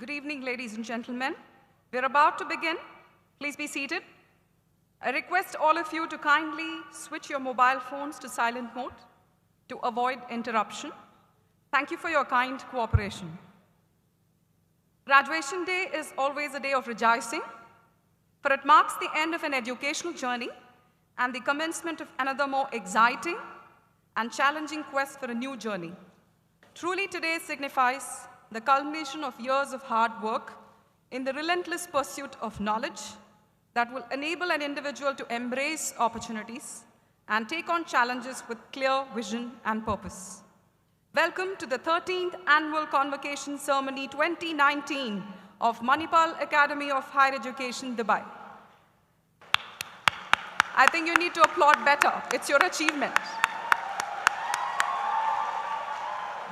Good evening, ladies and gentlemen. We're about to begin. Please be seated. I request all of you to kindly switch your mobile phones to silent mode to avoid interruption. Thank you for your kind cooperation. Graduation Day is always a day of rejoicing, for it marks the end of an educational journey and the commencement of another more exciting and challenging quest for a new journey. Truly, today signifies the culmination of years of hard work in the relentless pursuit of knowledge that will enable an individual to embrace opportunities and take on challenges with clear vision and purpose. Welcome to the 13th Annual Convocation Ceremony 2019 of Manipal Academy of Higher Education, Dubai. I think you need to applaud better. It's your achievement.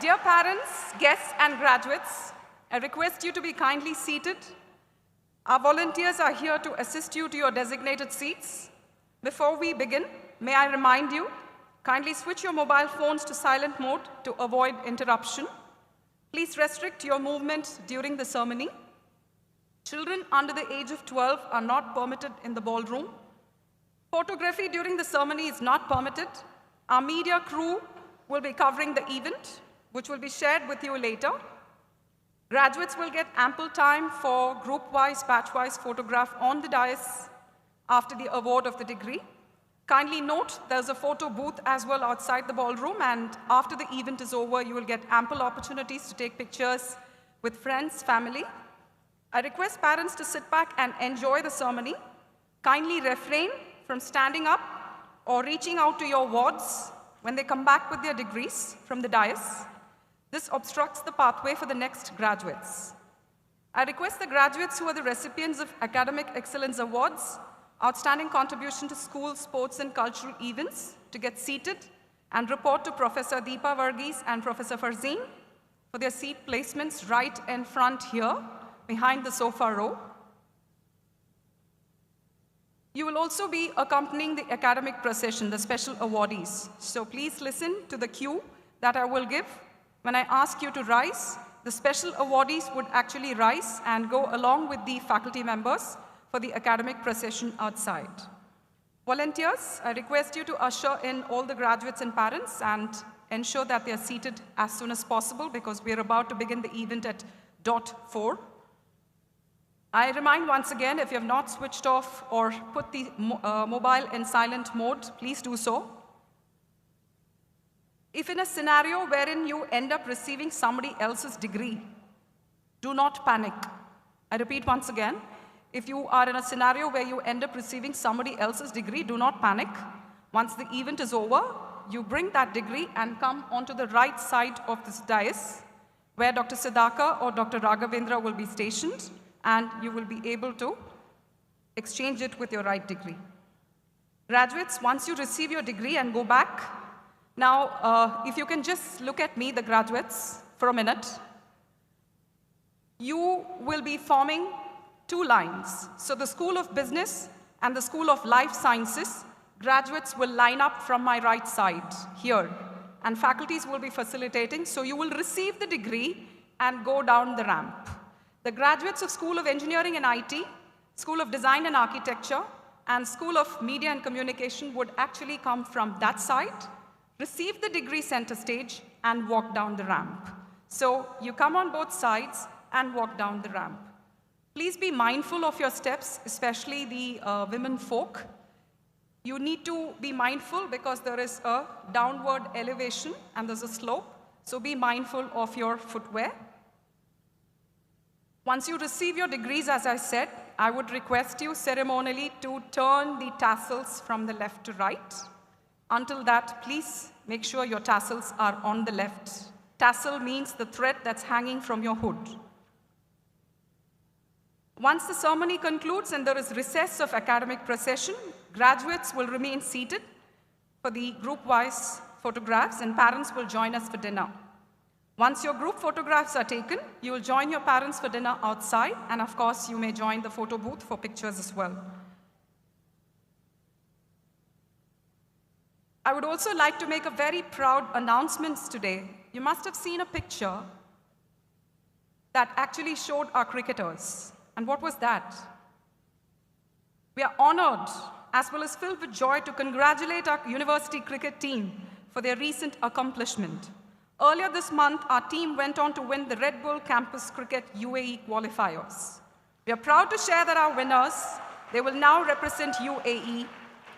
Dear parents, guests, and graduates, I request you to be kindly seated. Our volunteers are here to assist you to your designated seats. Before we begin, may I remind you, kindly switch your mobile phones to silent mode to avoid interruption. Please restrict your movement during the ceremony. Children under the age of 12 are not permitted in the ballroom. Photography during the ceremony is not permitted. Our media crew will be covering the event, which will be shared with you later. Graduates will get ample time for group-wise, batch-wise photograph on the dais after the award of the degree. Kindly note, there's a photo booth as well outside the ballroom, and after the event is over, you will get ample opportunities to take pictures with friends, family. I request parents to sit back and enjoy the ceremony. Kindly refrain from standing up or reaching out to your wards when they come back with their degrees from the dais. This obstructs the pathway for the next graduates. I request the graduates who are the recipients of Academic Excellence Awards, Outstanding Contribution to School, Sports, and Cultural Events to get seated and report to Professor Deepa Varghese and Professor Farzeen for their seat placements right in front here, behind the sofa row. You will also be accompanying the academic procession, the special awardees. So please listen to the cue that I will give. When I ask you to rise, the special awardees would actually rise and go along with the faculty members for the academic procession outside. Volunteers, I request you to usher in all the graduates and parents and ensure that they are seated as soon as possible because we are about to begin the event at .4. I remind once again, if you have not switched off or put the mobile in silent mode, please do so. If in a scenario wherein you end up receiving somebody else's degree, do not panic. I repeat once again, if you are in a scenario where you end up receiving somebody else's degree, do not panic. Once the event is over, you bring that degree and come onto the right side of this dais, where Dr. Siddhaka or Dr. Raghavendra will be stationed, and you will be able to exchange it with your right degree. Graduates, once you receive your degree and go back, now, if you can just look at me, the graduates, for a minute. You will be forming two lines. So the School of Business and the School of Life Sciences, graduates will line up from my right side here, and faculties will be facilitating. So you will receive the degree and go down the ramp. The graduates of School of Engineering and IT, School of Design and Architecture, and School of Media and Communication would actually come from that side, receive the degree center stage, and walk down the ramp. So you come on both sides and walk down the ramp. Please be mindful of your steps, especially the women folk. You need to be mindful because there is a downward elevation and there's a slope. So be mindful of your footwear. Once you receive your degrees, as I said, I would request you ceremonially to turn the tassels from the left to right. Until that, please make sure your tassels are on the left. Tassel means the thread that's hanging from your hood. Once the ceremony concludes and there is recess of academic procession, graduates will remain seated for the group-wise photographs and parents will join us for dinner. Once your group photographs are taken, you will join your parents for dinner outside, and of course, you may join the photo booth for pictures as well. I would also like to make a very proud announcement today. You must have seen a picture that actually showed our cricketers. And what was that? We are honored as well as filled with joy to congratulate our university cricket team for their recent accomplishment. Earlier this month, our team went on to win the Red Bull Campus Cricket UAE qualifiers. We are proud to share that our winners, they will now represent UAE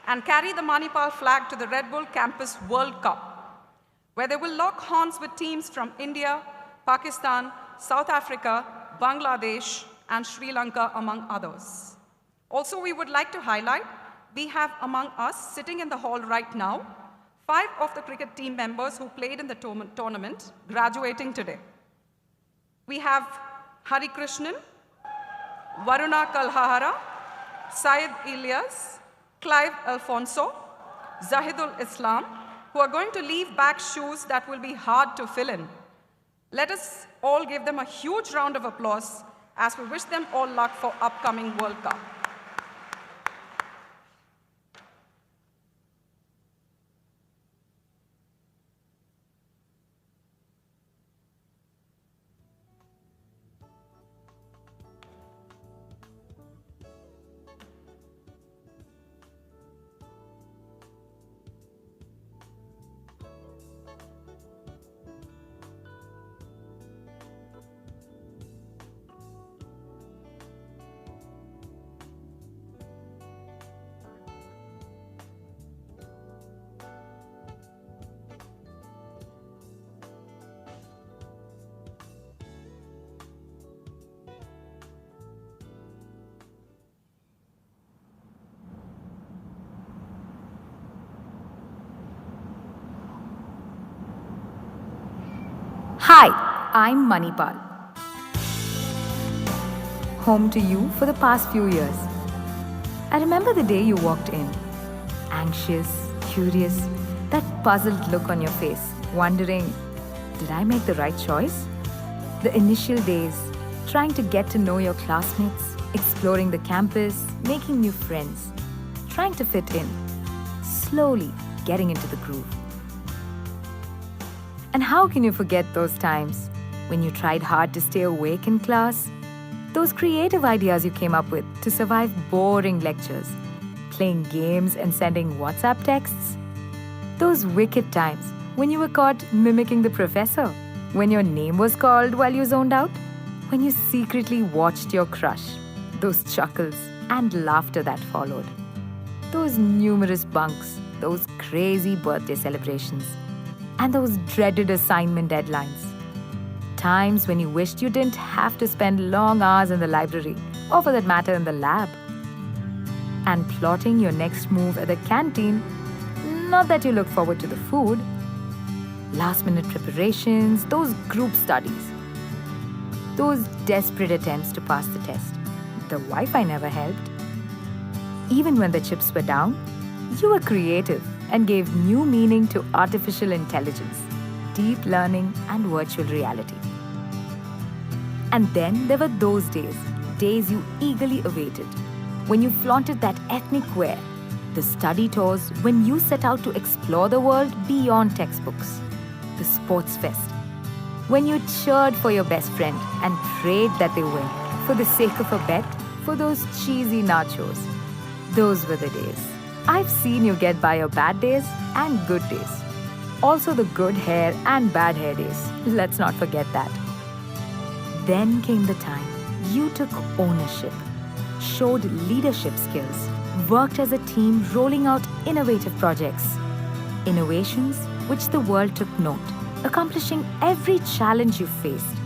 and carry the Manipal flag to the Red Bull Campus World Cup, where they will lock horns with teams from India, Pakistan, South Africa, Bangladesh, and Sri Lanka, among others. Also, we would like to highlight, we have among us, sitting in the hall right now, 5 of the cricket team members who played in the tournament, graduating today. We have Hari Krishnan, Varuna Kalhahara, Syed Ilyas, Clive Alfonso, Zahidul Islam, who are going to leave back shoes that will be hard to fill in. Let us all give them a huge round of applause as we wish them all luck for upcoming World Cup. Hi, I'm Manipal. Home to you for the past few years. I remember the day you walked in. Anxious, curious, that puzzled look on your face, wondering, did I make the right choice? The initial days, trying to get to know your classmates, exploring the campus, making new friends, trying to fit in, slowly getting into the groove. And how can you forget those times when you tried hard to stay awake in class? Those creative ideas you came up with to survive boring lectures, playing games and sending WhatsApp texts? Those wicked times when you were caught mimicking the professor, when your name was called while you zoned out, when you secretly watched your crush, those chuckles and laughter that followed, those numerous bunks, those crazy birthday celebrations, and those dreaded assignment deadlines. Times when you wished you didn't have to spend long hours in the library, or for that matter in the lab. And plotting your next move at the canteen, not that you look forward to the food. Last-minute preparations, those group studies, those desperate attempts to pass the test. The Wi-Fi never helped. Even when the chips were down, you were creative and gave new meaning to artificial intelligence, deep learning, and virtual reality. And then there were those days you eagerly awaited, when you flaunted that ethnic wear, the study tours when you set out to explore the world beyond textbooks, the sports fest, when you cheered for your best friend and prayed that they win for the sake of a bet for those cheesy nachos. Those were the days. I've seen you get by your bad days and good days. Also the good hair and bad hair days. Let's not forget that. Then came the time you took ownership, showed leadership skills, worked as a team rolling out innovative projects. Innovations which the world took note, accomplishing every challenge you faced,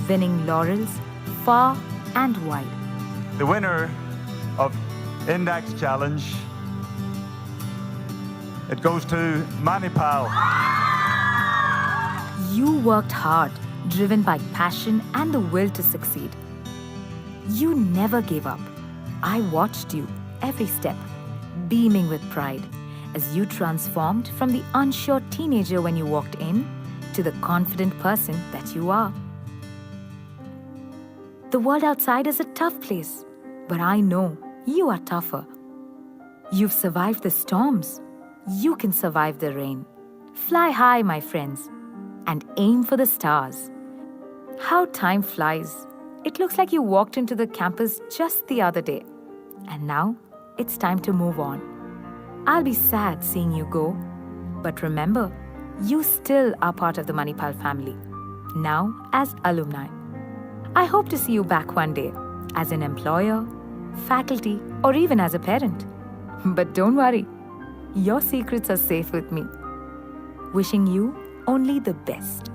winning laurels far and wide. The winner of Index Challenge, it goes to Manipal. You worked hard, driven by passion and the will to succeed. You never gave up. I watched you every step, beaming with pride, as you transformed from the unsure teenager when you walked in to the confident person that you are. The world outside is a tough place, but I know you are tougher. You've survived the storms. You can survive the rain. Fly high, my friends, and aim for the stars. How time flies. It looks like you walked into the campus just the other day. And now, it's time to move on. I'll be sad seeing you go. But remember, you still are part of the Manipal family. Now as alumni. I hope to see you back one day as an employer, faculty, or even as a parent. But don't worry, your secrets are safe with me. Wishing you only the best.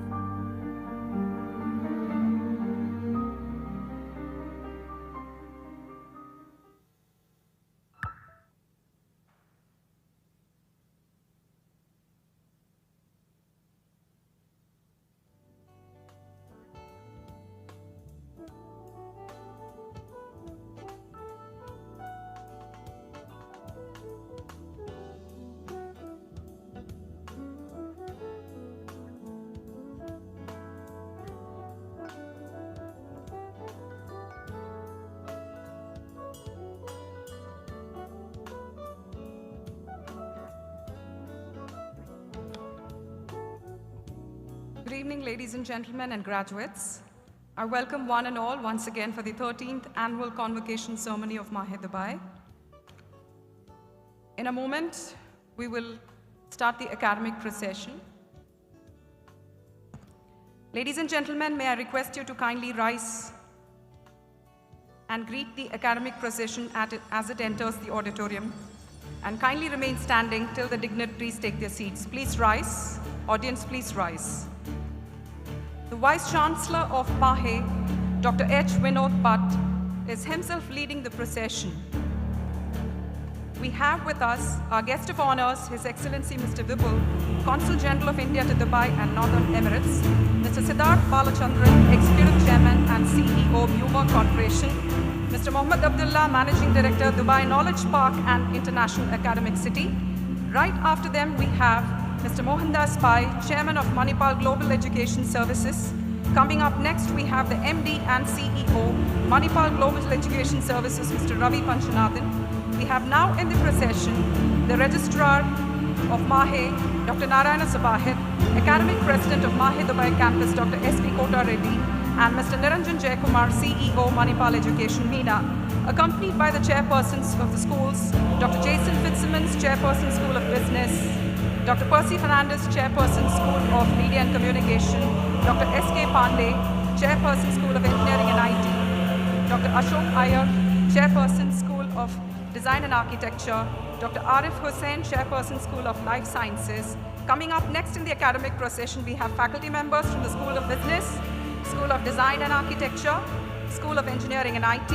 Good evening, ladies and gentlemen and graduates. I welcome one and all once again for the 13th Annual Convocation Ceremony of MAHE Dubai. In a moment, we will start the academic procession. Ladies and gentlemen, may I request you to kindly rise and greet the academic procession as it enters the auditorium, and kindly remain standing till the dignitaries take their seats. Please rise. Audience, please rise. The Vice Chancellor of MAHE, Dr. H. Vinod Bhatt, is himself leading the procession. We have with us our guest of honors, His Excellency Mr. Vipul, Consul General of India to Dubai and Northern Emirates, Mr. Siddharth Balachandran, Executive Chairman and CEO, Buma Corporation, Mr. Mohammad Abdullah, Managing Director, Dubai Knowledge Park and International Academic City. Right after them, we have Mr. Mohandas Pai, Chairman of Manipal Global Education Services. Coming up next, we have the MD and CEO, Manipal Global Education Services, Mr. Ravi Panchanathan. We have now in the procession the Registrar of MAHE, Dr. Narayana Sabahit, Academic President of MAHE Dubai Campus, Dr. S.P. Kota Reddy, and Mr. Niranjan Jayakumar, CEO, Manipal Education, MENA, accompanied by the chairpersons of the schools, Dr. Jason Fitzsimmons, Chairperson, School of Business, Dr. Percy Fernandez, Chairperson, School of Media and Communication, Dr. S.K. Pandey, Chairperson, School of Engineering and IT, Dr. Ashok Iyer, Chairperson, School of Design and Architecture, Dr. Arif Hussain, Chairperson, School of Life Sciences. Coming up next in the academic procession, we have faculty members from the School of Business, School of Design and Architecture, School of Engineering and IT,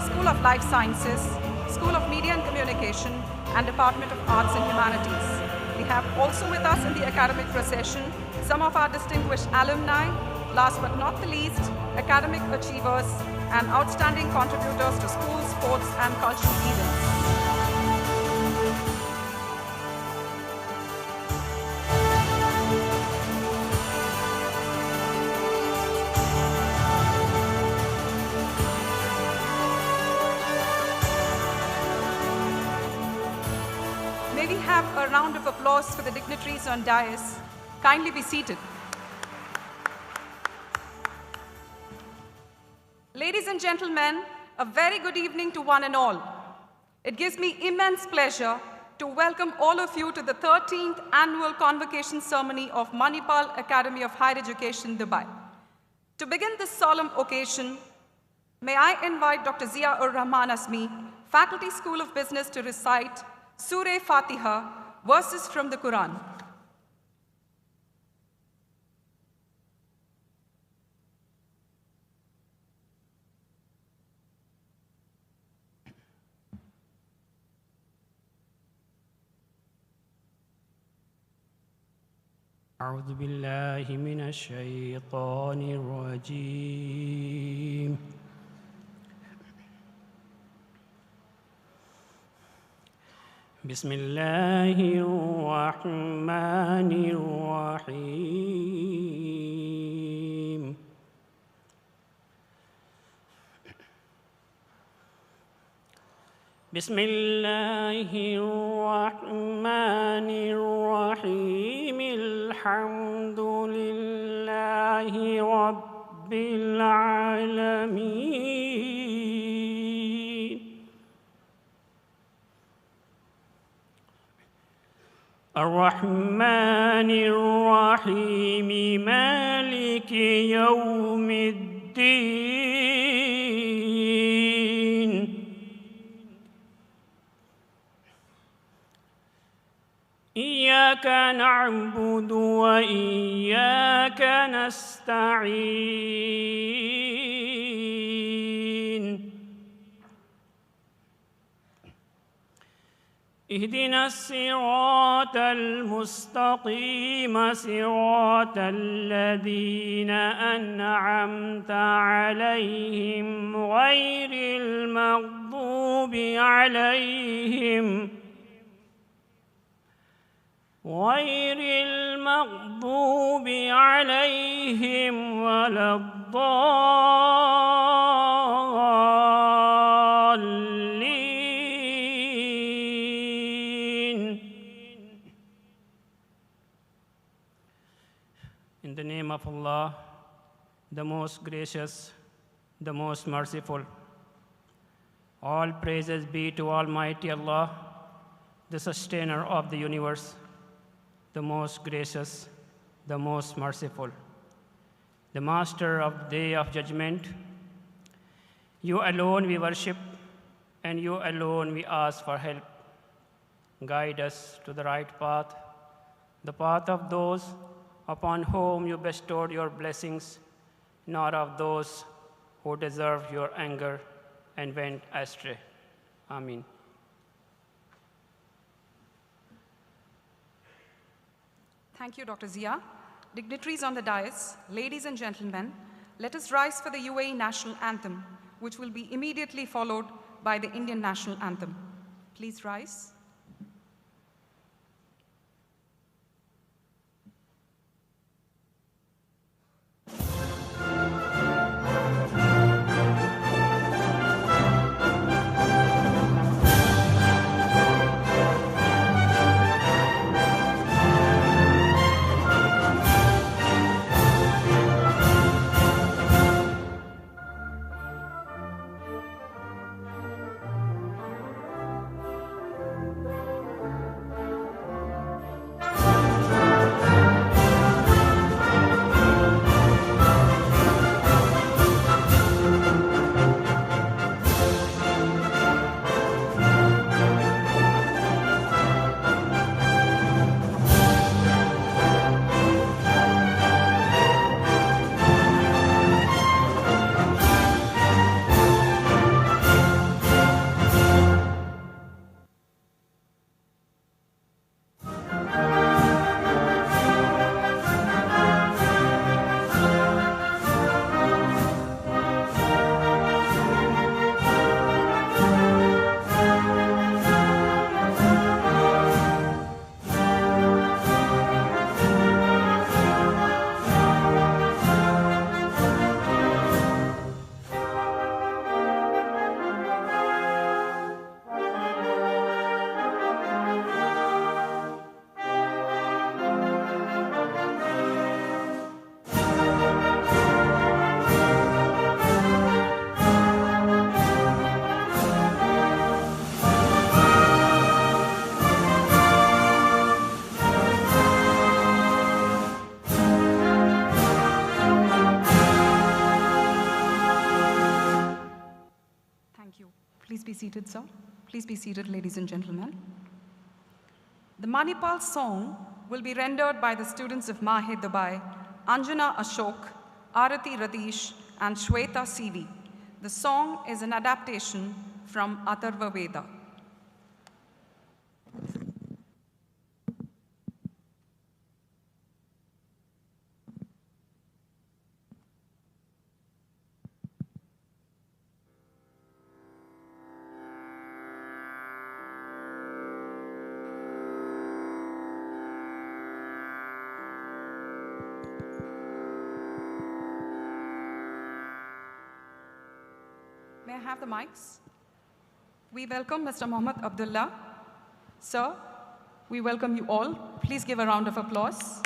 School of Life Sciences, School of Media and Communication, and Department of Arts and Humanities. We have also with us in the academic procession some of our distinguished alumni, last but not the least, academic achievers and outstanding contributors to school, sports, and cultural events. May we have a round of applause for the dignitaries on dais. Kindly be seated. Ladies and gentlemen, a very good evening to one and all. It gives me immense pleasure to welcome all of you to the 13th Annual Convocation Ceremony of Manipal Academy of Higher Education, Dubai. To begin this solemn occasion, may I invite Dr. Zia Ur-Rahman Asmi, Faculty School of Business, to recite Surah Fatiha, verses from the Quran. أعوذ بالله من الشيطان الرجيم بسم الله الرحمن الرحيم بسم الله الرحمن الرحيم الحمد لله رب رب العالمين الرحمن الرحيم مالك يوم الدين إياك نعبد وإياك نستعين اهدنا الصراط المستقيم صراط الذين أنعمت عليهم غير المغضوب عليهم ولا الضالين. In the name of Allah, the most gracious, the most merciful. All praises be to Almighty Allah, the sustainer of the universe, the most gracious, the most merciful, the master of the day of judgment. You alone we worship, and you alone we ask for help. Guide us to the right path, the path of those upon whom you bestowed your blessings, not of those who deserved your anger and went astray. Amen. Thank you, Dr. Zia. Dignitaries on the dais, ladies and gentlemen, let us rise for the UAE national anthem, which will be immediately followed by the Indian national anthem. Please rise. Please be seated, sir. Please be seated, ladies and gentlemen. The Manipal song will be rendered by the students of MAHE Dubai, Anjana Ashok, Arati Radish, and Shweta CV. The song is an adaptation from Atharva Veda. May I have the mics? We welcome Mr. Mohammed Abdullah. Sir, we welcome you all. Please give a round of applause.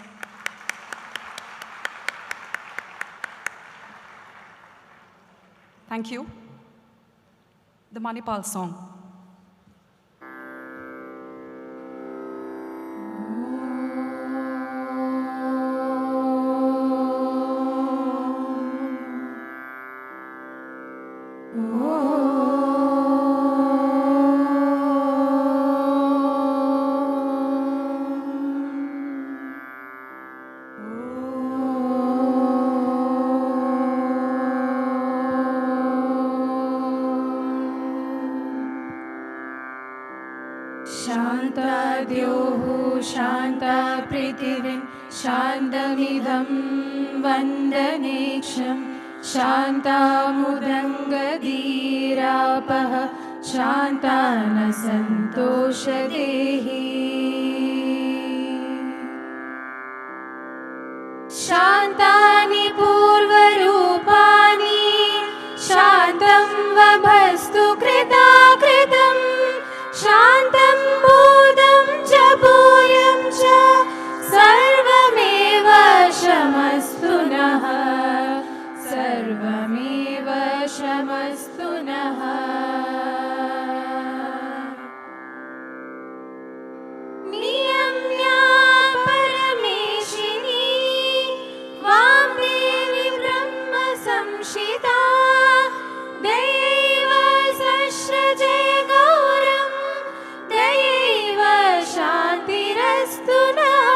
Thank you. The Manipal song. शान्ताद्योः शान्ता पृथिवीं शान्तमिदं वन्दनेक्षं शान्तामुदङ्गधीरापः शान्ता न सन्तोषदेहि शान्तानि पूर्वरूपाणि शान्तं वभस्तु कृताकृतम् शान्तं बोधं च भूयं च सर्वमेव शमस्तु नः सर्वमेव शमस्तु नः नियम्या परमेशिनी वां देवी ब्रह्म संशिता दयैव सस्रजे गौरम् दयैव शान्तिरस्तु नः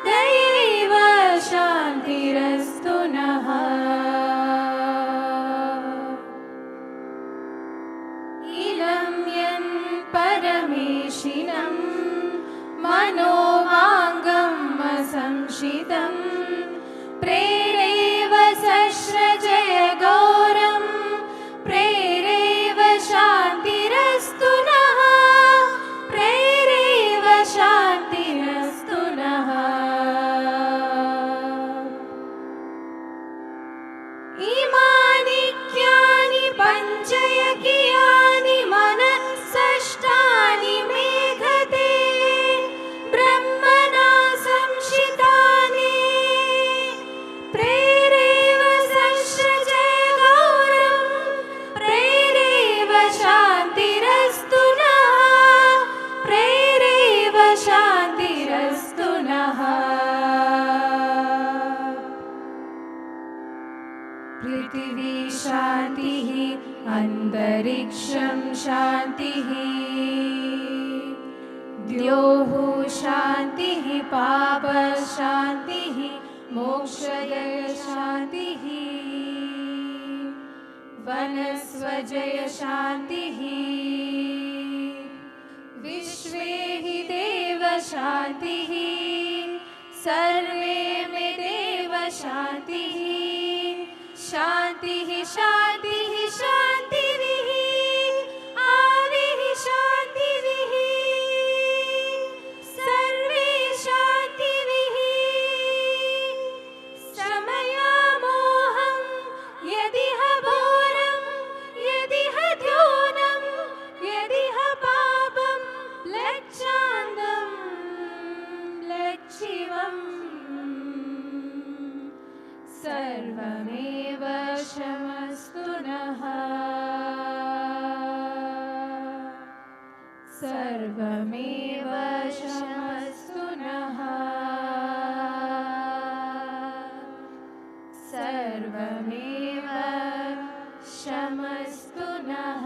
दयैव शान्तिरस्तु नः इलं यन् परमेशिनं मनोवाङ्गम् असंशितं प्रेरैव सस्रजय गौरम् प्रेरैव शान्तिरस्तु नः प्रेरैव शान्तिरस्तु नः इमानिक्यानि पञ्चयकियानि मनःषष्ठानि मेघते ब्रह्मणा संशितानि प्रेरैव सस्रजय गौरम् प्रेरैव शान्तिरस्तु नः प्रेरैव शान्तिरस्तु नः पृथिवी शान्तिः अन्तरिक्षं शान्तिः द्योः शान्तिः पाप शान्तिः मोक्षय शान्तिः वनस्वजय शान्तिः विश्वे हि देव शान्तिः सर्वे मे देव शान्तिः शान्तिः शान्तिः शान्तिः आदिः शान्तिः सर्वे शान्तिः शमयामोहं यदिह घोरं यदिह द्योनं यदिह पापं लज्जान्तं लज्जिवम् सर्वमेव शमस्तु नः सर्वमेव शमस्तु नः सर्वमेव शमस्तु नः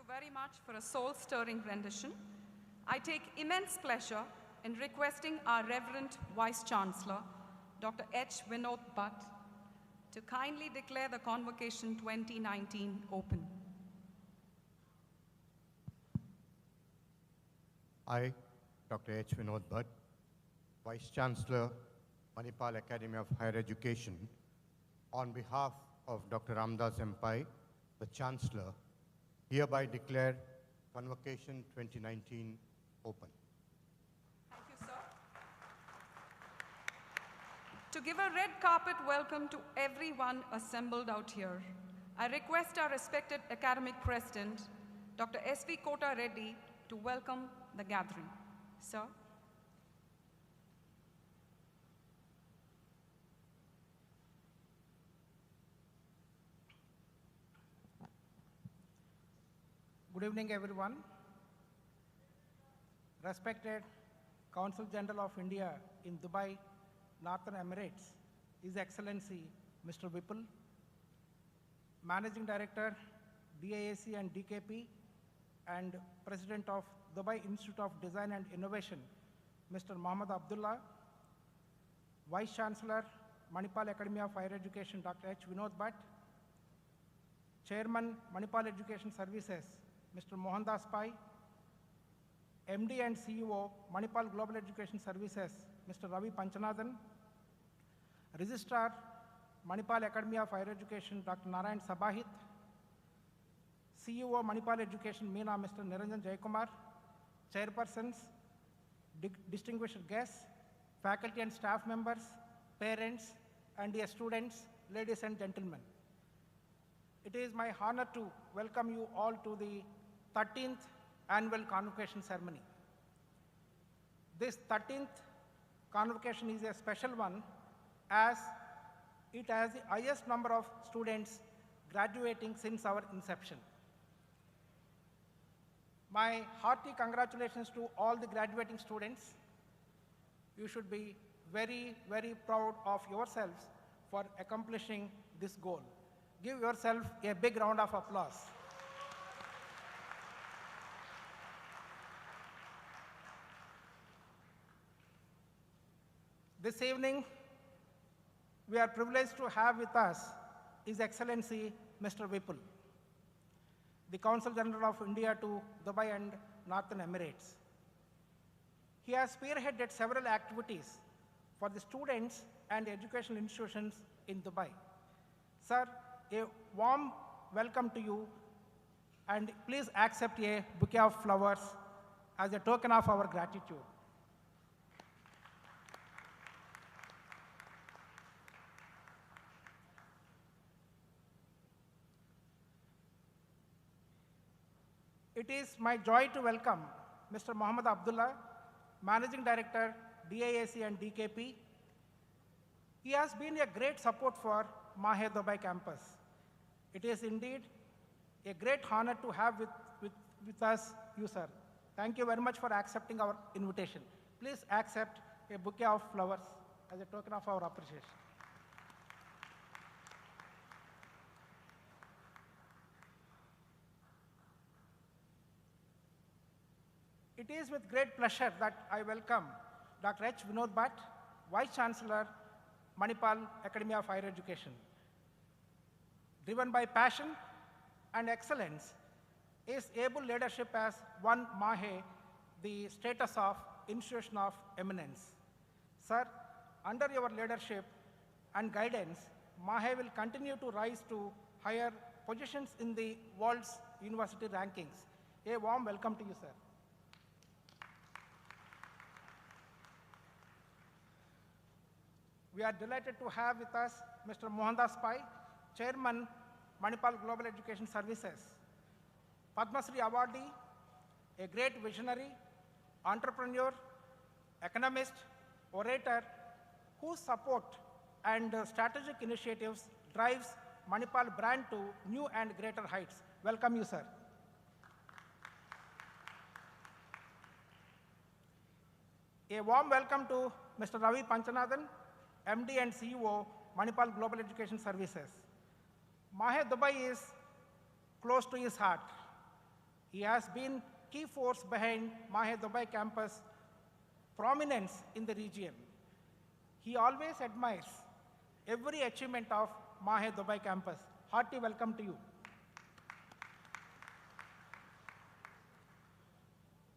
Very much for a soul-stirring rendition. I take immense pleasure in requesting our Reverend Vice Chancellor, Dr. H. Vinod Bhatt, to kindly declare the Convocation 2019 open. I, Dr. H. Vinod Bhatt, Vice Chancellor, Manipal Academy of Higher Education, on behalf of Dr. Ramdas Empai, the Chancellor, hereby declare Convocation 2019 open. Thank you, sir. To give a red carpet welcome to everyone assembled out here, I request our respected academic president, Dr. S.V. Kota Reddy, to welcome the gathering. Sir. Good evening, everyone. Respected Consul General of India in Dubai, Northern Emirates, His Excellency Mr. Vipul, Managing Director, DIAC and DKP, and President of Dubai Institute of Design and Innovation, Mr. Mohammad Abdullah, Vice Chancellor, Manipal Academy of Higher Education, Dr. H. Vinod Bhatt, Chairman, Manipal Education Services, Mr. Mohandas Pai, MD and CEO, Manipal Global Education Services, Mr. Ravi Panchanathan, Registrar, Manipal Academy of Higher Education, Dr. Narayan Sabahit, CEO, Manipal Education, MENA, Mr. Niranjan Jayakumar, Chairpersons, distinguished guests, faculty and staff members, parents, and dear students, ladies and gentlemen. It is my honor to welcome you all to the 13th Annual Convocation Ceremony. This 13th Convocation is a special one as it has the highest number of students graduating since our inception. My hearty congratulations to all the graduating students. You should be very, very proud of yourselves for accomplishing this goal. Give yourself a big round of applause. This evening, we are privileged to have with us His Excellency Mr. Vipul, the Consul General of India to Dubai and Northern Emirates. He has spearheaded several activities for the students and educational institutions in Dubai. Sir, a warm welcome to you, and please accept a bouquet of flowers as a token of our gratitude. It is my joy to welcome Mr. Mohammad Abdullah, Managing Director, DIAC and DKP. He has been a great support for MAHE Dubai campus. It is indeed a great honor to have with us you, sir. Thank you very much for accepting our invitation. Please accept a bouquet of flowers as a token of our appreciation. It is with great pleasure that I welcome Dr. H. Vinod Bhatt, Vice Chancellor, Manipal Academy of Higher Education. Driven by passion and excellence, his able leadership has won MAHE the status of institution of eminence. Sir, under your leadership and guidance, MAHE will continue to rise to higher positions in the world's university rankings. A warm welcome to you, sir. We are delighted to have with us Mr. Mohandas Pai, Chairman, Manipal Global Education Services, Padma Shri awardee, a great visionary, entrepreneur, economist, orator, whose support and strategic initiatives drives Manipal brand to new and greater heights. Welcome you, sir. A warm welcome to Mr. Ravi Panchanathan, MD and CEO, Manipal Global Education Services. MAHE Dubai is close to his heart. He has been key force behind MAHE Dubai campus prominence in the region. He always admires every achievement of MAHE Dubai campus. Hearty welcome to you.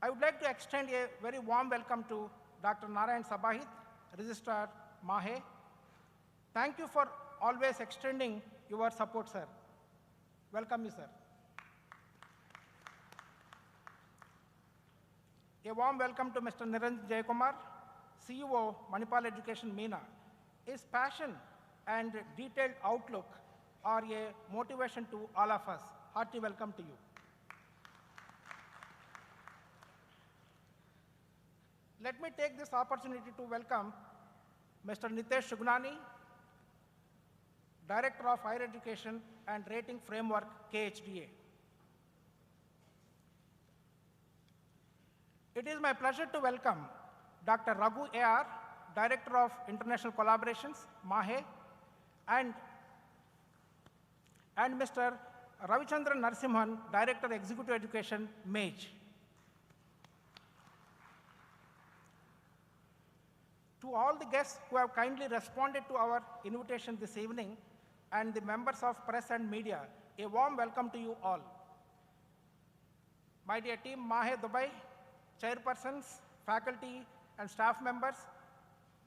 I would like to extend a very warm welcome to Dr. Narayan Sabahit, Registrar, MAHE. Thank you for always extending your support, sir. Welcome you, sir. A warm welcome to Mr. Niranjan Jayakumar, CEO, Manipal Education, MENA. His passion and detailed outlook are a motivation to all of us. Hearty welcome to you. Let me take this opportunity to welcome Mr. Nitesh Shugnani, Director of Higher Education and Rating Framework, KHDA. It is my pleasure to welcome Dr. Raghu A.R., Director of International Collaborations, MAHE, and Mr. Ravichandran Narasimhan, Director Executive Education, MAGE. To all the guests who have kindly responded to our invitation this evening, and the members of press and media, a warm welcome to you all. My dear team, MAHE Dubai, chairpersons, faculty, and staff members,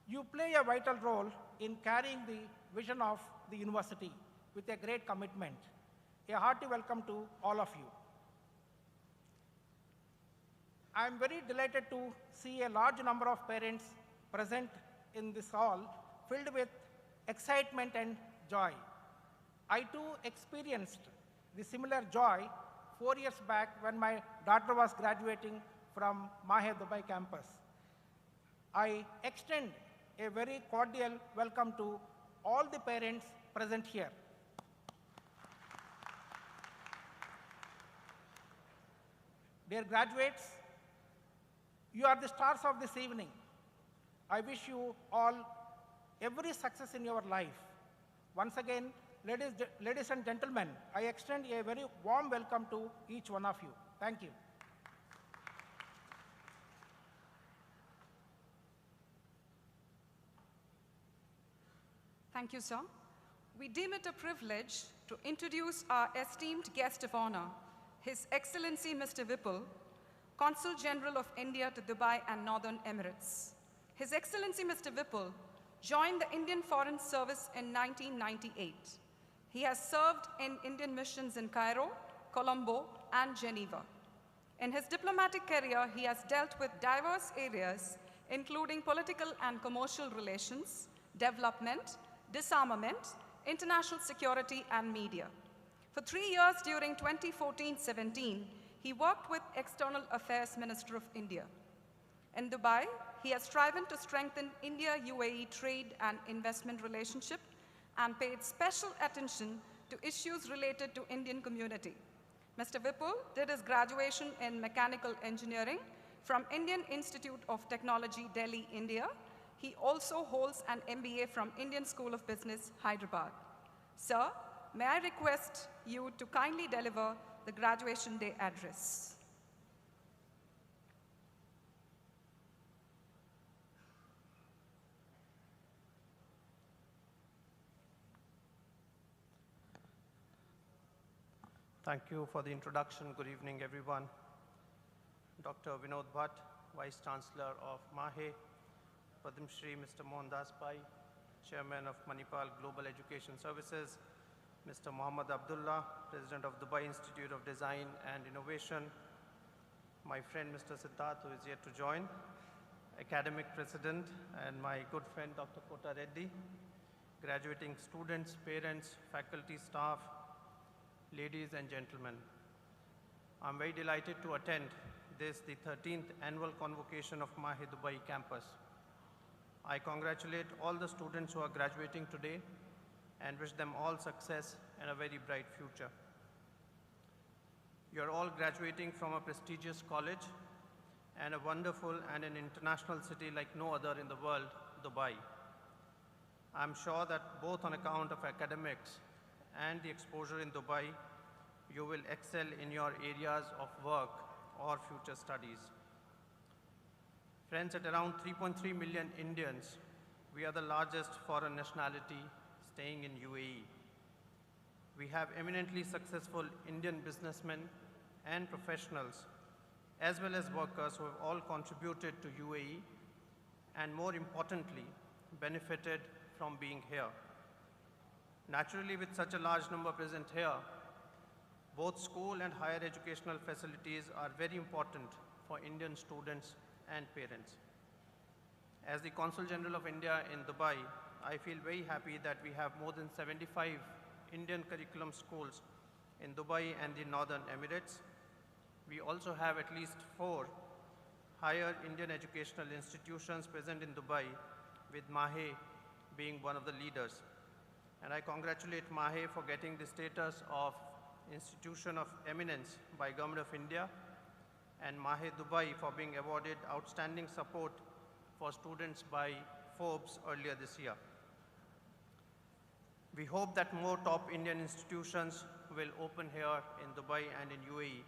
you play a vital role in carrying the vision of the university with a great commitment. A hearty welcome to all of you. I am very delighted to see a large number of parents present in this hall, filled with excitement and joy. I too experienced the similar joy 4 years back when my daughter was graduating from MAHE Dubai campus. I extend a very cordial welcome to all the parents present here. Dear graduates, you are the stars of this evening. I wish you all every success in your life. Once again, ladies and gentlemen, I extend a very warm welcome to each one of you. Thank you. Thank you, sir. We deem it a privilege to introduce our esteemed guest of honor, His Excellency Mr. Vipul, Consul General of India to Dubai and Northern Emirates. His Excellency Mr. Vipul joined the Indian Foreign Service in 1998. He has served in Indian missions in Cairo, Colombo, and Geneva. In his diplomatic career, he has dealt with diverse areas, including political and commercial relations, development, disarmament, international security, and media. For 3 years during 2014-17, he worked with External Affairs Minister of India. In Dubai, he has striven to strengthen India-UAE trade and investment relationship and paid special attention to issues related to Indian community. Mr. Vipul did his graduation in mechanical engineering from Indian Institute of Technology, Delhi, India. He also holds an MBA from Indian School of Business, Hyderabad. Sir, may I request you to kindly deliver the graduation day address. Thank you for the introduction. Good evening, everyone. Dr. Vinod Bhatt, Vice Chancellor of MAHE, Padma Shri Mr. Mohandas Pai, Chairman of Manipal Global Education Services, Mr. Muhammad Abdullah, President of Dubai Institute of Design and Innovation, my friend Mr. Siddharth, who is yet to join, Academic President, and my good friend Dr. Kota Reddy, graduating students, parents, faculty, staff, ladies and gentlemen. I'm very delighted to attend this, the 13th annual convocation of MAHE Dubai campus. I congratulate all the students who are graduating today and wish them all success and a very bright future. You're all graduating from a prestigious college and a wonderful and an international city like no other in the world, Dubai. I'm sure that both on account of academics and the exposure in Dubai, you will excel in your areas of work or future studies. Friends, at around 3.3 million Indians, we are the largest foreign nationality staying in UAE. We have eminently successful Indian businessmen and professionals as well as workers who have all contributed to UAE and, more importantly, benefited from being here. Naturally, with such a large number present here, both school and higher educational facilities are very important for Indian students and parents. As the Consul General of India in Dubai, I feel very happy that we have more than 75 Indian curriculum schools in Dubai and the Northern Emirates. We also have at least 4 higher Indian educational institutions present in Dubai, with MAHE being one of the leaders. And I congratulate MAHE for getting the status of Institution of Eminence by Government of India, and MAHE Dubai for being awarded Outstanding Support for Students by Forbes earlier this year. We hope that more top Indian institutions will open here in Dubai and in UAE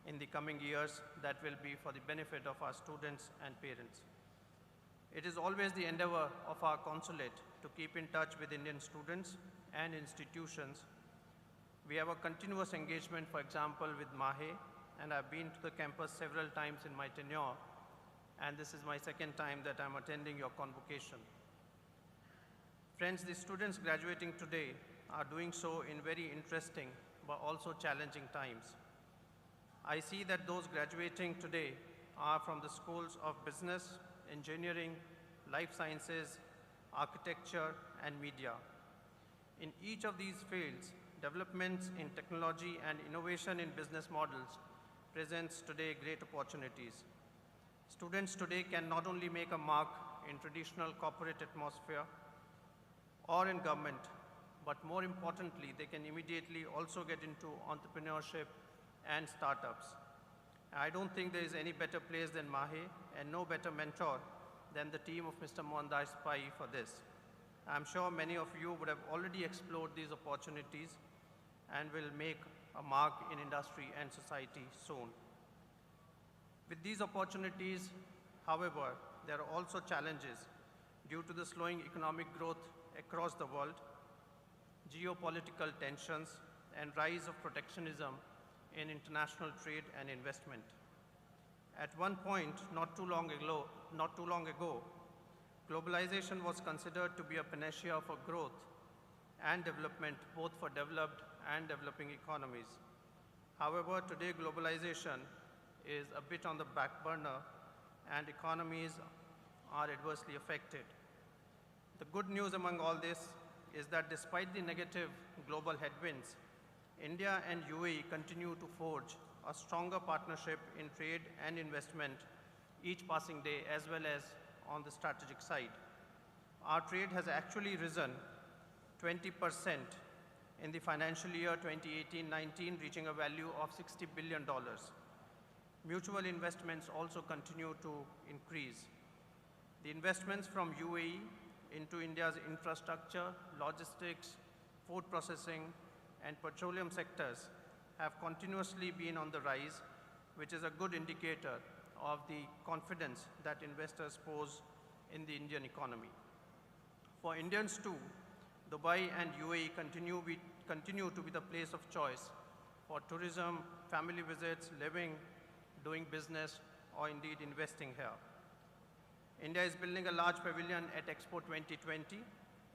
in the coming years. That will be for the benefit of our students and parents. It is always the endeavor of our consulate to keep in touch with Indian students and institutions. We have a continuous engagement, for example, with MAHE, and I've been to the campus several times in my tenure, and this is my second time that I'm attending your convocation. Friends, the students graduating today are doing so in very interesting but also challenging times. I see that those graduating today are from the schools of business, engineering, life sciences, architecture, and media. In each of these fields, developments in technology and innovation in business models presents today great opportunities. Students today can not only make a mark in traditional corporate atmosphere or in government, but more importantly, they can immediately also get into entrepreneurship and startups. I don't think there is any better place than MAHE and no better mentor than the team of Mr. Mohandas Pai for this. I'm sure many of you would have already explored these opportunities and will make a mark in industry and society soon. With these opportunities, however, there are also challenges due to the slowing economic growth across the world, geopolitical tensions, and rise of protectionism in international trade and investment. At one point, not too long ago, globalization was considered to be a panacea for growth and development, both for developed and developing economies. However, today globalization is a bit on the back burner and economies are adversely affected. The good news among all this is that despite the negative global headwinds, India and UAE continue to forge a stronger partnership in trade and investment each passing day, as well as on the strategic side. Our trade has actually risen 20% in the financial year 2018-19, reaching a value of $60 billion. Mutual investments also continue to increase. The investments from UAE into India's infrastructure, logistics, food processing, and petroleum sectors have continuously been on the rise, which is a good indicator of the confidence that investors pose in the Indian economy. For Indians too, Dubai and UAE continue to be the place of choice for tourism, family visits, living, doing business, or indeed investing here. India is building a large pavilion at Expo 2020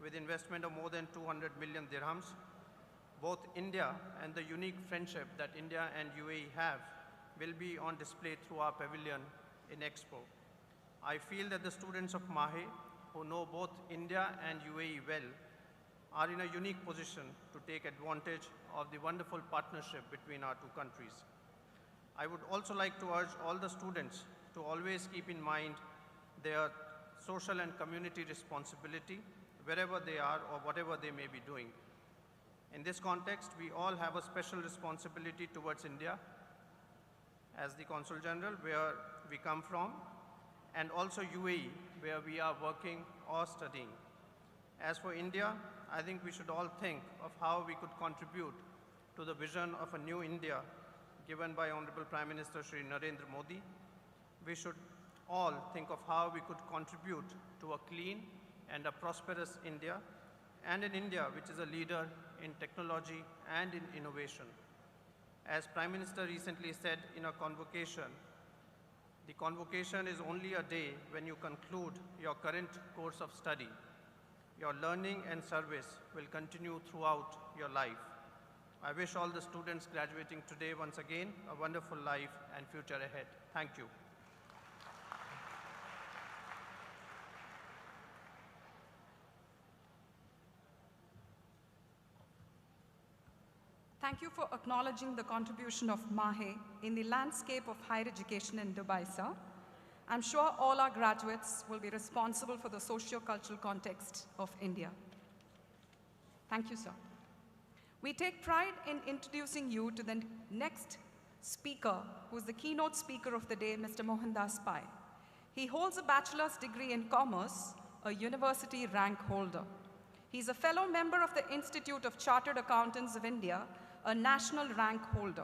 with investment of more than 200 million dirhams. Both India and the unique friendship that India and UAE have will be on display through our pavilion in Expo. I feel that the students of MAHE, who know both India and UAE well, are in a unique position to take advantage of the wonderful partnership between our two countries. I would also like to urge all the students to always keep in mind their social and community responsibility wherever they are or whatever they may be doing. In this context, we all have a special responsibility towards India as the Consul General, where we come from, and also UAE, where we are working or studying. As for India, I think we should all think of how we could contribute to the vision of a new India given by Honorable Prime Minister Shri Narendra Modi. We should all think of how we could contribute to a clean and a prosperous India, and an India which is a leader in technology and in innovation. As Prime Minister recently said in a convocation, The convocation is only a day when you conclude your current course of study. Your learning and service will continue throughout your life. I wish all the students graduating today once again a wonderful life and future ahead. Thank you. Thank you for acknowledging the contribution of MAHE in the landscape of higher education in Dubai, sir. I'm sure all our graduates will be responsible for the socio-cultural context of India. Thank you, sir. We take pride in introducing you to the next speaker, who is the keynote speaker of the day, Mr. Mohandas Pai. He holds a bachelor's degree in commerce, a university rank holder. He's a fellow member of the Institute of Chartered Accountants of India, a national rank holder.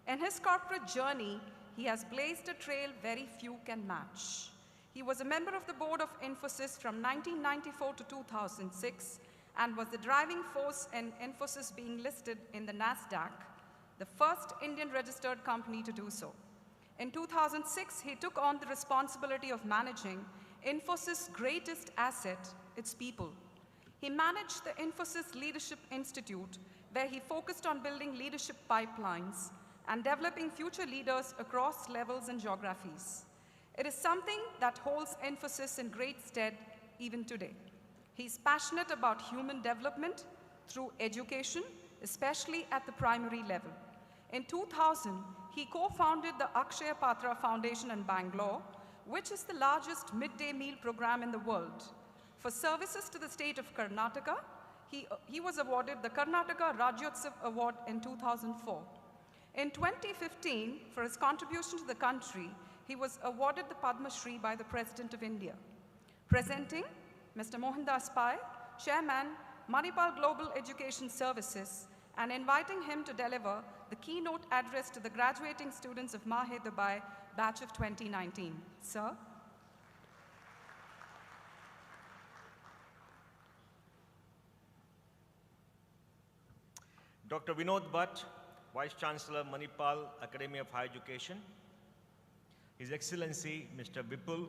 In his corporate journey, he has blazed a trail very few can match. He was a member of the board of Infosys from 1994 to 2006 and was the driving force in Infosys being listed in the NASDAQ, the first Indian registered company to do so. In 2006, he took on the responsibility of managing Infosys' greatest asset, its people. He managed the Infosys Leadership Institute, where he focused on building leadership pipelines and developing future leaders across levels and geographies. It is something that holds Infosys in great stead even today. He's passionate about human development through education, especially at the primary level. In 2000, he co-founded the Akshaya Patra Foundation in Bangalore, which is the largest midday meal program in the world. For services to the state of Karnataka, he was awarded the Karnataka Rajyotsav Award in 2004. In 2015, for his contribution to the country, he was awarded the Padma Shri by the President of India. Presenting Mr. Mohandas Pai, Chairman, Manipal Global Education Services, and inviting him to deliver the keynote address to the graduating students of MAHE Dubai, batch of 2019. Sir. Dr. Vinod Bhatt, Vice Chancellor, Manipal Academy of Higher Education. His Excellency, Mr. Vipul,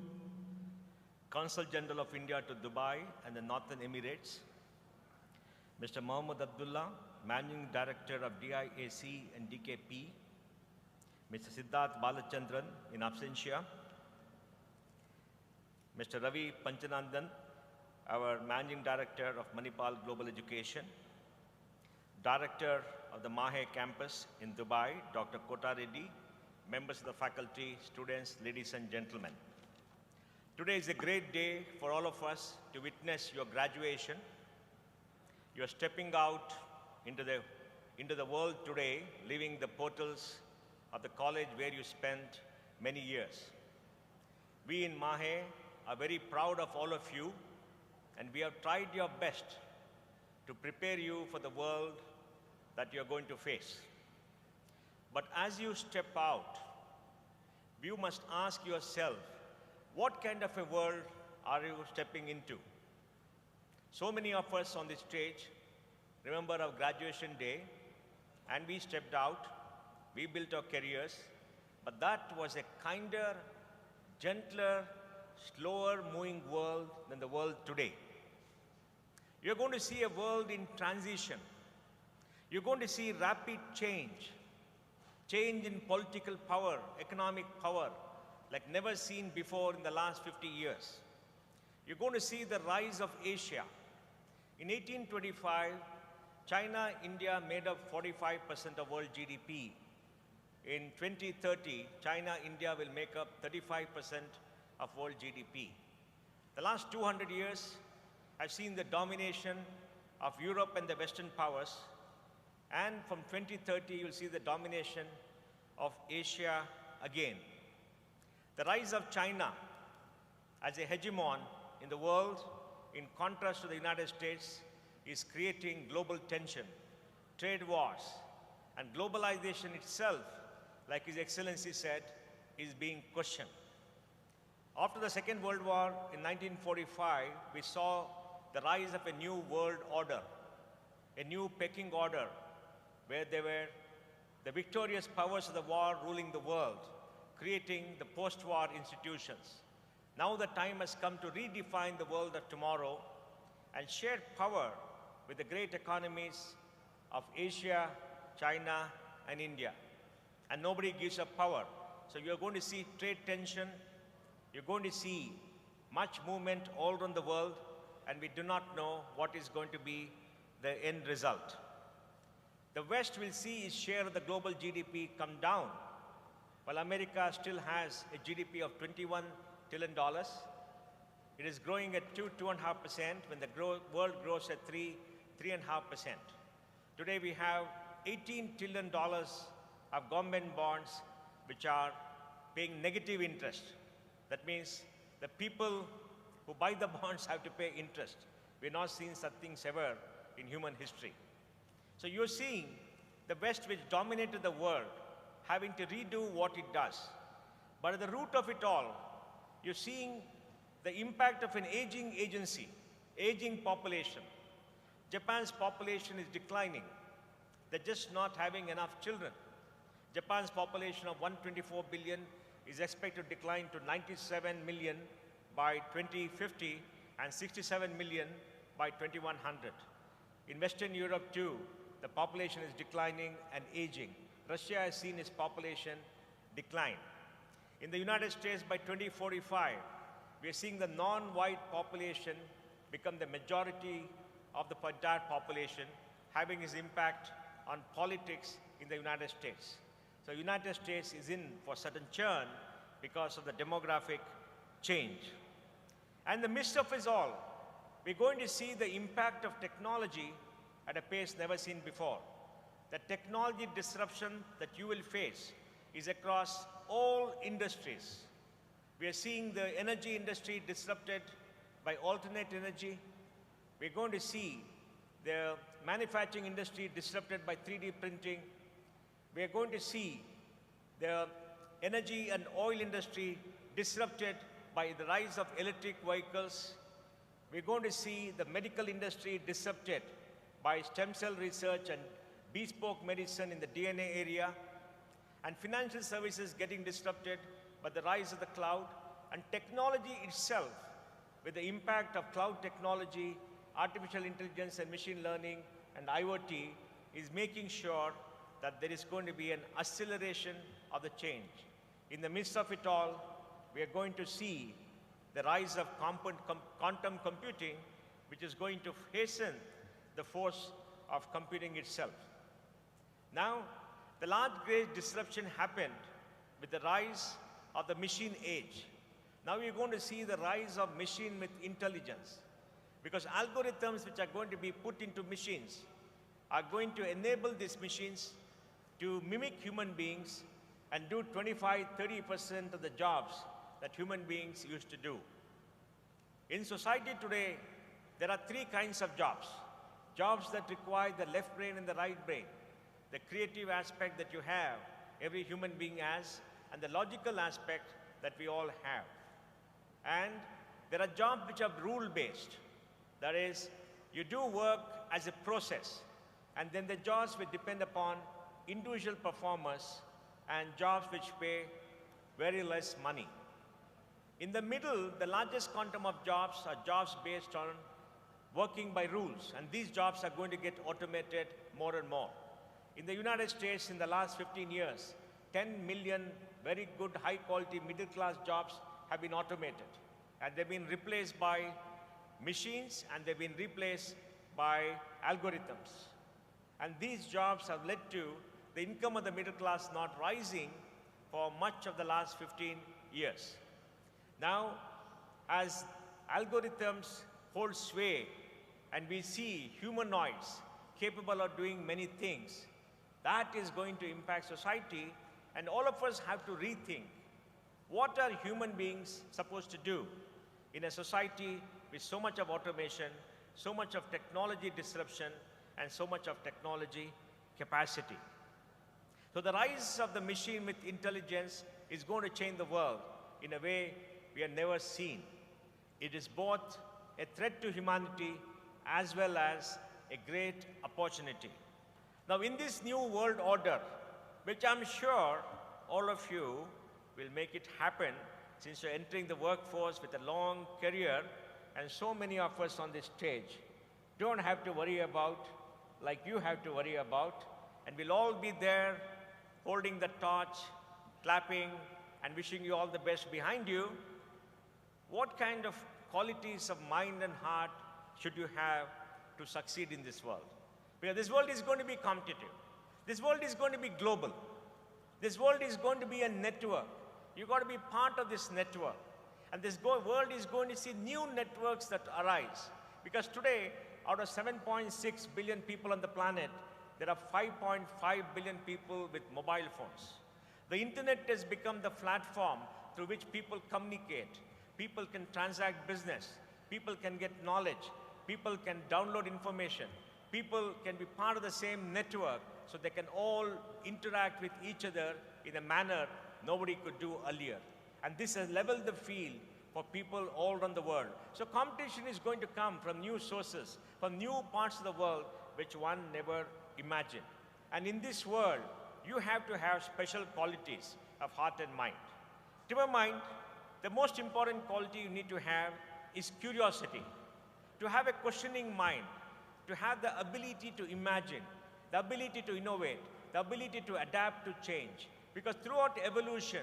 Consul General of India to Dubai and the Northern Emirates. Mr. Mohammad Abdullah, Managing Director of DIAC and DKP. Mr. Siddharth Balachandran, in absentia. Mr. Ravi Panchanandan, our Managing Director of Manipal Global Education. Director of the MAHE campus in Dubai, Dr. Kota Reddy, members of the faculty, students, ladies and gentlemen. Today is a great day for all of us to witness your graduation. You are stepping out into the world today, leaving the portals of the college where you spent many years. We in MAHE are very proud of all of you, and we have tried your best to prepare you for the world that you're going to face. But as you step out, you must ask yourself, what kind of a world are you stepping into? So many of us on this stage remember our graduation day, and we stepped out, we built our careers, but that was a kinder, gentler, slower moving world than the world today. You're going to see a world in transition. You're going to see rapid change in political power, economic power, like never seen before in the last 50 years. You're going to see the rise of Asia. In 1825, China, India made up 45% of world GDP. In 2030, China, India will make up 35% of world GDP. The last 200 years have seen the domination of Europe and the Western powers. And from 2030, you'll see the domination of Asia again. The rise of China as a hegemon in the world, in contrast to the United States, is creating global tension, trade wars, and globalization itself, like His Excellency said, is being questioned. After the Second World War in 1945, we saw the rise of a new world order, a new pecking order, where there were the victorious powers of the war ruling the world. creating the post-war institutions. Now the time has come to redefine the world of tomorrow and share power with the great economies of Asia, China, and India. And nobody gives up power. So you're going to see trade tension, you're going to see much movement all around the world, and we do not know what is going to be the end result. The West will see its share of the global GDP come down, while America still has a GDP of $21 trillion. It is growing at 2.5%, when the world grows at 3.5%. Today we have $18 trillion of government bonds which are paying negative interest. That means the people who buy the bonds have to pay interest. We've not seen such things ever in human history. So you're seeing the West, which dominated the world, having to redo what it does. But at the root of it all, you're seeing the impact of an aging agency, aging population. Japan's population is declining. They're just not having enough children. Japan's population of 124 billion is expected to decline to 97 million by 2050 and 67 million by 2100. In Western Europe too, the population is declining and aging. Russia has seen its population decline. In the United States, by 2045, we are seeing the non-white population become the majority of the entire population, having its impact on politics in the United States. So the United States is in for certain churn because of the demographic change. And in the midst of it all, we're going to see the impact of technology at a pace never seen before. The technology disruption that you will face is across all industries. We are seeing the energy industry disrupted by alternate energy. We're going to see the manufacturing industry disrupted by 3D printing. We are going to see the energy and oil industry disrupted by the rise of electric vehicles. We're going to see the medical industry disrupted by stem cell research and bespoke medicine in the DNA area, and financial services getting disrupted by the rise of the cloud, and technology itself, with the impact of cloud technology, artificial intelligence and machine learning, and IoT, is making sure that there is going to be an acceleration of the change. In the midst of it all, we are going to see the rise of quantum computing, which is going to hasten the force of computing itself. Now, the large great disruption happened with the rise of the machine age. Now we're going to see the rise of machine with intelligence, because algorithms which are going to be put into machines are going to enable these machines to mimic human beings and do 25–30% of the jobs that human beings used to do. In society today, there are three kinds of jobs. Jobs that require the left brain and the right brain, the creative aspect that you have, every human being has, and the logical aspect that we all have. And there are jobs which are rule-based. That is, you do work as a process, and then the jobs will depend upon individual performers and jobs which pay very less money. In the middle, the largest quantum of jobs are jobs based on working by rules, and these jobs are going to get automated more and more. In the United States, in the last 15 years, 10 million very good, high-quality, middle-class jobs have been automated, and they've been replaced by machines, and they've been replaced by algorithms. And these jobs have led to the income of the middle class not rising for much of the last 15 years. Now, as algorithms hold sway and we see humanoids capable of doing many things, that is going to impact society, and all of us have to rethink what are human beings supposed to do in a society with so much of automation, so much of technology disruption, and so much of technology capacity. So the rise of the machine with intelligence is going to change the world in a way we have never seen. It is both a threat to humanity as well as a great opportunity. Now, in this new world order, which I'm sure all of you will make it happen since you're entering the workforce with a long career, and so many of us on this stage don't have to worry about like you have to worry about, and we'll all be there holding the torch, clapping, and wishing you all the best behind you. What kind of qualities of mind and heart should you have to succeed in this world? Because this world is going to be competitive. This world is going to be global. This world is going to be a network. You've got to be part of this network. And this world is going to see new networks that arise. Because today, out of 7.6 billion people on the planet, there are 5.5 billion people with mobile phones. The internet has become the platform through which people communicate. People can transact business. People can get knowledge. People can download information. People can be part of the same network so they can all interact with each other in a manner nobody could do earlier. And this has leveled the field for people all around the world. So competition is going to come from new sources, from new parts of the world which one never imagined. And in this world, you have to have special qualities of heart and mind. To my mind, the most important quality you need to have is curiosity. To have a questioning mind, to have the ability to imagine, the ability to innovate, the ability to adapt to change. Because throughout evolution,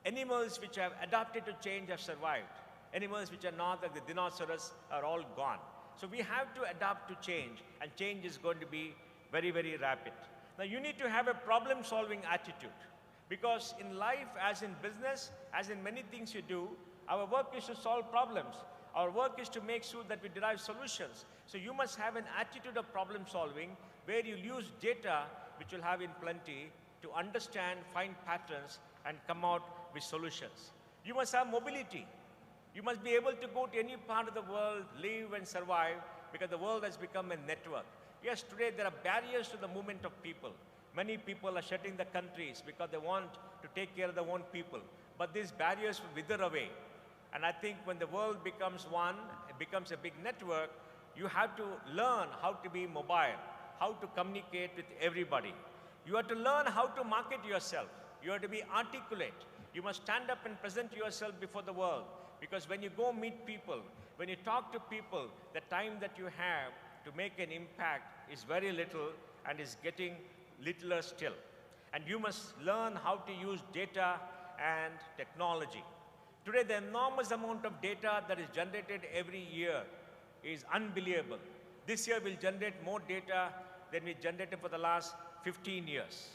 animals which have adapted to change have survived. Animals which are not, like the dinosaurs, are all gone. So we have to adapt to change, and change is going to be very, very rapid. Now you need to have a problem-solving attitude. Because in life, as in business, as in many things you do, our work is to solve problems. Our work is to make sure that we derive solutions. So you must have an attitude of problem solving where you use data, which you'll have in plenty, to understand, find patterns, and come out with solutions. You must have mobility. You must be able to go to any part of the world, live and survive, because the world has become a network. Yes, today there are barriers to the movement of people. Many people are shutting the countries because they want to take care of their own people. But these barriers will wither away. And I think when the world becomes one, it becomes a big network, you have to learn how to be mobile, how to communicate with everybody. You have to learn how to market yourself. You have to be articulate. You must stand up and present yourself before the world. Because when you go meet people, when you talk to people, the time that you have to make an impact is very little and is getting littler still. And you must learn how to use data and technology. Today, the enormous amount of data that is generated every year is unbelievable. This year we'll generate more data than we generated for the last 15 years.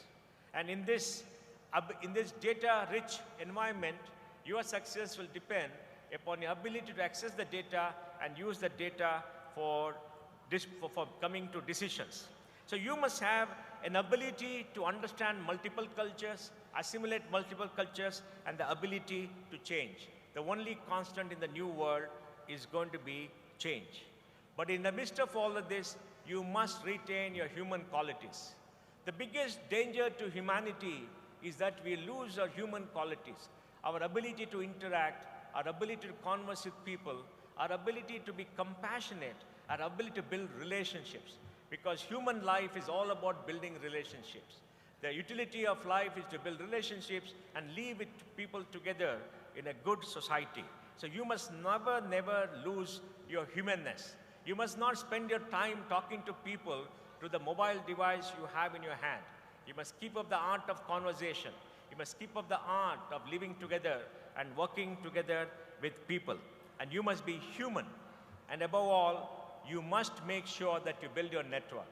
And in this data-rich environment, your success will depend upon your ability to access the data and use the data for coming to decisions. So you must have an ability to understand multiple cultures, assimilate multiple cultures, and the ability to change. The only constant in the new world is going to be change. But in the midst of all of this, you must retain your human qualities. The biggest danger to humanity is that we lose our human qualities, our ability to interact, our ability to converse with people, our ability to be compassionate, our ability to build relationships. Because human life is all about building relationships. The utility of life is to build relationships and live with people together in a good society. So you must never, never lose your humanness. You must not spend your time talking to people through the mobile device you have in your hand. You must keep up the art of conversation. You must keep up the art of living together and working together with people. And you must be human. And above all, you must make sure that you build your network.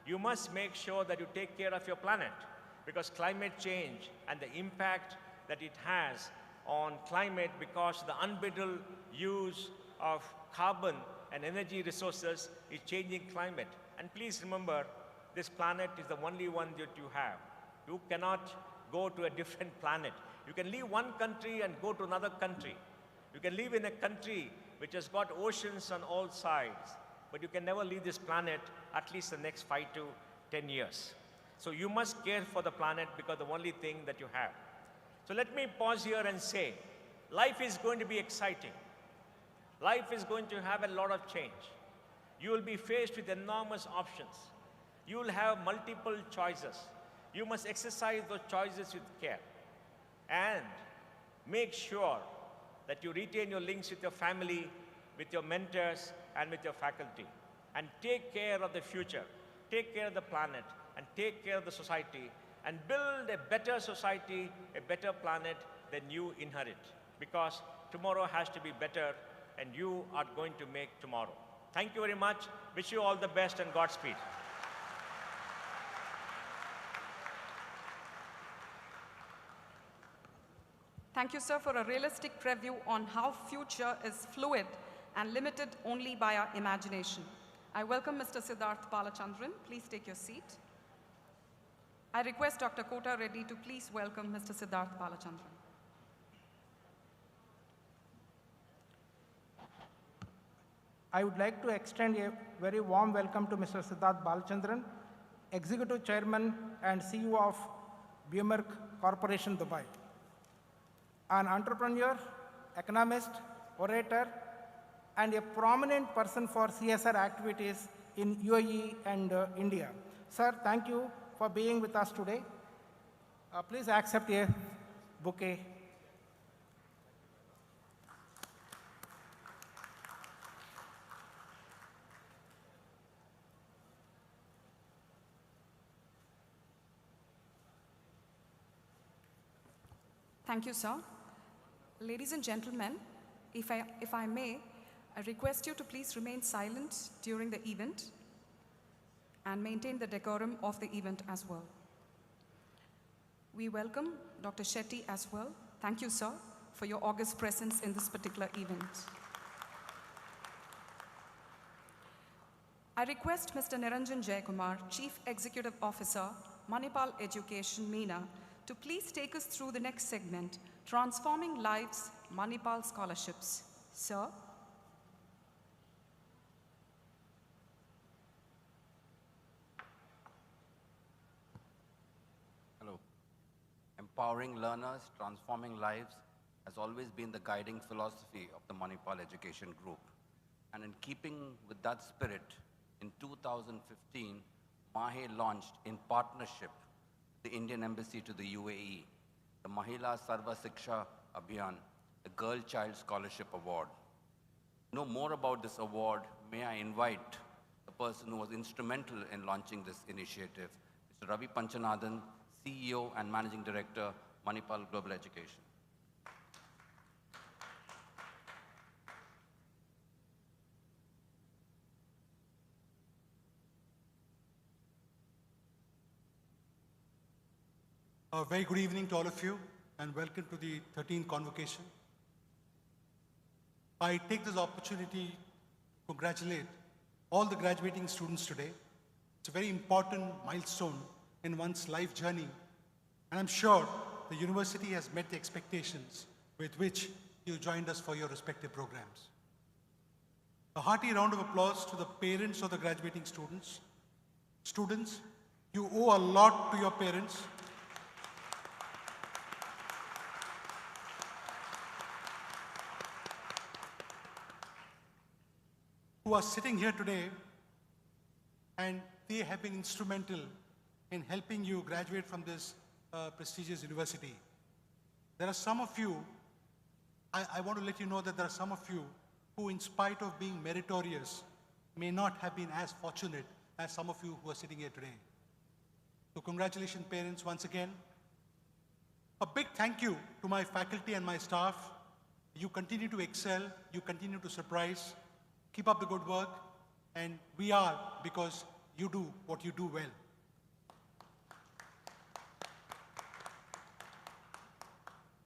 You must make sure that you take care of your planet, because climate change and the impact that it has on climate because the unbridled use of carbon and energy resources is changing climate. And please remember, this planet is the only one that you have. You cannot go to a different planet. You can leave one country and go to another country. You can live in a country which has got oceans on all sides, but you can never leave this planet at least the next 5 to 10 years. So you must care for the planet because the only thing that you have. So let me pause here and say, life is going to be exciting. Life is going to have a lot of change. You will be faced with enormous options. You will have multiple choices. You must exercise those choices with care. And Make sure that you retain your links with your family, with your mentors, and with your faculty. And take care of the future, take care of the planet, and take care of the society, and build a better society, a better planet than you inherit. Because tomorrow has to be better, and you are going to make tomorrow. Thank you very much. Wish you all the best and Godspeed. Thank you, sir, for a realistic preview on how future is fluid and limited only by our imagination. I welcome Mr. Siddharth Balachandran. Please take your seat. I request Dr. Kota Reddy to please welcome Mr. Siddharth Balachandran. I would like to extend a very warm welcome to Mr. Siddharth Balachandran, Executive Chairman and CEO of Bumerk Corporation, Dubai. An entrepreneur, economist, orator, and a prominent person for CSR activities in UAE and India. Sir, thank you for being with us today. Please accept a bouquet. Thank you, sir. Ladies and gentlemen, if I may, I request you to please remain silent during the event and maintain the decorum of the event as well. We welcome Dr. Shetty as well. Thank you, sir, for your august presence in this particular event. I request Mr. Niranjan Jayakumar, Chief Executive Officer, Manipal Education, MENA, to please take us through the next segment, Transforming Lives, Manipal Scholarships. Sir? Hello. Empowering learners, transforming lives has always been the guiding philosophy of the Manipal Education Group. And in keeping with that spirit, in 2015, MAHE launched in partnership the Indian Embassy to the UAE, the Mahila Sarva Siksha Abhiyan, the Girl Child Scholarship Award. To know more about this award, may I invite the person who was instrumental in launching this initiative, Mr. Ravi Panchanathan, CEO and Managing Director, Manipal Global Education. A very good evening to all of you, and welcome to the 13th Convocation. I take this opportunity to congratulate all the graduating students today. It's a very important milestone in one's life journey, and I'm sure the university has met the expectations with which you joined us for your respective programs. A hearty round of applause to the parents of the graduating students. Students, you owe a lot to your parents. Who are sitting here today, and they have been instrumental in helping you graduate from this prestigious university. There are some of you, I want to let you know that there are some of you who, in spite of being meritorious, may not have been as fortunate as some of you who are sitting here today. So congratulations, parents, once again. A big thank you to my faculty and my staff. You continue to excel, you continue to surprise. Keep up the good work, and we are because you do what you do well.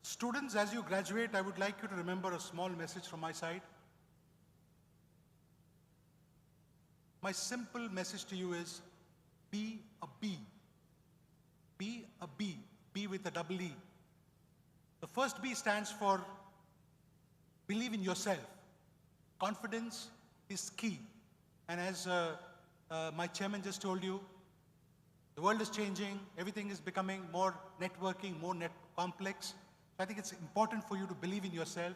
Students, as you graduate, I would like you to remember a small message from my side. My simple message to you is, be a B. Be a B. B with a double E. The first B stands for believe in yourself. Confidence is key. And as my chairman just told you, the world is changing, everything is becoming more networking, more complex. So I think it's important for you to believe in yourself.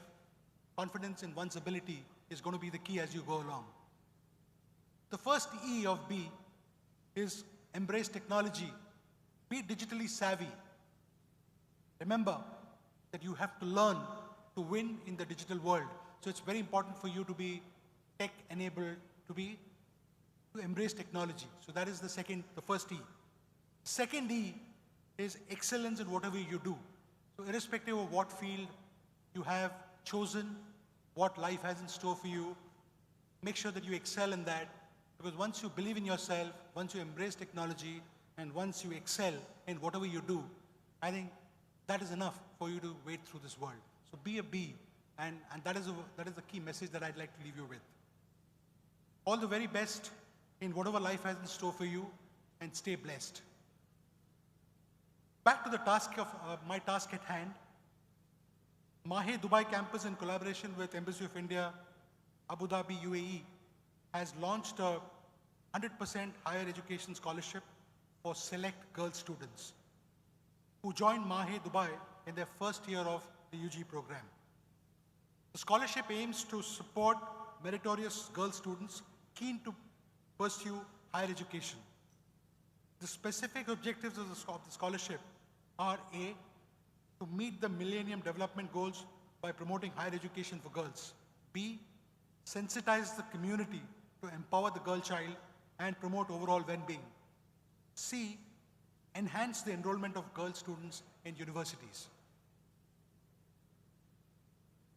Confidence in one's ability is going to be the key as you go along. The first E of B is embrace technology. Be digitally savvy. Remember, that you have to learn to win in the digital world. So it's very important for you to be tech-enabled, to embrace technology. So that is the first E. Second E is excellence in whatever you do. So irrespective of what field you have chosen, what life has in store for you, make sure that you excel in that, because once you believe in yourself, once you embrace technology, and once you excel in whatever you do, I think that is enough for you to wade through this world. So be a bee, and that is the key message that I'd like to leave you with. All the very best in whatever life has in store for you, and stay blessed. Back to the task of my task at hand. MAHE Dubai campus, in collaboration with Embassy of India, Abu Dhabi, UAE, has launched a 100% higher education scholarship for select girl students who joined MAHE Dubai in their first year of the UG program. The scholarship aims to support meritorious girl students keen to pursue higher education. The specific objectives of the scholarship are A, to meet the Millennium Development Goals by promoting higher education for girls. B, sensitize the community to empower the girl child and promote overall well-being. C, enhance the enrollment of girl students in universities.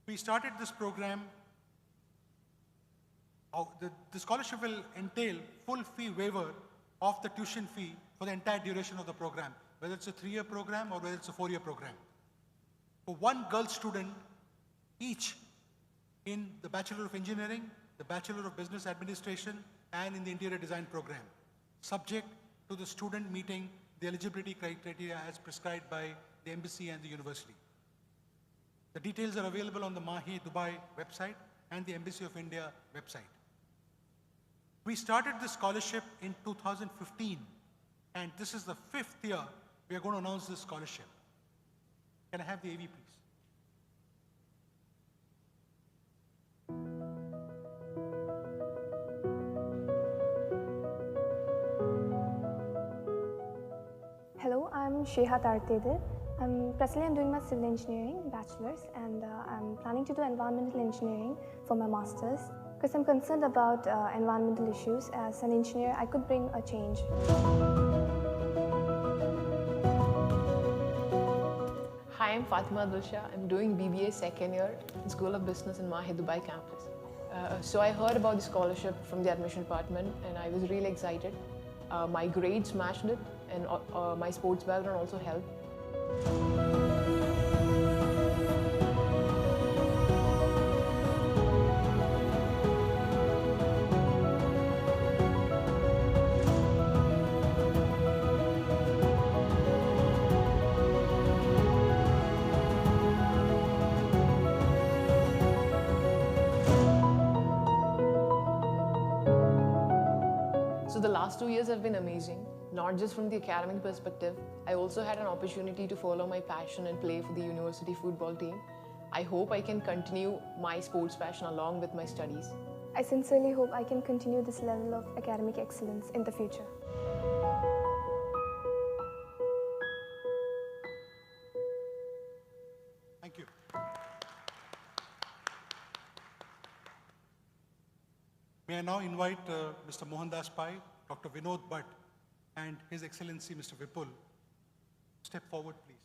We started this program. The scholarship will entail full fee waiver of the tuition fee for the entire duration of the program, whether it's a 3-year program or whether it's a 4-year program. For one girl student each in the Bachelor of Engineering, the Bachelor of Business Administration, and in the Interior Design program, subject to the student meeting the eligibility criteria as prescribed by the embassy and the university. The details are available on the MAHE Dubai website and the Embassy of India website. We started this scholarship in 2015, and this is the 5th year we are going to announce this scholarship. Can I have the AV, please? Hello, I'm Sheha Tartede. Presently I'm doing my civil engineering bachelor's, and I'm planning to do environmental engineering for my master's because I'm concerned about environmental issues. As an engineer, I could bring a change. Hi, I'm Fatima Dulsha. I'm doing BBA second year in School of Business in MAHE Dubai campus. So I heard about the scholarship from the admission department and I was really excited. My grades matched it, and my sports background also helped. So the last 2 years have been amazing, not just from the academic perspective. I also had an opportunity to follow my passion and play for the university football team. I hope I can continue my sports passion along with my studies. I sincerely hope I can continue this level of academic excellence in the future. Thank you. May I now invite Mr. Mohandas Pai, Dr. Vinod Bhatt, and His Excellency Mr. Vipul. Step forward, please.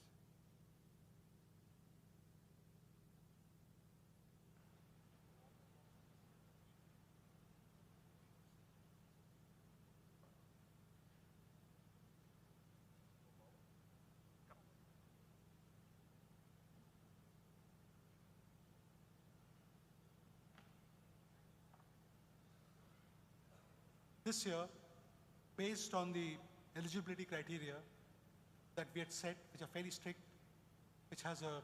This year, based on the eligibility criteria that we had set, which are fairly strict, which has a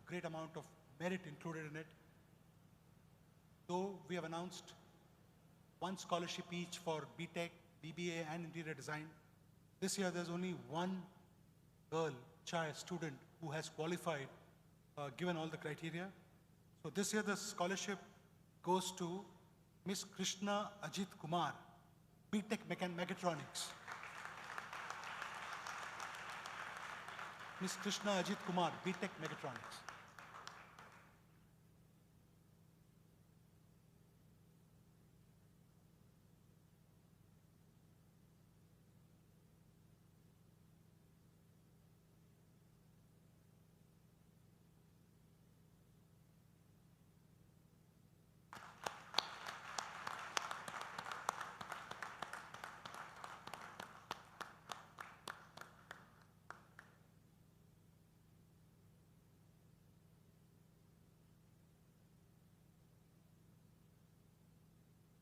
great amount of merit included in it, though we have announced one scholarship each for BTech, BBA, and Interior Design, this year there's only one girl, child, student who has qualified given all the criteria. So this year the scholarship goes to Miss Krishna Ajit Kumar, BTech Mechatronics. Ms. Krishna Ajit Kumar, BTech Mechatronics.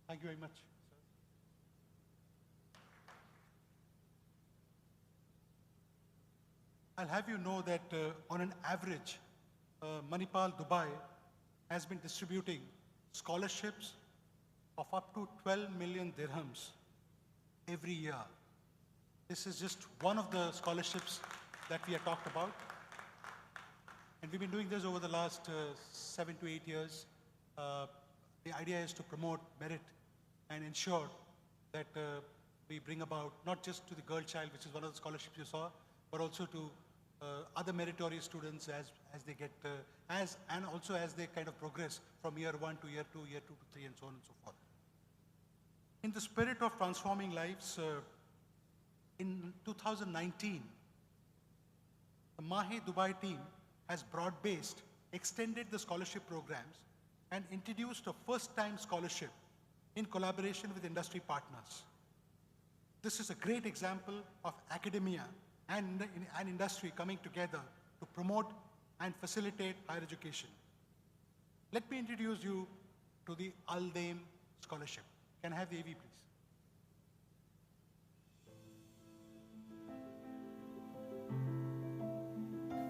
Thank you very much. I'll have you know that on an average, Manipal, Dubai has been distributing scholarships of up to 12 million dirhams every year. This is just one of the scholarships that we have talked about. And we've been doing this over the last 7 to 8 years. The idea is to promote merit and ensure that we bring about not just to the girl child, which is one of the scholarships you saw, but also to other meritorious students as they get, and also as they kind of progress from year 1 to year 2, year 2 to 3, and so on and so forth. In the spirit of transforming lives, in 2019, the MAHE Dubai team has broad-based, extended the scholarship programs and introduced a first-time scholarship in collaboration with industry partners. This is a great example of academia and industry coming together to promote and facilitate higher education. Let me introduce you to the Al-Daim Scholarship. Can I have the AV, please?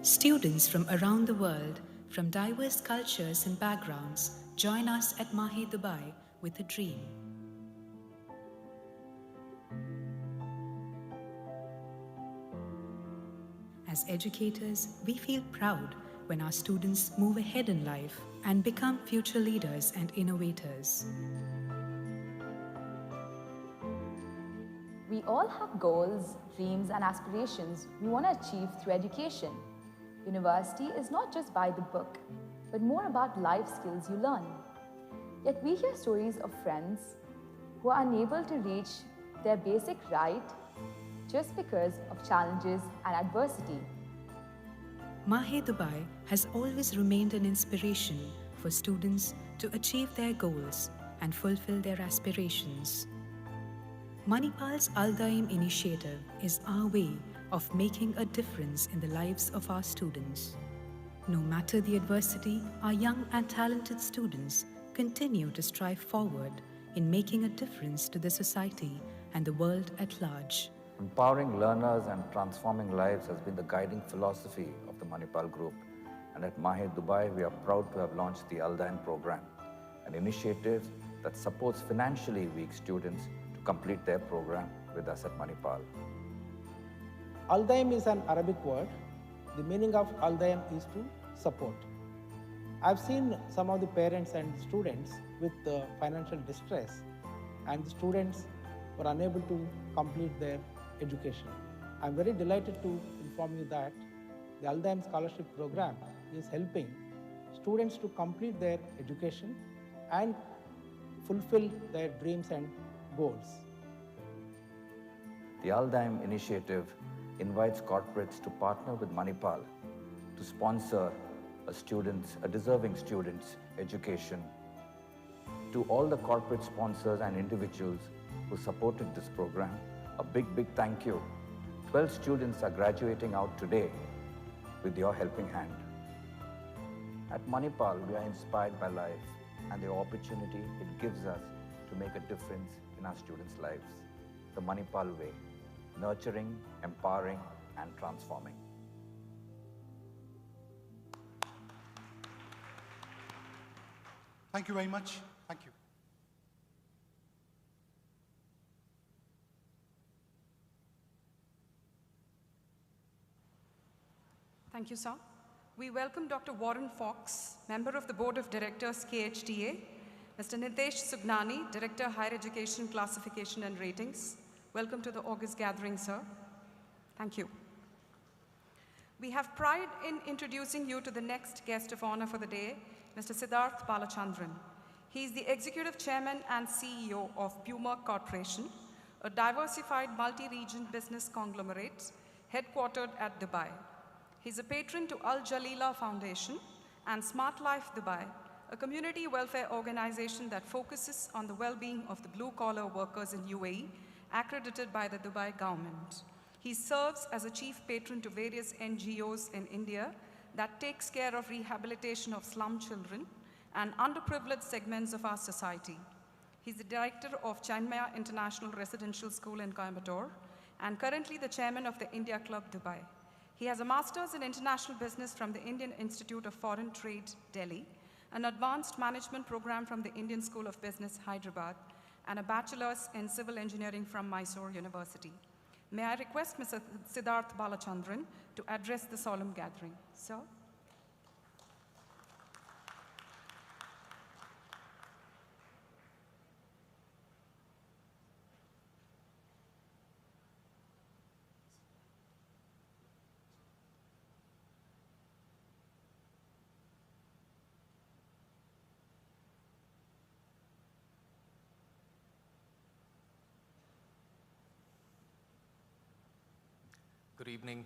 Students from around the world, from diverse cultures and backgrounds, join us at MAHE Dubai with a dream. As educators, we feel proud when our students move ahead in life and become future leaders and innovators. We all have goals, dreams, and aspirations we want to achieve through education. University is not just by the book, but more about life skills you learn. Yet we hear stories of friends who are unable to reach their basic right just because of challenges and adversity. MAHE Dubai has always remained an inspiration for students to achieve their goals and fulfill their aspirations. Manipal's Al-Daim initiative is our way of making a difference in the lives of our students. No matter the adversity, our young and talented students continue to strive forward in making a difference to the society and the world at large. Empowering learners and transforming lives has been the guiding philosophy of the Manipal Group. And at MAHE Dubai, we are proud to have launched the Al-Daim program, an initiative that supports financially weak students to complete their program with us at Manipal. Al-Daim is an Arabic word. The meaning of Al-Daim is to support. I've seen some of the parents and students with financial distress, and the students were unable to complete their education. I'm very delighted to inform you that the Al-Daim Scholarship Program is helping students to complete their education and fulfill their dreams and goals. The Al-Daim initiative invites corporates to partner with Manipal to sponsor a deserving student's education. To all the corporate sponsors and individuals who supported this program, a big thank you. 12 students are graduating out today with your helping hand. At Manipal, we are inspired by life and the opportunity it gives us to make a difference in our students' lives. The Manipal way, nurturing, empowering, and transforming. Thank you very much. Thank you. Thank you, sir. We welcome Dr. Warren Fox, Member of the Board of Directors, KHTA, Mr. Nitesh Sugnani, Director, Higher Education Classification and Ratings. Welcome to the August gathering, sir. Thank you. We have pride in introducing you to the next guest of honor for the day, Mr. Siddharth Balachandran. He is the Executive Chairman and CEO of Puma Corporation, a diversified multi-region business conglomerate headquartered at Dubai. He's a patron to Al Jalila Foundation and Smart Life Dubai, a community welfare organization that focuses on the well-being of the blue-collar workers in UAE, accredited by the Dubai government. He serves as a chief patron to various NGOs in India that takes care of rehabilitation of slum children and underprivileged segments of our society. He's the director of Chinmaya International Residential School in Coimbatore and currently the chairman of the India Club Dubai. He has a master's in international business from the Indian Institute of Foreign Trade, Delhi, an advanced management program from the Indian School of Business, Hyderabad, and a bachelor's in civil engineering from Mysore University. May I request Mr. Siddharth Balachandran to address the solemn gathering. Sir? Good evening,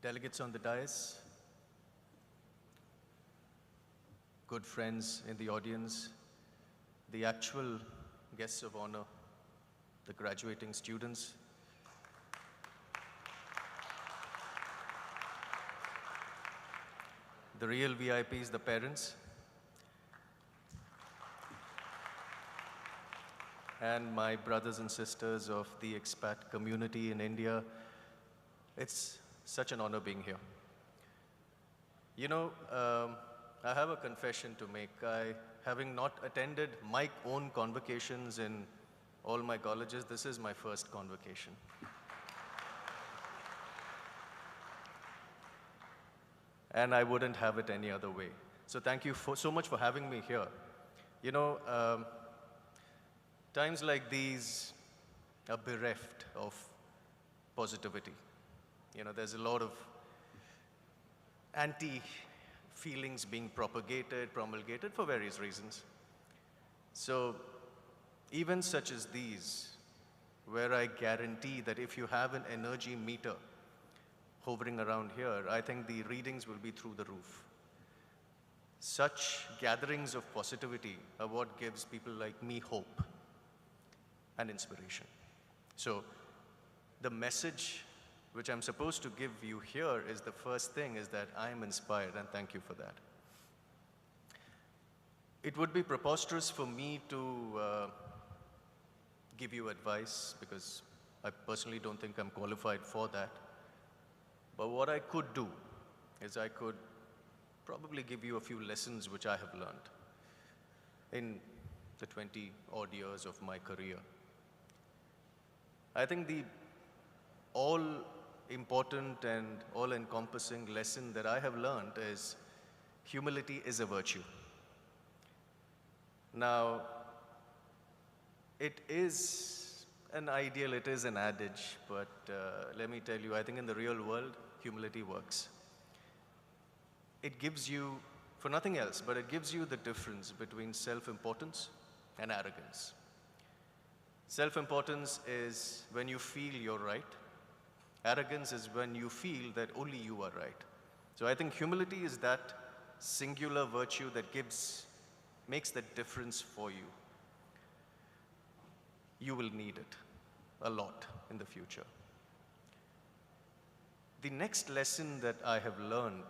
delegates on the dais, good friends in the audience, the actual guests of honor, the graduating students, the real VIPs, the parents, and my brothers and sisters of the expat community in India. It's such an honor being here. You know, I have a confession to make. Having not attended my own convocations in all my colleges, this is my first convocation. And I wouldn't have it any other way. So thank you so much for having me here. You know, times like these are bereft of positivity. You know, there's a lot of anti-feelings being promulgated for various reasons. So events such as these, where I guarantee that if you have an energy meter hovering around here, I think the readings will be through the roof. Such gatherings of positivity are what gives people like me hope and inspiration. So the message which I'm supposed to give you here is the first thing is that I am inspired, and thank you for that. It would be preposterous for me to give you advice because I personally don't think I'm qualified for that. But what I could do is I could probably give you a few lessons which I have learned in the 20-odd years of my career. I think the all-important and all-encompassing lesson that I have learned is humility is a virtue. Now, it is an ideal, it is an adage, but let me tell you, I think in the real world, humility works. It gives you, for nothing else, but it gives you the difference between self-importance and arrogance. Self-importance is when you feel you're right. Arrogance is when you feel that only you are right. So I think humility is that singular virtue that makes the difference for you. You will need it a lot in the future. The next lesson that I have learned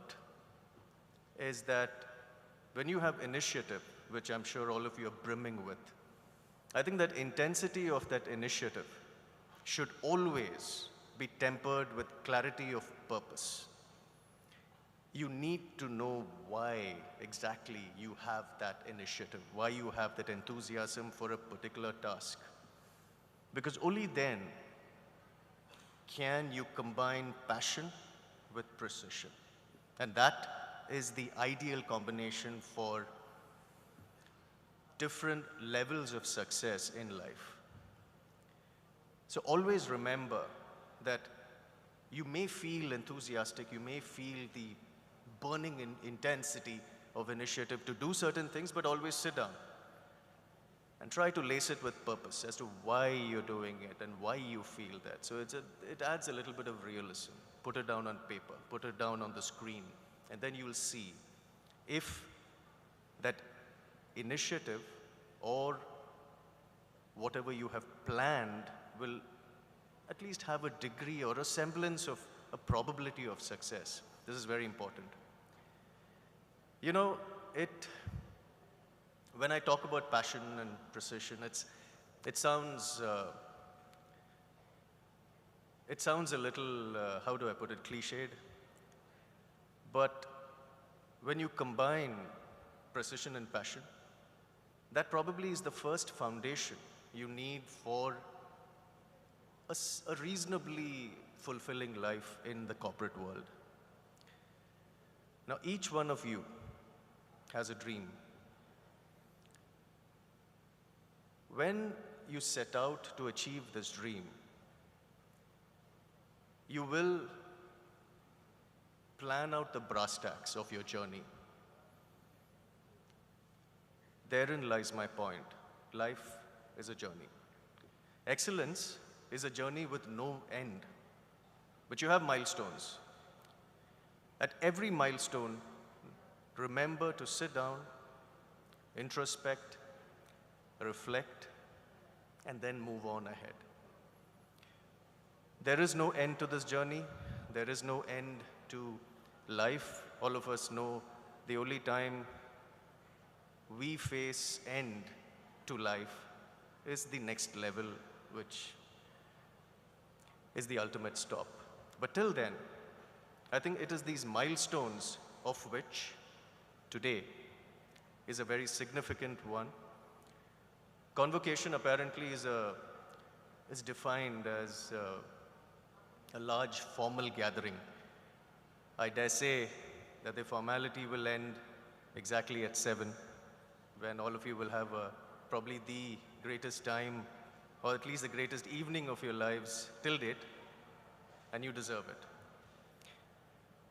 is that when you have initiative, which I'm sure all of you are brimming with, I think that intensity of that initiative should always be tempered with clarity of purpose. You need to know why exactly you have that initiative, why you have that enthusiasm for a particular task. Because only then can you combine passion with precision. And that is the ideal combination for different levels of success in life. So always remember that You may feel enthusiastic, you may feel the burning intensity of initiative to do certain things, but always sit down and try to lace it with purpose as to why you're doing it and why you feel that. So it adds a little bit of realism. Put it down on paper, put it down on the screen, and then you'll see if that initiative or whatever you have planned will at least have a degree or a semblance of a probability of success. This is very important. You know, when I talk about passion and precision, it sounds a little, how do I put it, cliched. But when you combine precision and passion, that probably is the first foundation you need for a reasonably fulfilling life in the corporate world. Now, each one of you has a dream. When you set out to achieve this dream, you will plan out the brass tacks of your journey. Therein lies my point. Life is a journey. Excellence is a journey with no end, but you have milestones. At every milestone, remember to sit down, introspect, reflect, and then move on ahead. There is no end to this journey. There is no end to life. All of us know the only time we face end to life is the next level, which is the ultimate stop. But till then, I think it is these milestones of which today is a very significant one. Convocation apparently is defined as a large formal gathering. I dare say that the formality will end exactly at 7, when all of you will have probably the greatest time, or at least the greatest evening of your lives till date, and you deserve it.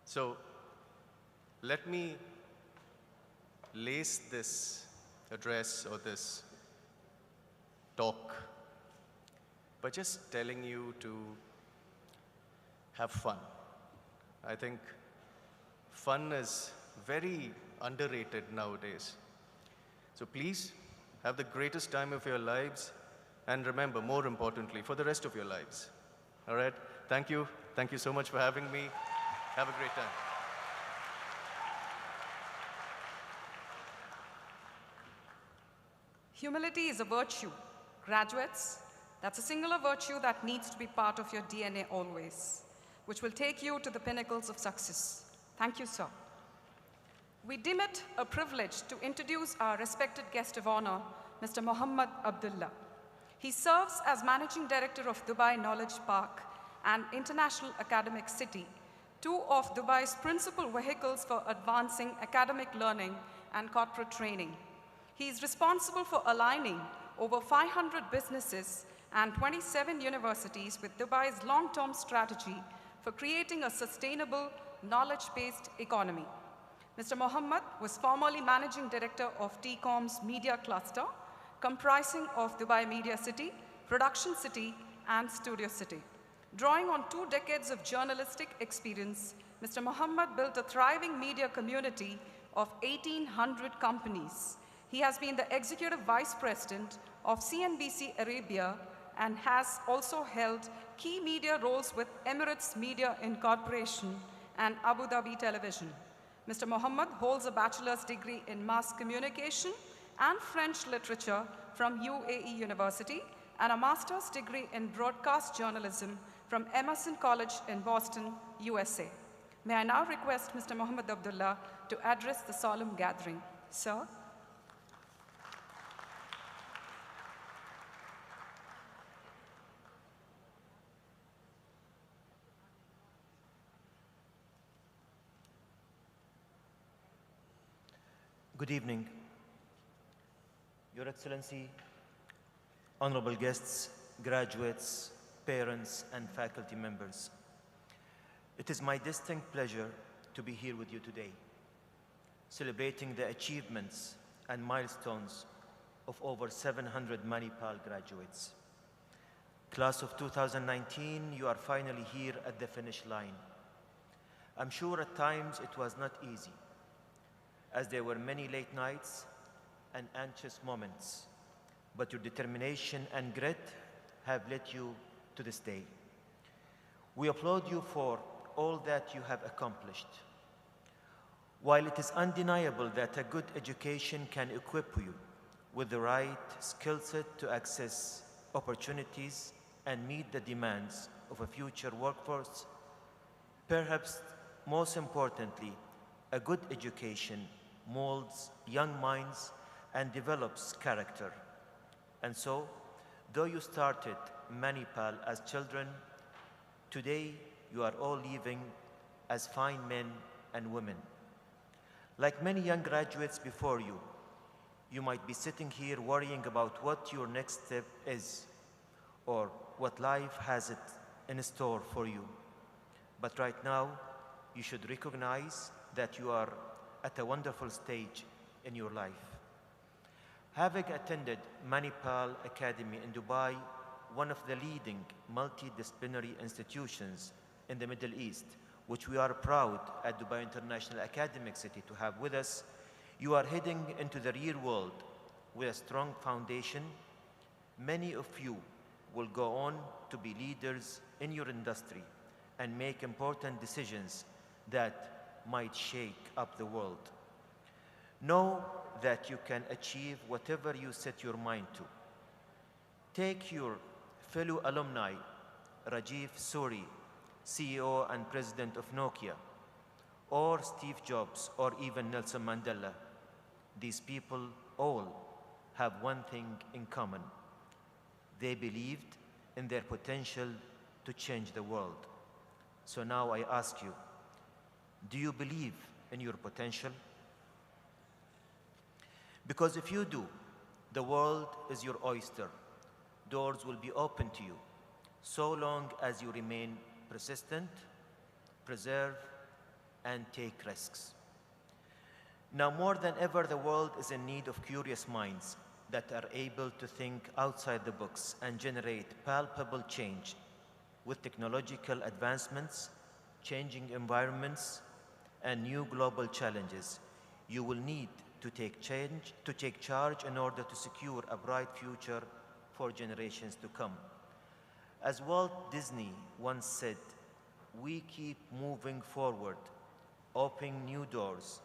So let me lace this address or this talk by just telling you to have fun. I think fun is very underrated nowadays. So please have the greatest time of your lives, and remember, more importantly, for the rest of your lives. All right? Thank you. Thank you so much for having me. Have a great time. Humility is a virtue. Graduates, that's a singular virtue that needs to be part of your DNA always, which will take you to the pinnacles of success. Thank you, sir. We deem it a privilege to introduce our respected guest of honor, Mr. Mohammad Abdullah. He serves as Managing Director of Dubai Knowledge Park and International Academic City, two of Dubai's principal vehicles for advancing academic learning and corporate training. He is responsible for aligning over 500 businesses and 27 universities with Dubai's long-term strategy for creating a sustainable, knowledge-based economy. Mr. Mohammad was formerly Managing Director of TCOM's Media Cluster, comprising of Dubai Media City, Production City, and Studio City. Drawing on 2 decades of journalistic experience, Mr. Mohammad built a thriving media community of 1,800 companies. He has been the Executive Vice President of CNBC Arabia and has also held key media roles with Emirates Media Incorporation and Abu Dhabi Television. Mr. Mohammad holds a bachelor's degree in mass communication and French literature from UAE University and a master's degree in broadcast journalism from Emerson College in Boston, USA. May I now request Mr. Mohammad Abdullah to address the solemn gathering. Sir. Good evening, Your Excellency, honorable guests, graduates, parents, and faculty members. It is my distinct pleasure to be here with you today, celebrating the achievements and milestones of over 700 Manipal graduates. Class of 2019, you are finally here at the finish line. I'm sure at times it was not easy, as there were many late nights and anxious moments, but your determination and grit have led you to this day. We applaud you for all that you have accomplished. While it is undeniable that a good education can equip you with the right skill set to access opportunities and meet the demands of a future workforce, perhaps most importantly, a good education molds young minds and develops character. And so, though you started Manipal as children, today you are all leaving as fine men and women. Like many young graduates before you, you might be sitting here worrying about what your next step is or what life has it in store for you. But right now, you should recognize that you are at a wonderful stage in your life. Having attended Manipal Academy in Dubai, one of the leading multidisciplinary institutions in the Middle East, which we are proud at Dubai International Academic City to have with us, you are heading into the real world with a strong foundation. Many of you will go on to be leaders in your industry and make important decisions that might shake up the world. Know that you can achieve whatever you set your mind to. Take your fellow alumni, Rajiv Suri, CEO and President of Nokia, or Steve Jobs, or even Nelson Mandela. These people all have one thing in common. They believed in their potential to change the world. So now I ask you, do you believe in your potential? Because if you do, the world is your oyster. Doors will be open to you, so long as you remain persistent, preserve, and take risks. Now more than ever, the world is in need of curious minds that are able to think outside the box and generate palpable change. With technological advancements, changing environments, and new global challenges, you will need to take charge in order to secure a bright future for generations to come. As Walt Disney once said, we keep moving forward, opening new doors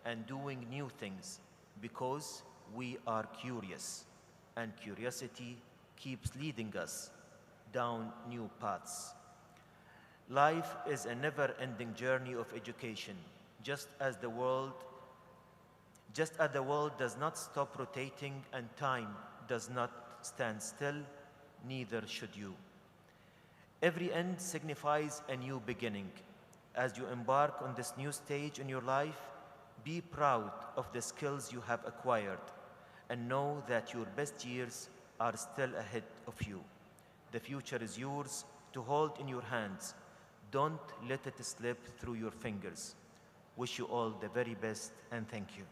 and doing new things because we are curious, and curiosity keeps leading us down new paths. Life is a never-ending journey of education, just as the world does not stop rotating and time does not stand still, neither should you. Every end signifies a new beginning. As you embark on this new stage in your life, be proud of the skills you have acquired and know that your best years are still ahead of you. The future is yours to hold in your hands. Don't let it slip through your fingers. Wish you all the very best, and thank you.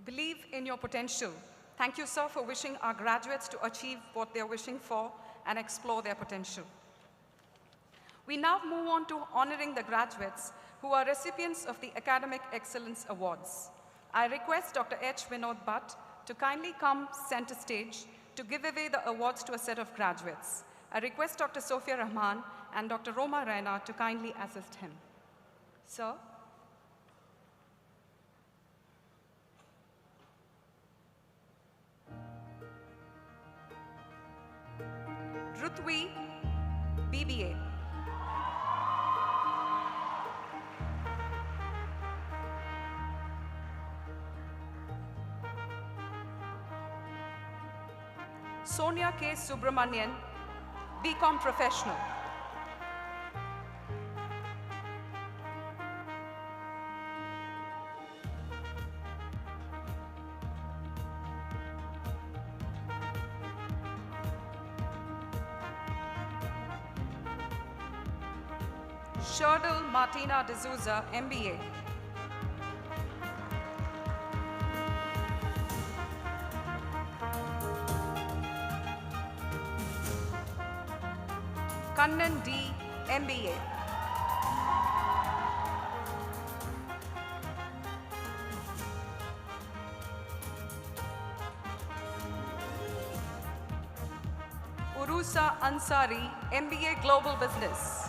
Believe in your potential. Thank you, sir, for wishing our graduates to achieve what they're wishing for and explore their potential. We now move on to honoring the graduates who are recipients of the Academic Excellence Awards. I request Dr. H. Vinod Bhatt to kindly come center stage to give away the awards to a set of graduates. I request Dr. Sophia Rahman and Dr. Roma Raina to kindly assist him. Sir? Rutvi, BBA. Sonia K. Subramanian, BCom Professional. Sherdal Martina D'Souza, MBA. Kannan D, MBA. Urusa Ansari, MBA Global Business.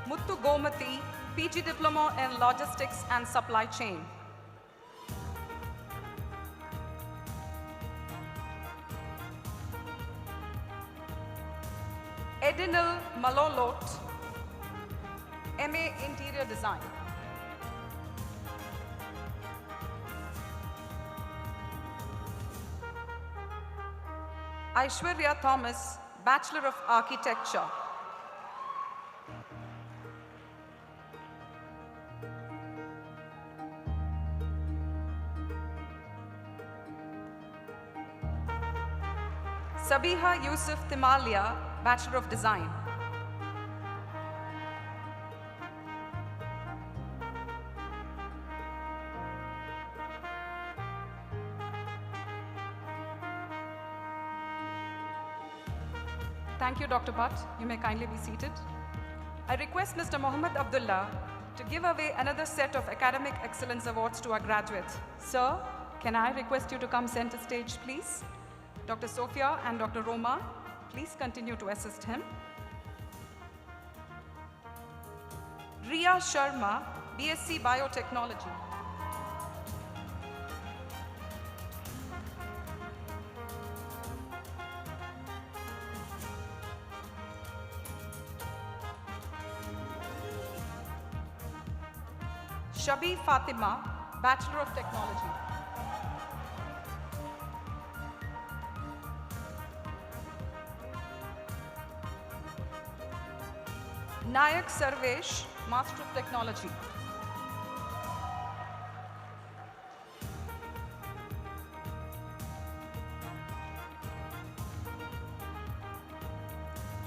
Muttu Gomati, PG Diploma in Logistics and Supply Chain. Edinil Malolot, MA Interior Design. Aishwarya Thomas, Bachelor of Architecture. Sabiha Yusuf Timalia, Bachelor of Design. Thank you, Dr. Bhatt. You may kindly be seated. I request Mr. Mohammed Abdullah to give away another set of Academic Excellence Awards to our graduates. Sir, can I request you to come center stage, please? Dr. Sophia and Dr. Roma, please continue to assist him. Riya Sharma, BSc Biotechnology. Shabi Fatima, Bachelor of Technology. Nayak Sarvesh, Master of Technology.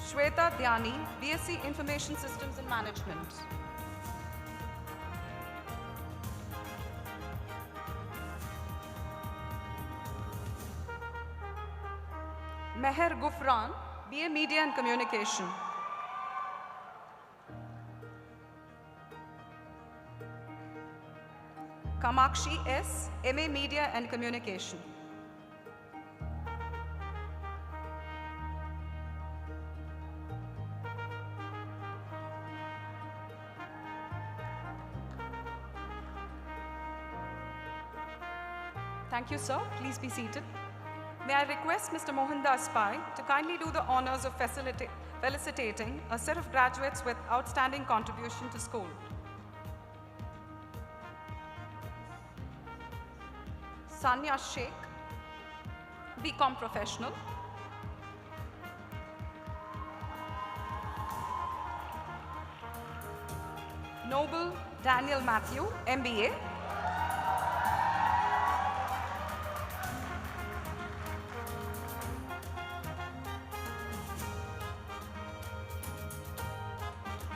Shweta Dhyani, BSc Information Systems and Management. Meher Gufran, BA Media and Communication. Kamakshi S, MA Media and Communication. Thank you, sir. Please be seated. May I request Mr. Mohandas Pai to kindly do the honors of felicitating a set of graduates with outstanding contribution to school. Sanya Sheikh, BCom Professional. Noble Daniel Matthew, MBA.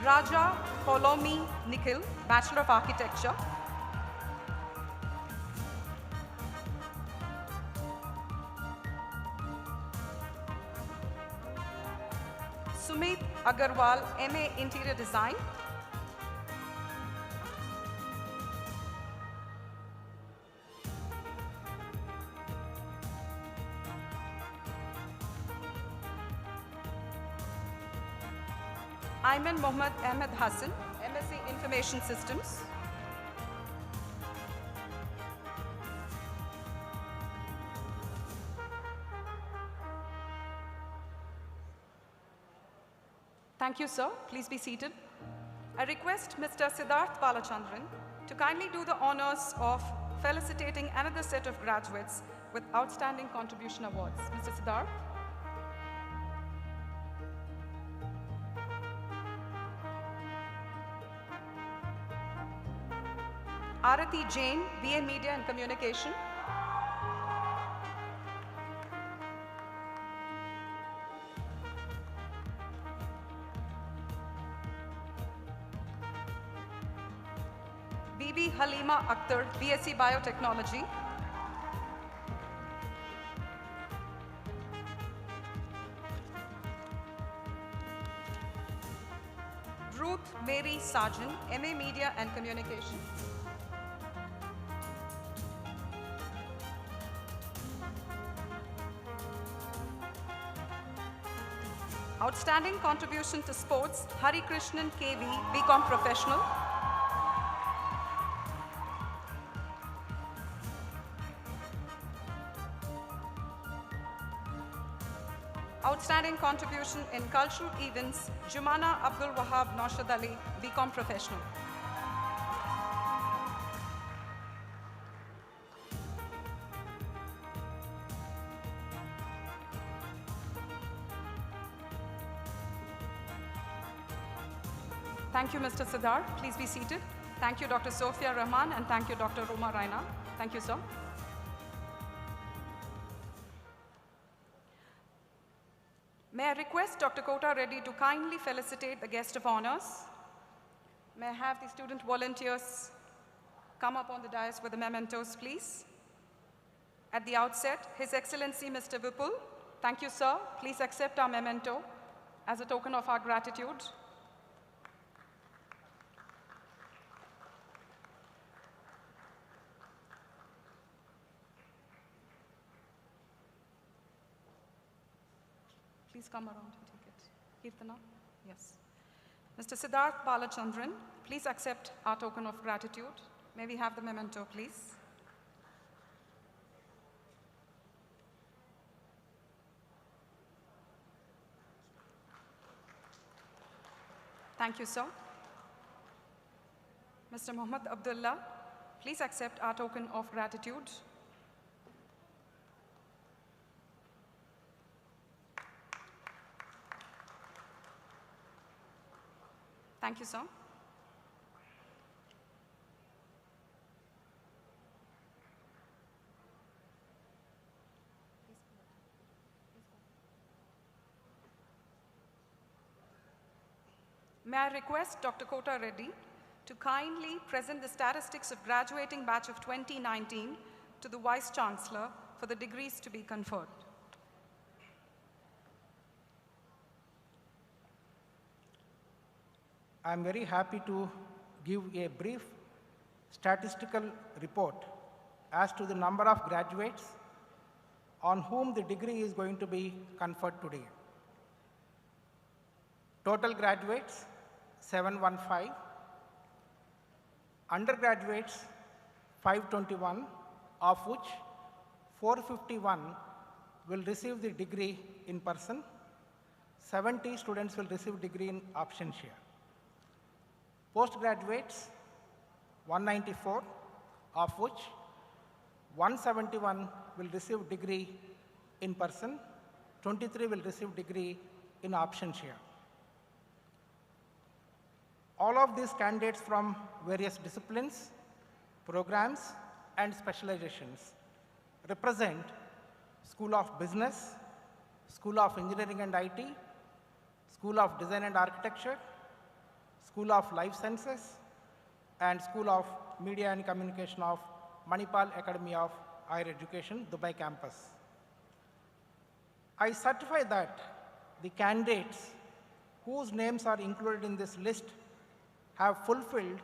Raja Polomi Nikhil, Bachelor of Architecture. Sumit Agarwal, MA Interior Design. Ayman Mohammad Ahmed Hassan, MSc Information Systems. Thank you, sir. Please be seated. I request Mr. Siddharth Balachandran to kindly do the honors of felicitating another set of graduates with outstanding contribution awards. Mr. Siddharth. Arati Jain, BA Media and Communication. Bibi Halima Akhtar, BSc Biotechnology. Ruth Mary Sargent, MA Media and Communication. Outstanding contribution to sports, Hari Krishnan KV, BCom Professional. Outstanding contribution in cultural events, Jumana Abdul Wahab Naushad Ali, BCom Professional. Thank you, Mr. Siddhar. Please be seated. Thank you, Dr. Sophia Rahman, and thank you, Dr. Roma Raina. Thank you, sir. May I request Dr. Kota Reddy to kindly felicitate the guest of honors. May I have the student volunteers come up on the dais with the mementos, please. At the outset, His Excellency Mr. Vipul. Thank you, sir. Please accept our memento as a token of our gratitude. Please come around and take it. Kirtana? Yes. Mr. Siddharth Balachandran, please accept our token of gratitude. May we have the memento, please? Thank you, sir. Mr. Muhammad Abdullah, please accept our token of gratitude. Thank you, sir. May I request Dr. Kota Reddy to kindly present the statistics of graduating batch of 2019 to the Vice Chancellor for the degrees to be conferred. I am very happy to give a brief statistical report as to the number of graduates on whom the degree is going to be conferred today. Total graduates, 715. Undergraduates, 521, of which 451 will receive the degree in person. 70 students will receive degree in option share. Postgraduates, 194, of which 171 will receive degree in person, 23 will receive degree in option share. All of these candidates from various disciplines, programs, and specializations represent School of Business, School of Engineering and IT, School of Design and Architecture, School of Life Sciences, and School of Media and Communication of Manipal Academy of Higher Education, Dubai campus. I certify that the candidates whose names are included in this list have fulfilled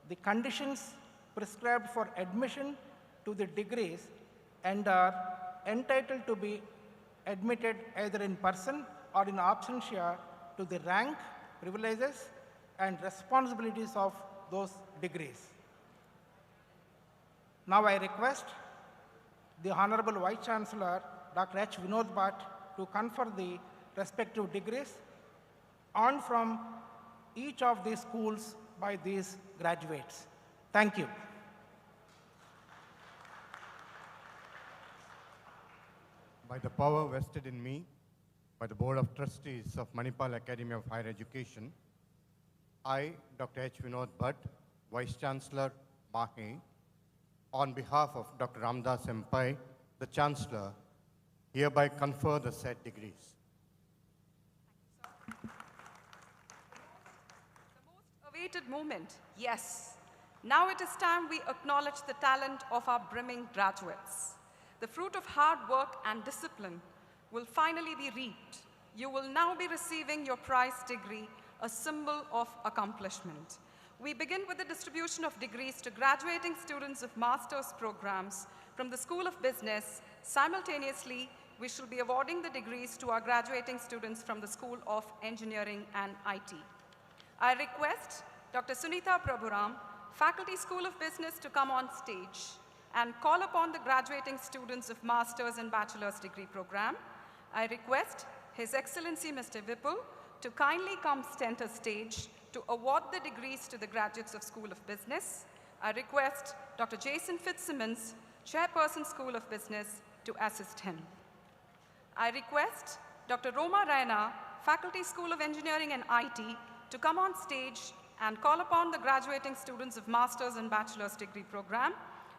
the conditions prescribed for admission to the degrees and are entitled to be admitted either in person or in option share to the rank, privileges, and responsibilities of those degrees. Now I request the Honorable Vice Chancellor, Dr. H. Vinod Bhatt, to confer the respective degrees on from each of these schools by these graduates. Thank you. By the power vested in me by the Board of Trustees of Manipal Academy of Higher Education, I, Dr. H. Vinod Bhatt, Vice Chancellor, MAHE, on behalf of Dr. Ramdas Empai, the Chancellor, hereby confer the said degrees. Awaited moment, yes. Now it is time we acknowledge the talent of our brimming graduates. The fruit of hard work and discipline will finally be reaped. You will now be receiving your prize degree, a symbol of accomplishment. We begin with the distribution of degrees to graduating students of master's programs from the School of Business. Simultaneously, we shall be awarding the degrees to our graduating students from the School of Engineering and IT. I request Dr. Sunita Prabhuram, Faculty School of Business, to come on stage and call upon the graduating students of master's and bachelor's degree program. I request His Excellency Mr. Vipul to kindly come center stage to award the degrees to the graduates of School of Business. I request Dr. Jason Fitzsimmons, Chairperson School of Business, to assist him. I request Dr. Roma Raina, Faculty School of Engineering and IT, to come on stage and call upon the graduating students of Master's and Bachelor's degree program.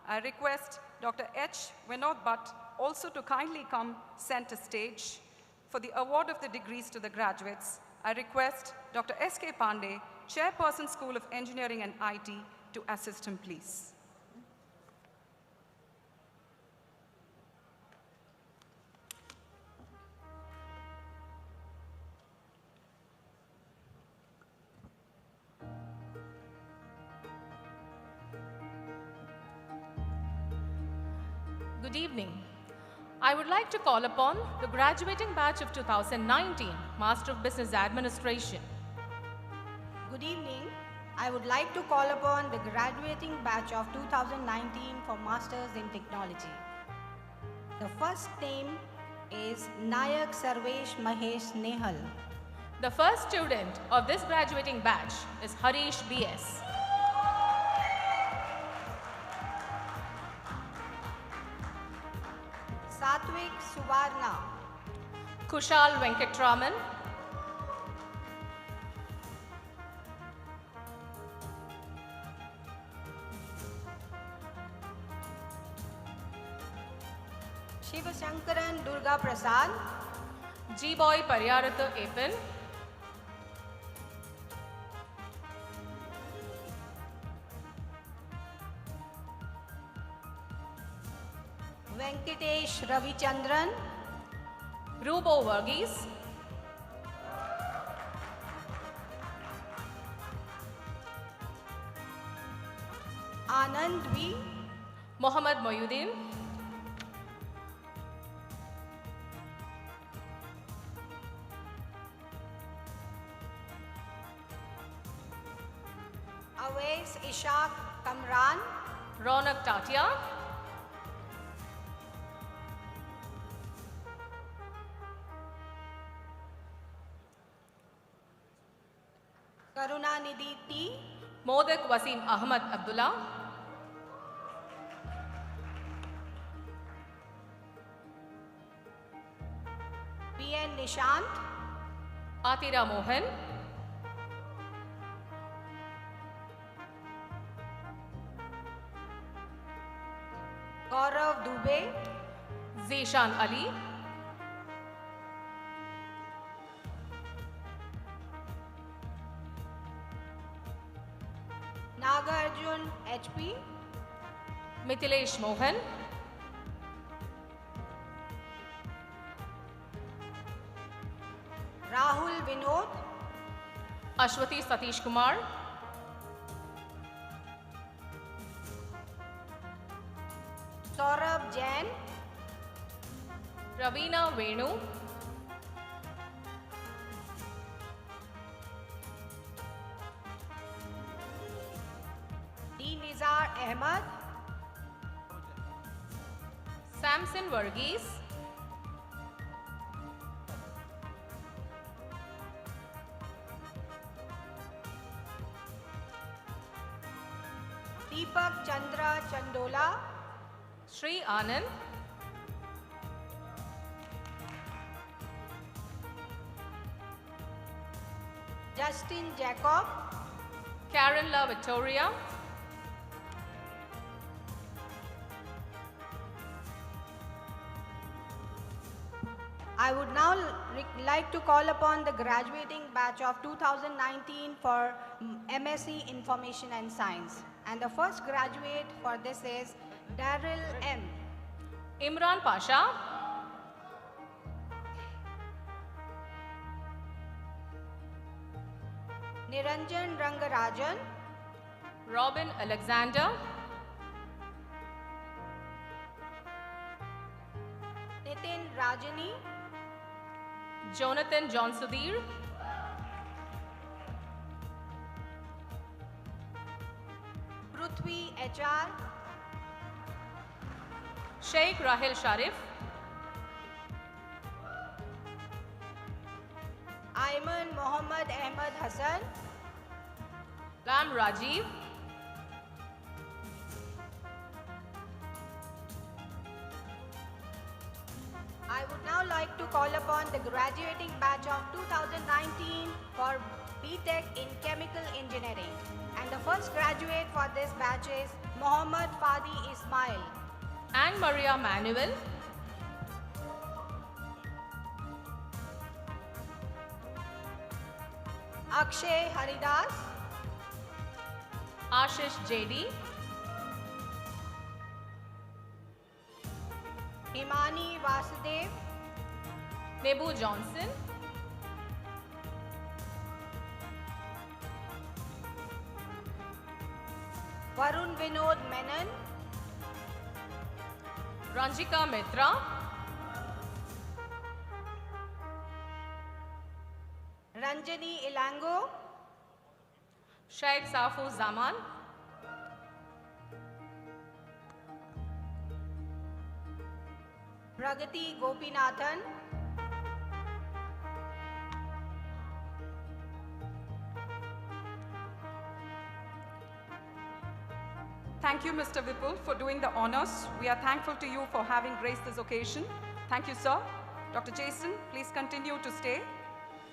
I request Dr. H. Vinod Bhatt also to kindly come center stage for the award of the degrees to the graduates. I request Dr. S.K. Pandey, Chairperson School of Engineering and IT, to assist him, please. Good evening. I would like to call upon the graduating batch of 2019, Master of Business Administration. Good evening. I would like to call upon the graduating batch of 2019 for Masters in Technology. The first name is Nayak Sarvesh Mahesh Nehal. The first student of this graduating batch is Harish B.S. Satvik Suvarna. Kushal Venkatraman. Shivashankaran Durga Prasad. G-Boy Paryaratha Epan. Venkatesh Ravichandran. Rubo Varghese. Anand V. Mohammad Moyuddin. Awais Ishaq Kamran. Ronak Tatia. Karunanidhi T. Modak Wasim Ahmad Abdullah. P.N. Nishant. Atira Mohan. Gaurav Dubey. Zishan Ali. Nagarjun H.P. Mithilesh Mohan. Rahul Vinod. Ashwati Satish Kumar. Saurabh Jain. Ravina Venu. D. Nizar Ahmad. Samson Varghese. Deepak Chandra Chandola. Sri Anand. Justin Jacob. Karen La Victoria. I would now like to call upon the graduating batch of 2019 for MSc Information and Science. And the first graduate for this is Daryl M. Imran Pasha. Niranjan Rangarajan. Robin Alexander. Nitin Rajani. Jonathan John Sudhir. Prithvi HR. Sheikh Rahil Sharif. Ayman Mohammad Ahmed Hassan. Ram Rajiv. I would now like to call upon the graduating batch of 2019 for BTech in Chemical Engineering. And the first graduate for this batch is Mohammad Fadi Ismail. And Maria Manuel. Akshay Haridas. Ashish JD. Himani Vasudev. Nebu Johnson. Varun Vinod Menon. Ranjika Mitra. Ranjani Ilango. Sheikh Safu Zaman. Pragati Gopinathan. Thank you, Mr. Vipul, for doing the honors. We are thankful to you for having graced this occasion. Thank you, sir. Dr. Jason, please continue to stay.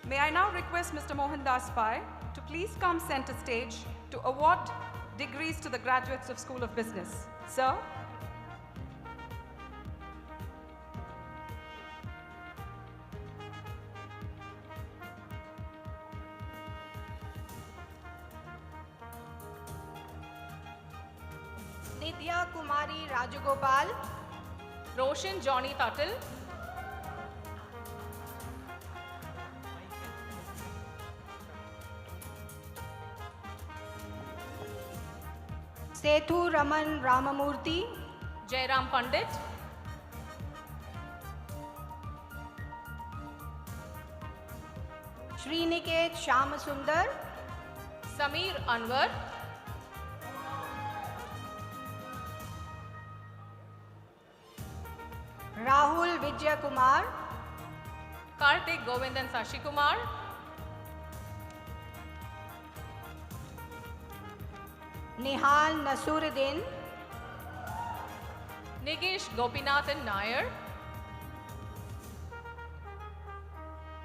May I now request Mr. Mohandas Pai to please come center stage to award degrees to the graduates of School of Business. Sir? Nidya Kumari Rajagopal. Roshan Johnny Tuttle. Sethu Raman Ramamurthy. Jairam Pandit. Sriniket Shamasundar. Samir Anwar. Rahul Vijayakumar. Kartik Govindan Sashikumar. Nihal Nasuruddin. Nigesh Gopinathan Nair.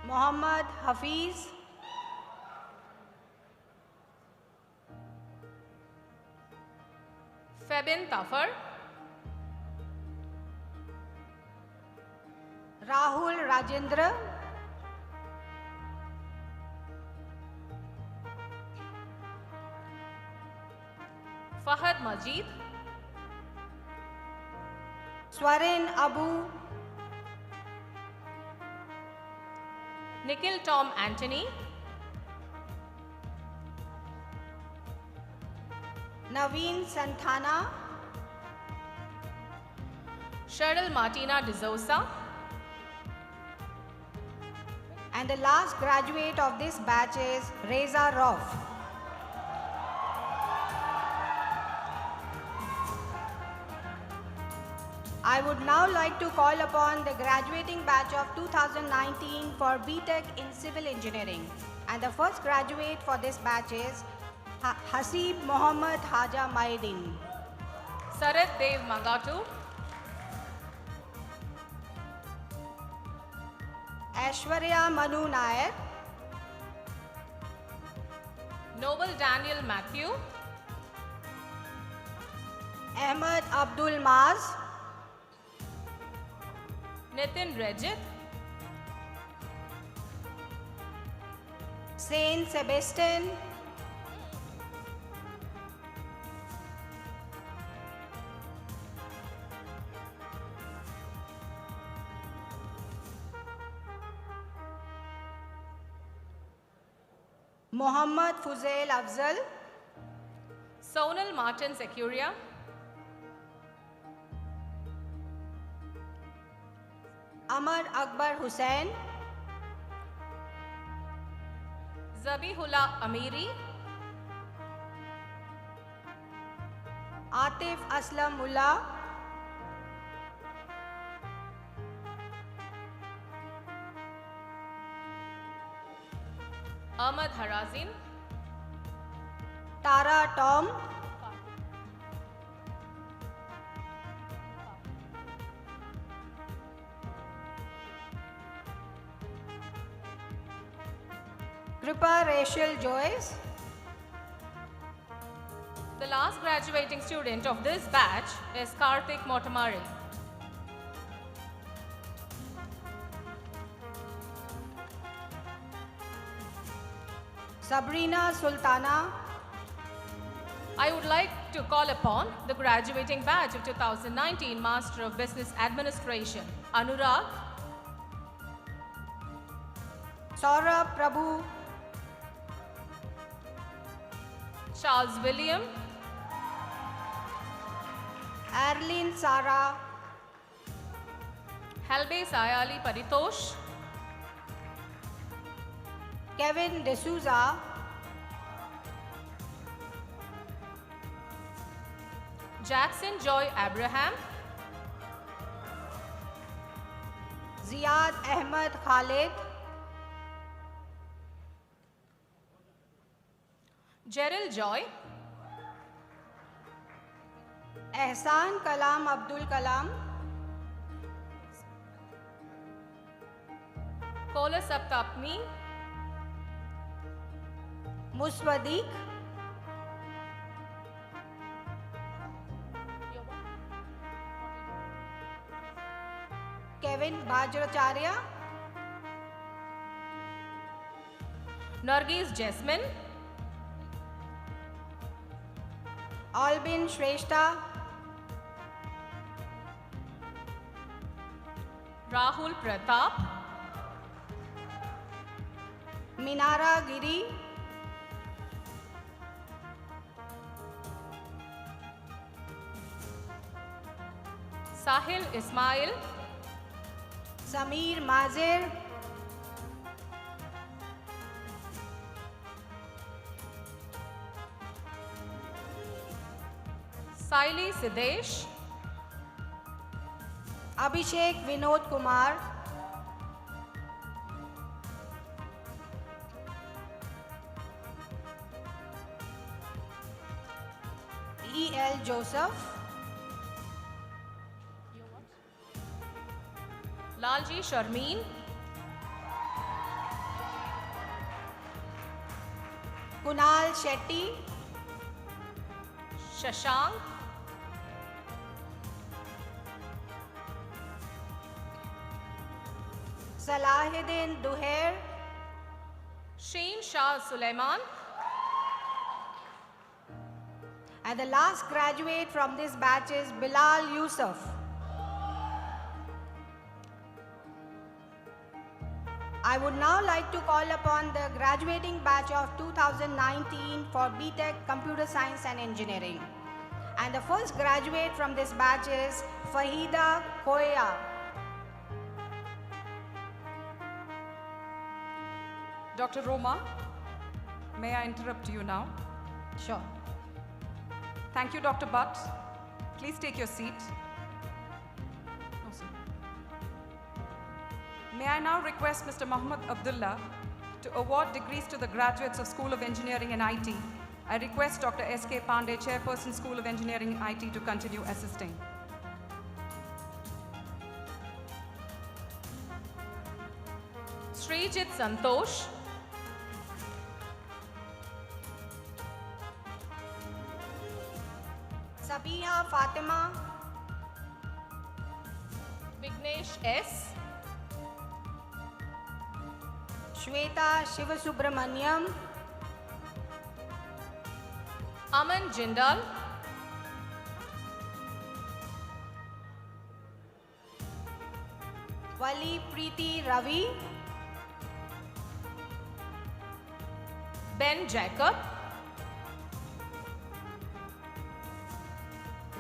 Mohammad Hafiz. Febin Tafar. Rahul Rajendra. Fahad Majid. Swarin Abu. Nikhil Tom Anthony. Naveen Santana. Cheryl Martina D'Souza. And the last graduate of this batch is Reza Rauf. I would now like to call upon the graduating batch of 2019 for BTech in Civil Engineering. And the first graduate for this batch is Hasib Mohammad Haja Maidin. Sarat Dev Mangatu. Aishwarya Manu Nair. Noble Daniel Matthew. Ahmed Abdul Maz. Nitin Rajit. Saint Sebastian. Mohammad Fuzail Afzal, Sonal Martin Securia, Amar Akbar Hussain, Zabihullah Amiri, Atif Aslam Mullah, Ahmad Harazin, Tara Tom, Kripa Rachel Joyce. The last graduating student of this batch is Karthik Motamari. Sabrina Sultana. I would like to call upon the graduating batch of 2019 Master of Business Administration, Anurag, Saurabh Prabhu, Charles William, Arlene Sara, Halbe Sayali Paritosh, Kevin D'Souza, Jackson Joy Abraham, Ziad Ahmed Khalid, Gerald Joy, Ehsan Kalam Abdul Kalam, Kola Saptapni, Muswadik, Kevin Bajracharya, Nargis Jasmine, Albin Shrestha, Rahul Pratap, Minara Giri, Sahil Ismail, Samir Mazir, Saili Siddesh, Abhishek Vinod Kumar, E.L. Joseph, Lalji Sharmeen, Kunal Shetty, Shashank, Salahuddin Duhair, Sheen Shah Suleiman, and the last graduate from this batch is Bilal Yusuf. I would now like to call upon the graduating batch of 2019 for BTech Computer Science and Engineering. And the first graduate from this batch is Fahida Koya. Dr. Roma, may I interrupt you now? Sure. Thank you, Dr. Butt. Please take your seat. No, sir. May I now request Mr. Muhammad Abdullah to award degrees to the graduates of School of Engineering and IT. I request Dr. S.K. Pandey, Chairperson, School of Engineering and IT, to continue assisting. Srijit Santosh, Sabiha Fatima, Vignesh S, Shweta Shivasubramaniam, Aman Jindal, Wali Preeti Ravi, Ben Zen Jacob,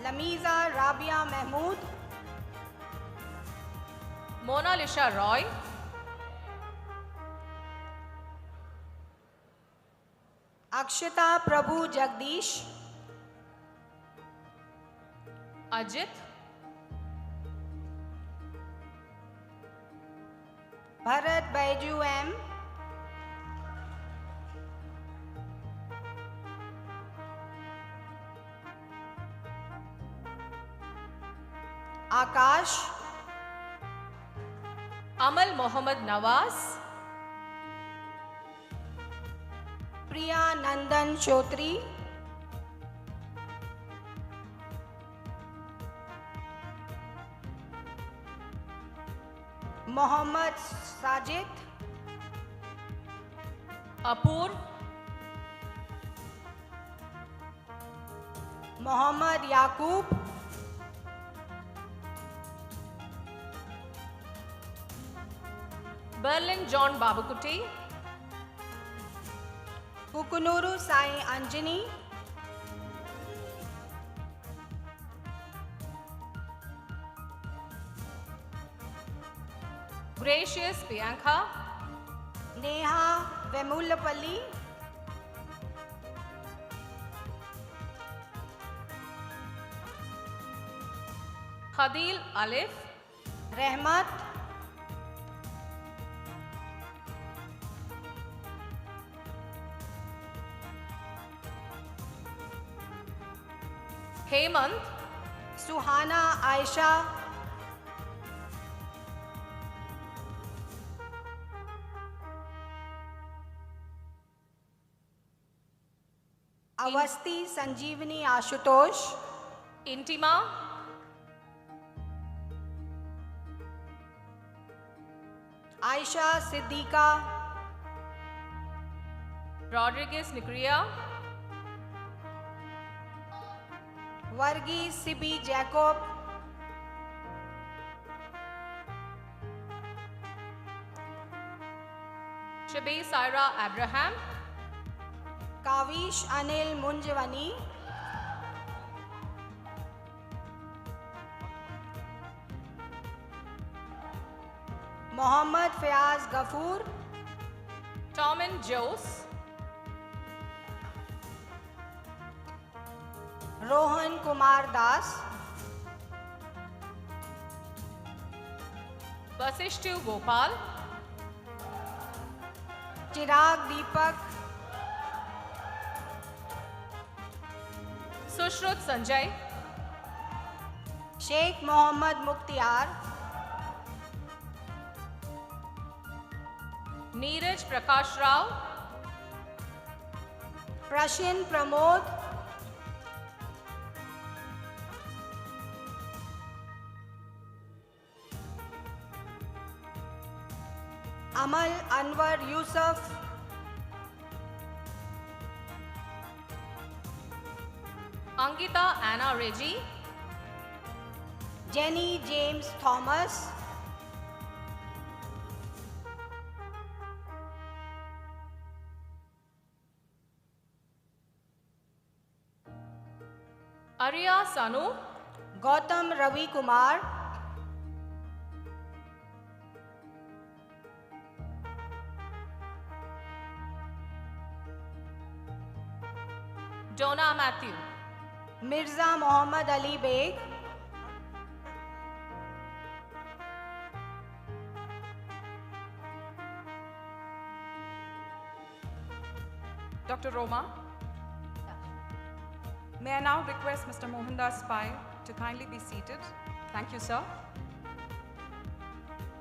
Lamiza Rabia Mahmood, Mona Lisa Roy, Akshita Prabhu Jagdish, Ajit, Bharat Baiju M, Akash, Amal Mohammad Nawaz, Priya Nandan Chotri, Mohammad Sajid, Apur, Mohammad Yaqub, Berlin John Babukuti, Kukunuru Sai Anjani, Gracious Bianca, Neha Vemulapalli, Khadil Alif, Rehmat, Hemant, Suhana Aisha, Avasti Sanjeevani Ashutosh, Intima, Aisha Siddiqa, Rodriguez Nicria, Varghese Sibi Jacob, Shabi Saira Abraham, Kavish Anil Munjwani, Mohammad Fayaz Ghafoor, Tom and Jose, Rohan Kumar Das, Vasishtu Gopal, Chirag Deepak, Sushrut Sanjay, Sheikh Mohammad Mukhtiar, Neeraj Prakash Rao, Prashin Pramod, Amal Anwar Yusuf, Angita Anna Reggie, Jenny James Thomas, Arya Sanu, Gautam Ravi Kumar, Donna Matthew, Mirza Muhammad Ali Beg, Dr. Roma. May I now request Mr. Mohandas Pai to kindly be seated. Thank you, sir.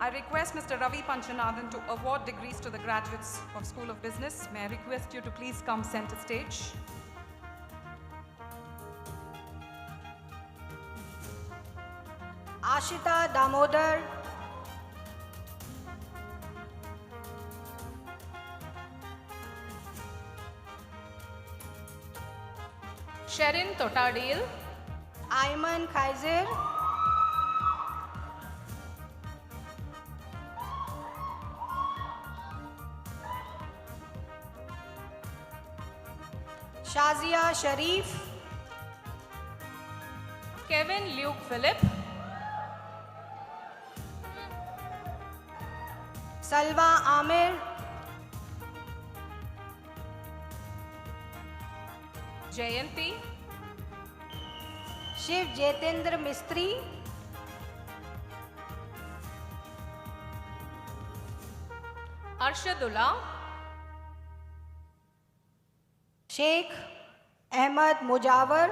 I request Mr. Ravi Panchanathan to award degrees to the graduates of School of Business. May I request you to please come center stage. Ashita Damodar, Sherin Totadil, Ayman Kaiser, Shazia Sharif, Kevin Luke Philip, Salwa Amir, Jayanti, Shiv Jetendra Mistry, Arshadullah, Sheikh Ahmad Mujawar,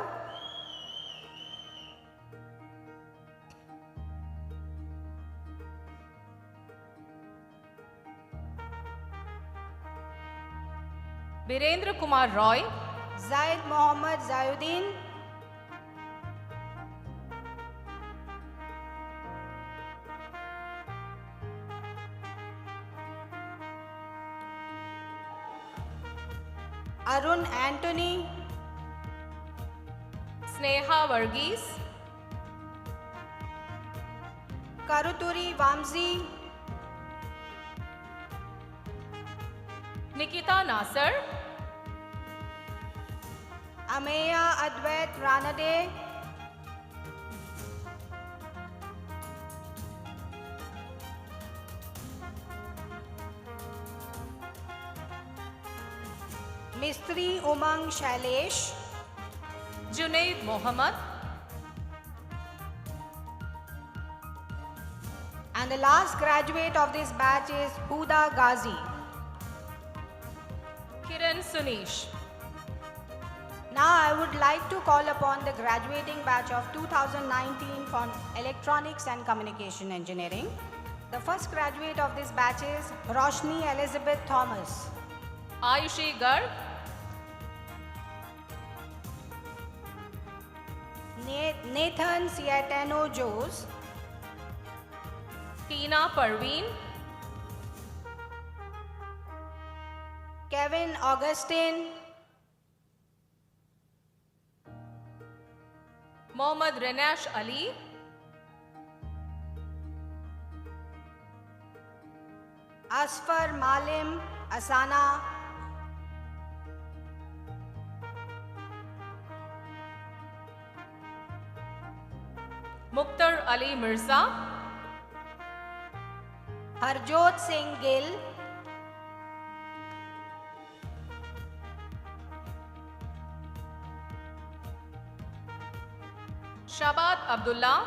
Birendra Kumar Roy, Zaid Mohammad Zayuddin, Arun Anthony, Sneha Varghese, Karuturi Vamsi, Nikita Nasser, Ameya Advait Ranade, Mistry Umang Shailesh, Junaid Mohammed, and the last graduate of this batch is Huda Ghazi. Kiran Sunish. Now I would like to call upon the graduating batch of 2019 from Electronics and Communication Engineering. The first graduate of this batch is Roshni Elizabeth Thomas. Ayushi Garg, Nathan Ciatano Jose, Tina Parveen, Kevin Augustine, Mohammad Renash Ali, Asfar Malim Asana, Mukhtar Ali Mirza, Harjot Singh Gill, Shabad Abdullah,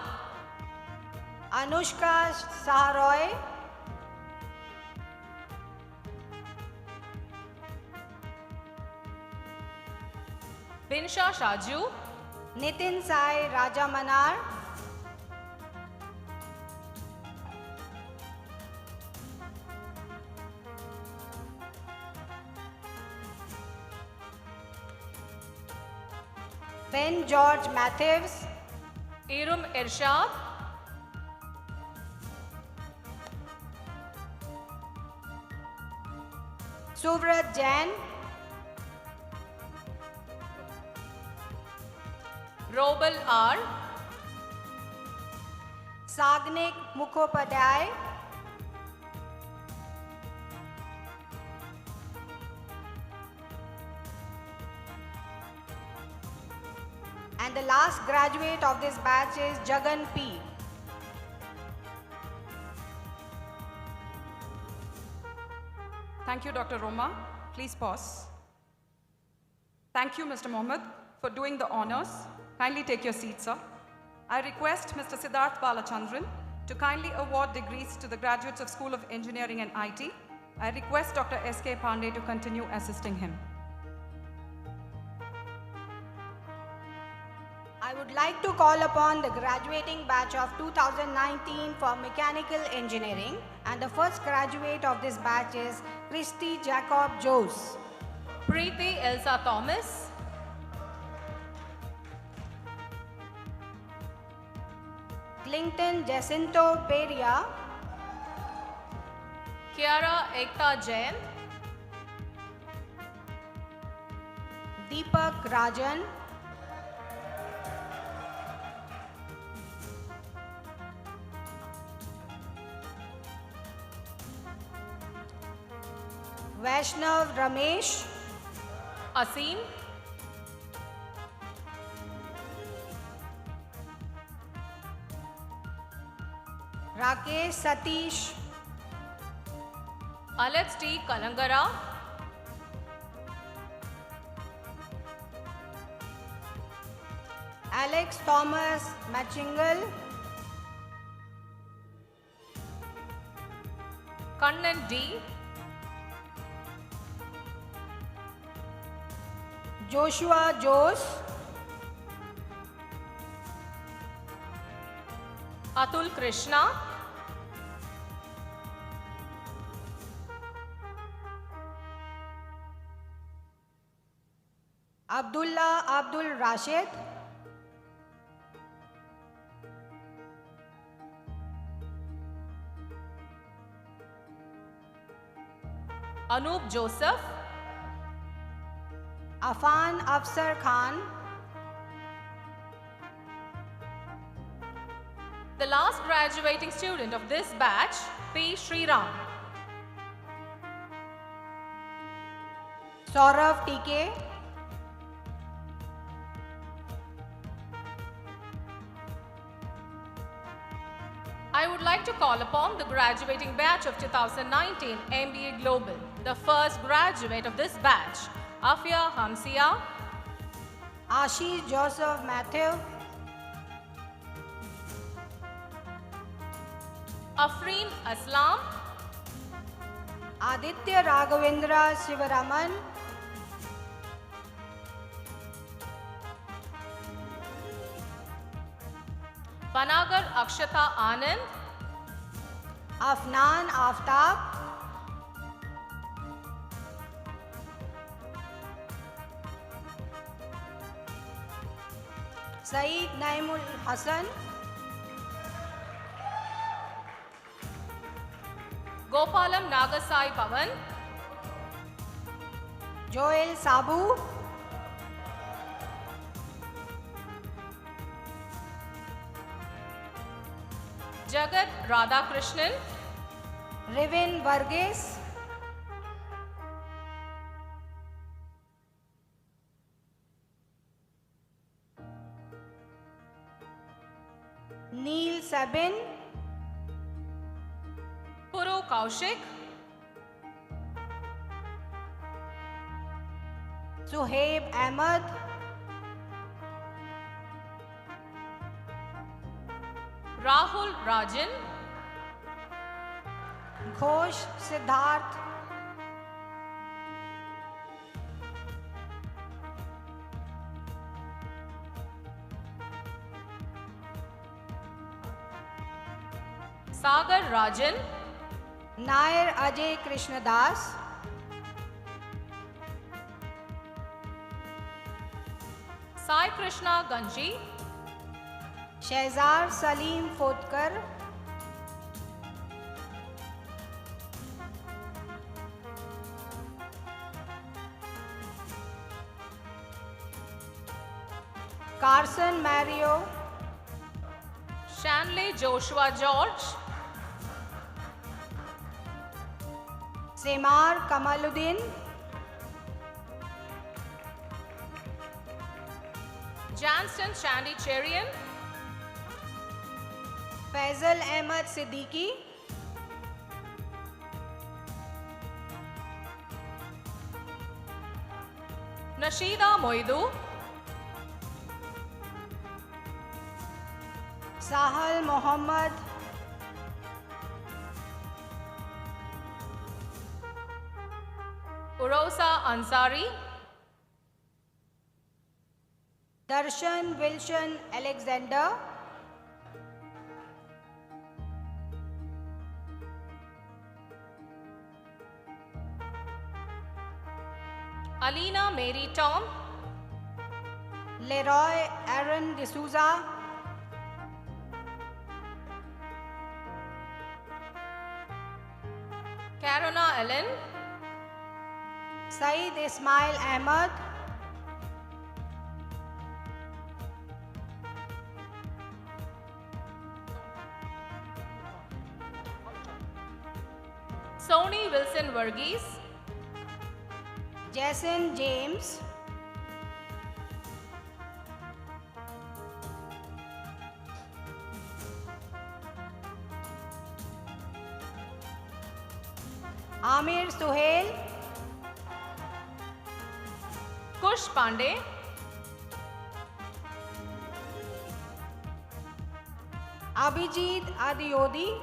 Anushka Saharoy, Binsha Shaju, Nitin Sai Raja Manar, Ben George Matthews, Irum Irshad, Suvrat Jain, Robel R, Sagnik Mukhopadhyay, and the last graduate of this batch is Jagan P. Thank you, Dr. Roma. Please pause. Thank you, Mr. Mohammed, for doing the honors. Kindly take your seat, sir. I request Mr. Siddharth Balachandran to kindly award degrees to the graduates of School of Engineering and IT. I request Dr. S.K. Pandey to continue assisting him. I would like to call upon the graduating batch of 2019 for Mechanical Engineering, and the first graduate of this batch is Christy Jacob Jose. Preeti Elsa Thomas, Clinton Jacinto Peria, Kiara Ekta Jain, Deepak Rajan, Vaishnav Ramesh, Asim, Rakesh Satish, Alex T. Kalangara, Alex Thomas Machingal, Kannan D. Joshua Jose, Atul Krishna, Abdullah Abdul Rashid, Anup Joseph, Afan Afsar Khan, the last graduating student of this batch, P. Sriram, Saurav TK, I would like to call upon the graduating batch of 2019 MBA Global, the first graduate of this batch, Afia Hamsia, Ashish Joseph Matthew, Afreen Aslam, Aditya Raghavendra Sivaraman, Panagar Akshata Anand, Afnan Aftab, Saeed Naimul Hassan, Gopalam Nagasai Pavan, Joel Sabu, Jagat Radhakrishnan, Rivin Varghese, Neil Sabin, Puru Kaushik, Suhaib Ahmed, Rahul Rajan, Ghosh Siddharth, Sagar Rajan, Nair Ajay Krishnadas, Sai Krishna Ganji, Shehzar Salim Fotkar, Carson Mario, Shanley Joshua George, Semar Kamaluddin, Janston Shandy Cherian, Faisal Ahmed Siddiqui, Nashida Moidu, Sahal Mohammad, Urosa Ansari, Darshan Wilson Alexander, Alina Mary Tom, Leroy Aaron D'Souza, Karuna Ellen, Saeed Ismail Ahmed, Sony Wilson Varghese, Jason James, Amir Suhail, Kush Pandey, Abhijit Adiyodi,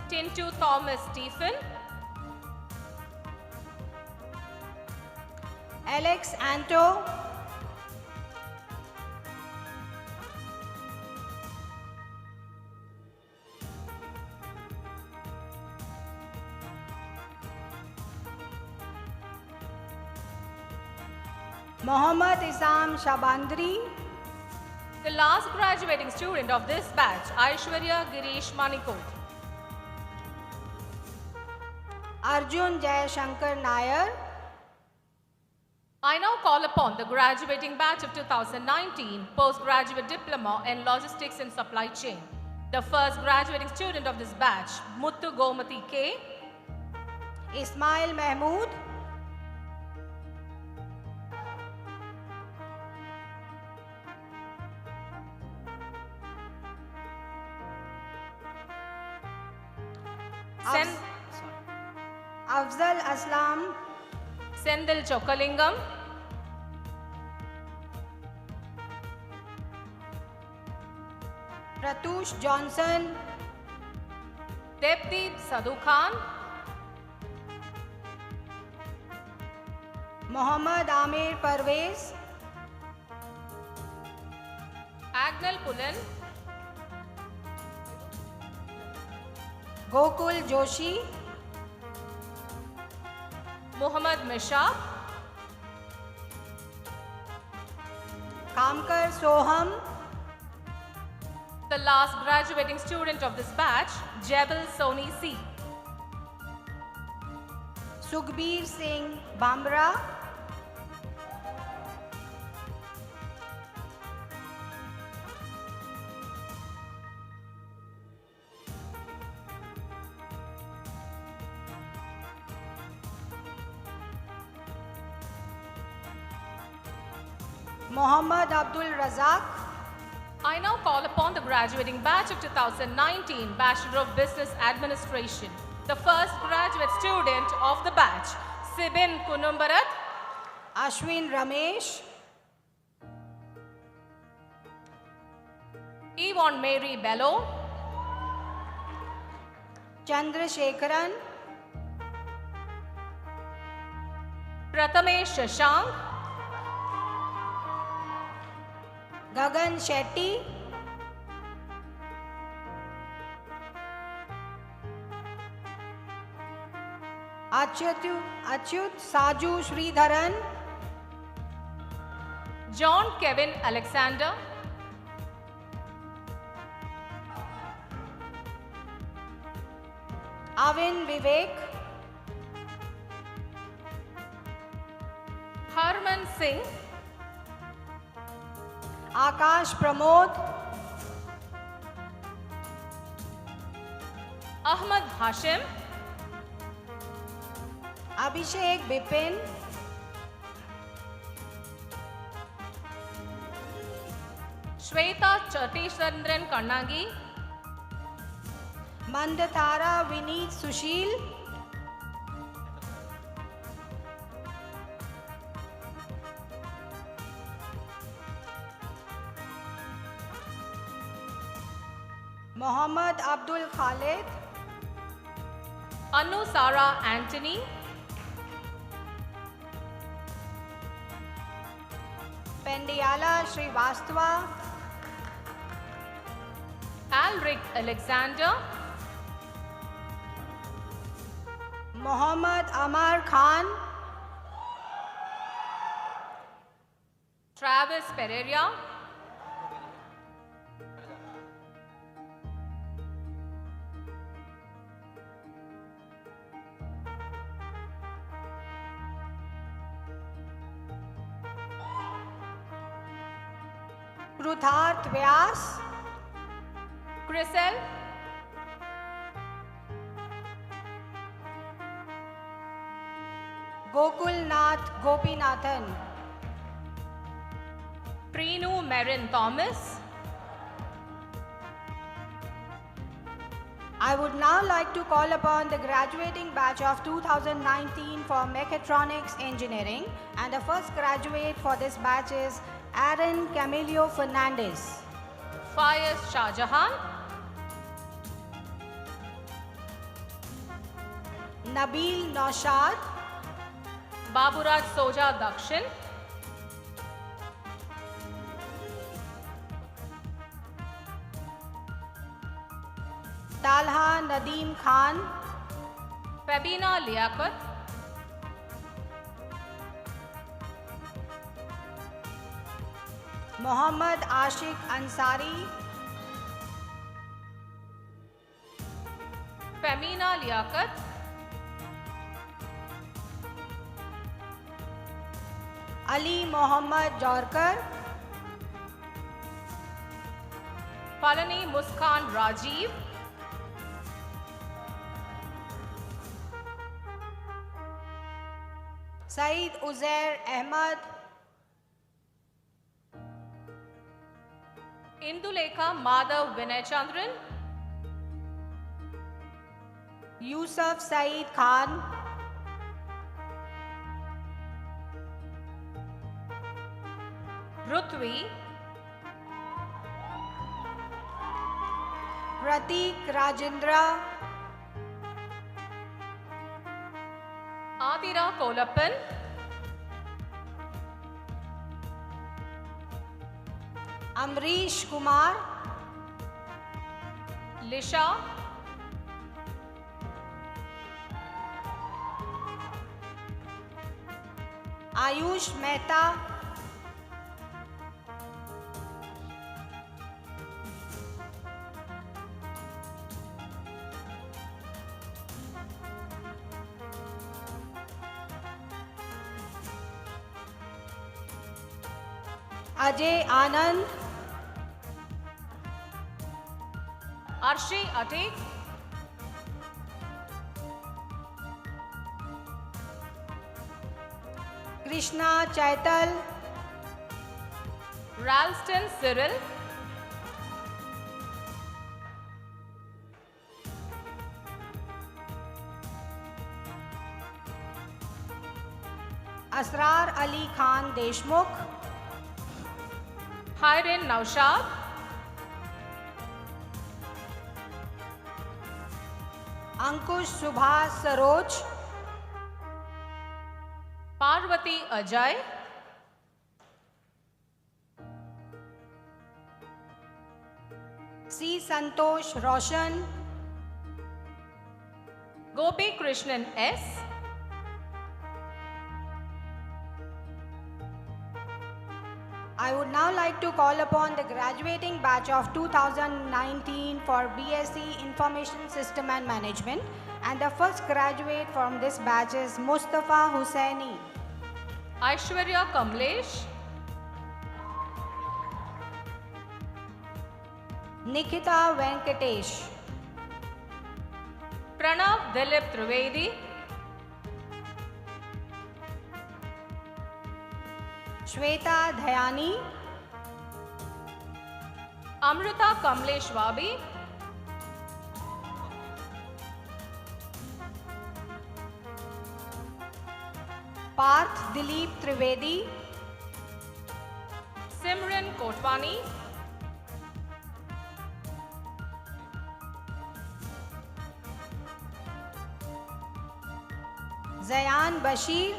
Tintu Thomas Stephen, Alex Anto, Mohammad Isam Shabandri, the last graduating student of this batch, Aishwarya Girish Manikot. Arjun Jayashankar Nair, I now call upon the graduating batch of 2019 postgraduate diploma in logistics and supply chain. The first graduating student of this batch, Muttu Gomati K, Ismail Mahmood, Afzal Aslam, Sendil Chokalingam, Pratush Johnson, Devdeep Sadhu Khan, Mohammad Amir Parvez, Agnel Pullen, Gokul Joshi, Muhammad Mishab, Kamkar Soham, the last graduating student of this batch, Jebel Soni C, Sukhbir Singh Bamra, Mohammad Abdul Razak. I now call upon the graduating batch of 2019 Bachelor of Business Administration. The first graduate student of the batch, Sibin Kunumbarat, Ashwin Ramesh, Yvonne Mary Bello, Chandrasekharan, Prathamesh Shashank, Gagan Shetty, Achyut Saju Sridharan, John Kevin Alexander, Avin Vivek, Harman Singh, Akash Pramod, Ahmad Hashim, Abhishek Bipin, Shweta Chatishandran Kannagi, Mandatara Vineet Sushil, Mohammad Abdul Khalid, Anu Sara Anthony, Pendiala Srivastava, Alric Alexander, Mohammad Amar Khan, Travis Pereira, Krutharth Vyas, Chrisel, Gokulnath Gopinathan, Preenu Marin Thomas, I would now like to call upon the graduating batch of 2019 for Mechatronics Engineering, and the first graduate for this batch is Aaron Camilio Fernandez. Faiz Shahjahan, Nabil Naushad, Baburaj Soja Dakshin, Talha Nadeem Khan, Fabina Liaquat, Mohammad Ashik Ansari, Femina Liaquat, Ali Mohammad Jorkar, Palani Muskan Rajiv, Saeed Uzair Ahmad, Indulekha Madhav Vinay Chandran, Yusuf Saeed Khan, Rutvi, Pratik Rajendra, Adira Kolappan, Amrish Kumar, Lisha, Ayush Mehta, Ajay Anand, Arshi Atik, Krishna Chaital, Ralston Cyril, Asrar Ali Khan Deshmukh, Hiren Naushad, Ankush Subhas Saroj, Parvati Ajay, C. Santosh Roshan, Gopi Krishnan S, I would now like to call upon the graduating batch of 2019 for BSc Information System and Management, and the first graduate from this batch is Mustafa Hussaini, Aishwarya Kamlesh, Nikita Venkatesh, Pranav Dilip Trivedi, Shweta Dhyani, Amrita Kamlesh Wabi, Parth Dilip Trivedi, Simran Kotwani, Zayan Bashir,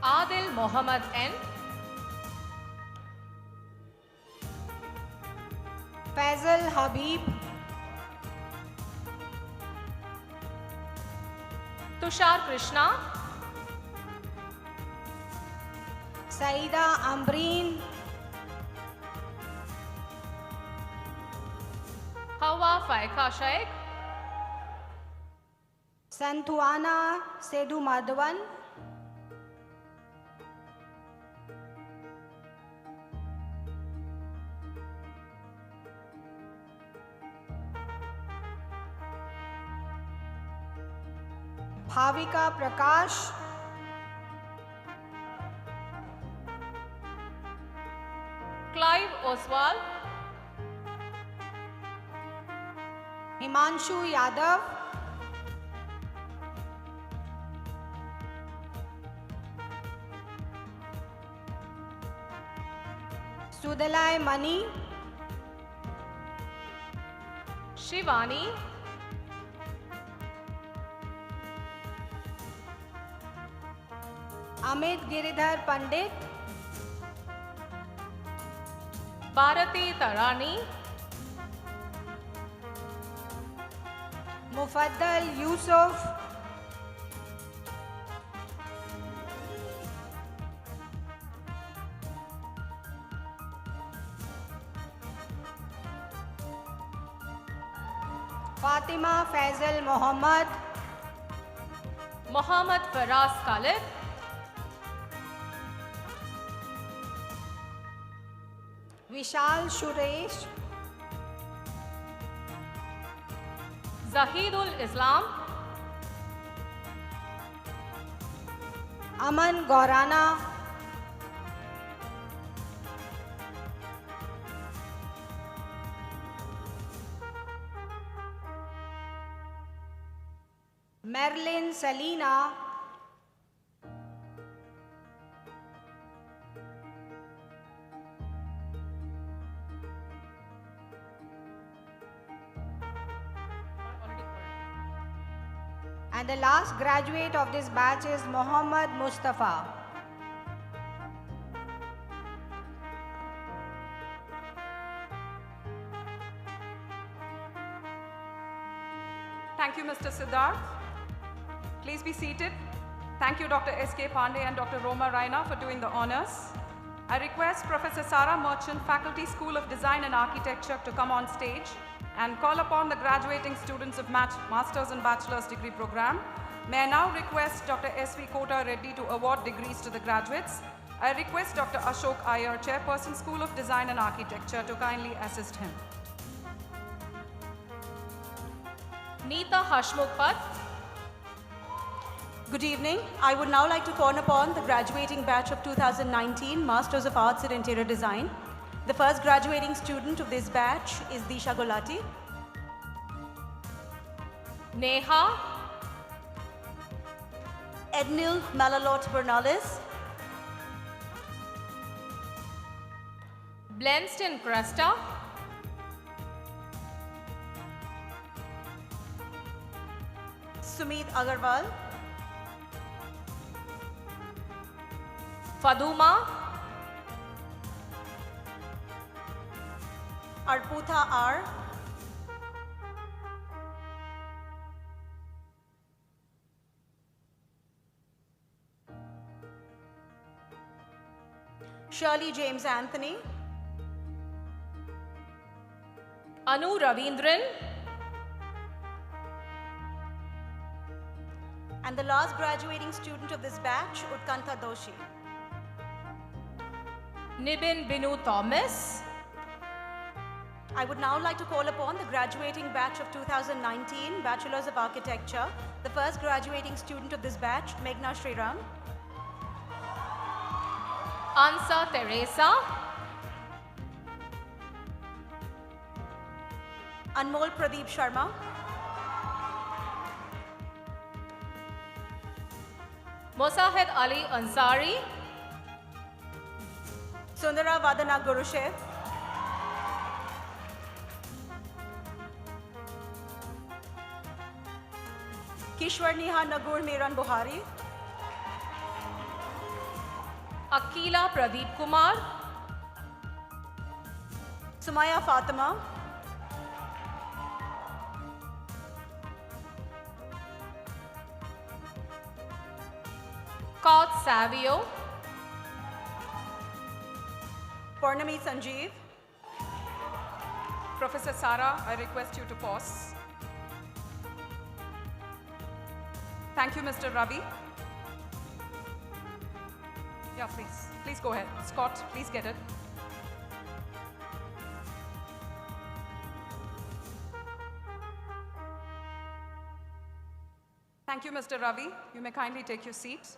Adil Mohammad N, Faisal Habib, Tushar Krishna, Saida Ambreen, Hawa Faika Shaikh, Santuana Sedhu Madhavan, Bhavika Prakash, Clive Oswald, Himanshu Yadav, Sudalai Mani, Shivani, Amit Giridhar Pandit, Bharati Tarani, Mufaddal Yusuf, Fatima Faisal Mohammed, Mohammad Faraz Khalid, Vishal Suresh, Zahidul Islam, Aman Gaurana, Marilyn Salina, and the last graduate of this batch is Mohammad Mustafa. Thank you, Mr. Siddharth. Please be seated. Thank you, Dr. S.K. Pandey and Dr. Roma Raina for doing the honors. I request Professor Sarah Merchant, Faculty School of Design and Architecture, to come on stage and call upon the graduating students of Master's and Bachelor's degree program. May I now request Dr. S.V. Kota Reddy to award degrees to the graduates. I request Dr. Ashok Iyer, Chairperson, School of Design and Architecture, to kindly assist him. Neeta Hashmukhpat, Good evening. I would now like to call upon the graduating batch of 2019 Masters of Arts in Interior Design. The first graduating student of this batch is Disha Golati. Neha, Ednil Malalot Bernales, Blenston Cresta, Sumit Agarwal, Faduma, Arputha R, Shirley James Anthony, Anu Ravindran, and the last graduating student of this batch, Utkanta Doshi. Nibin Binu Thomas, I would now like to call upon the graduating batch of 2019 Bachelors of Architecture, the first graduating student of this batch, Meghna Sriram, Ansa Teresa, Anmol Pradeep Sharma, Mosahed Ali Ansari, Sundara Vadana Gurushev, Kishwar Neha Nagur Miran Buhari, Akila Pradeep Kumar, Sumaya Fatima, Kaut Savio, Purnami Sanjeev, Professor Sarah, I request you to pause. Thank you, Mr. Ravi. Yeah, please. Please go ahead. Scott, please get it. Thank you, Mr. Ravi. You may kindly take your seat.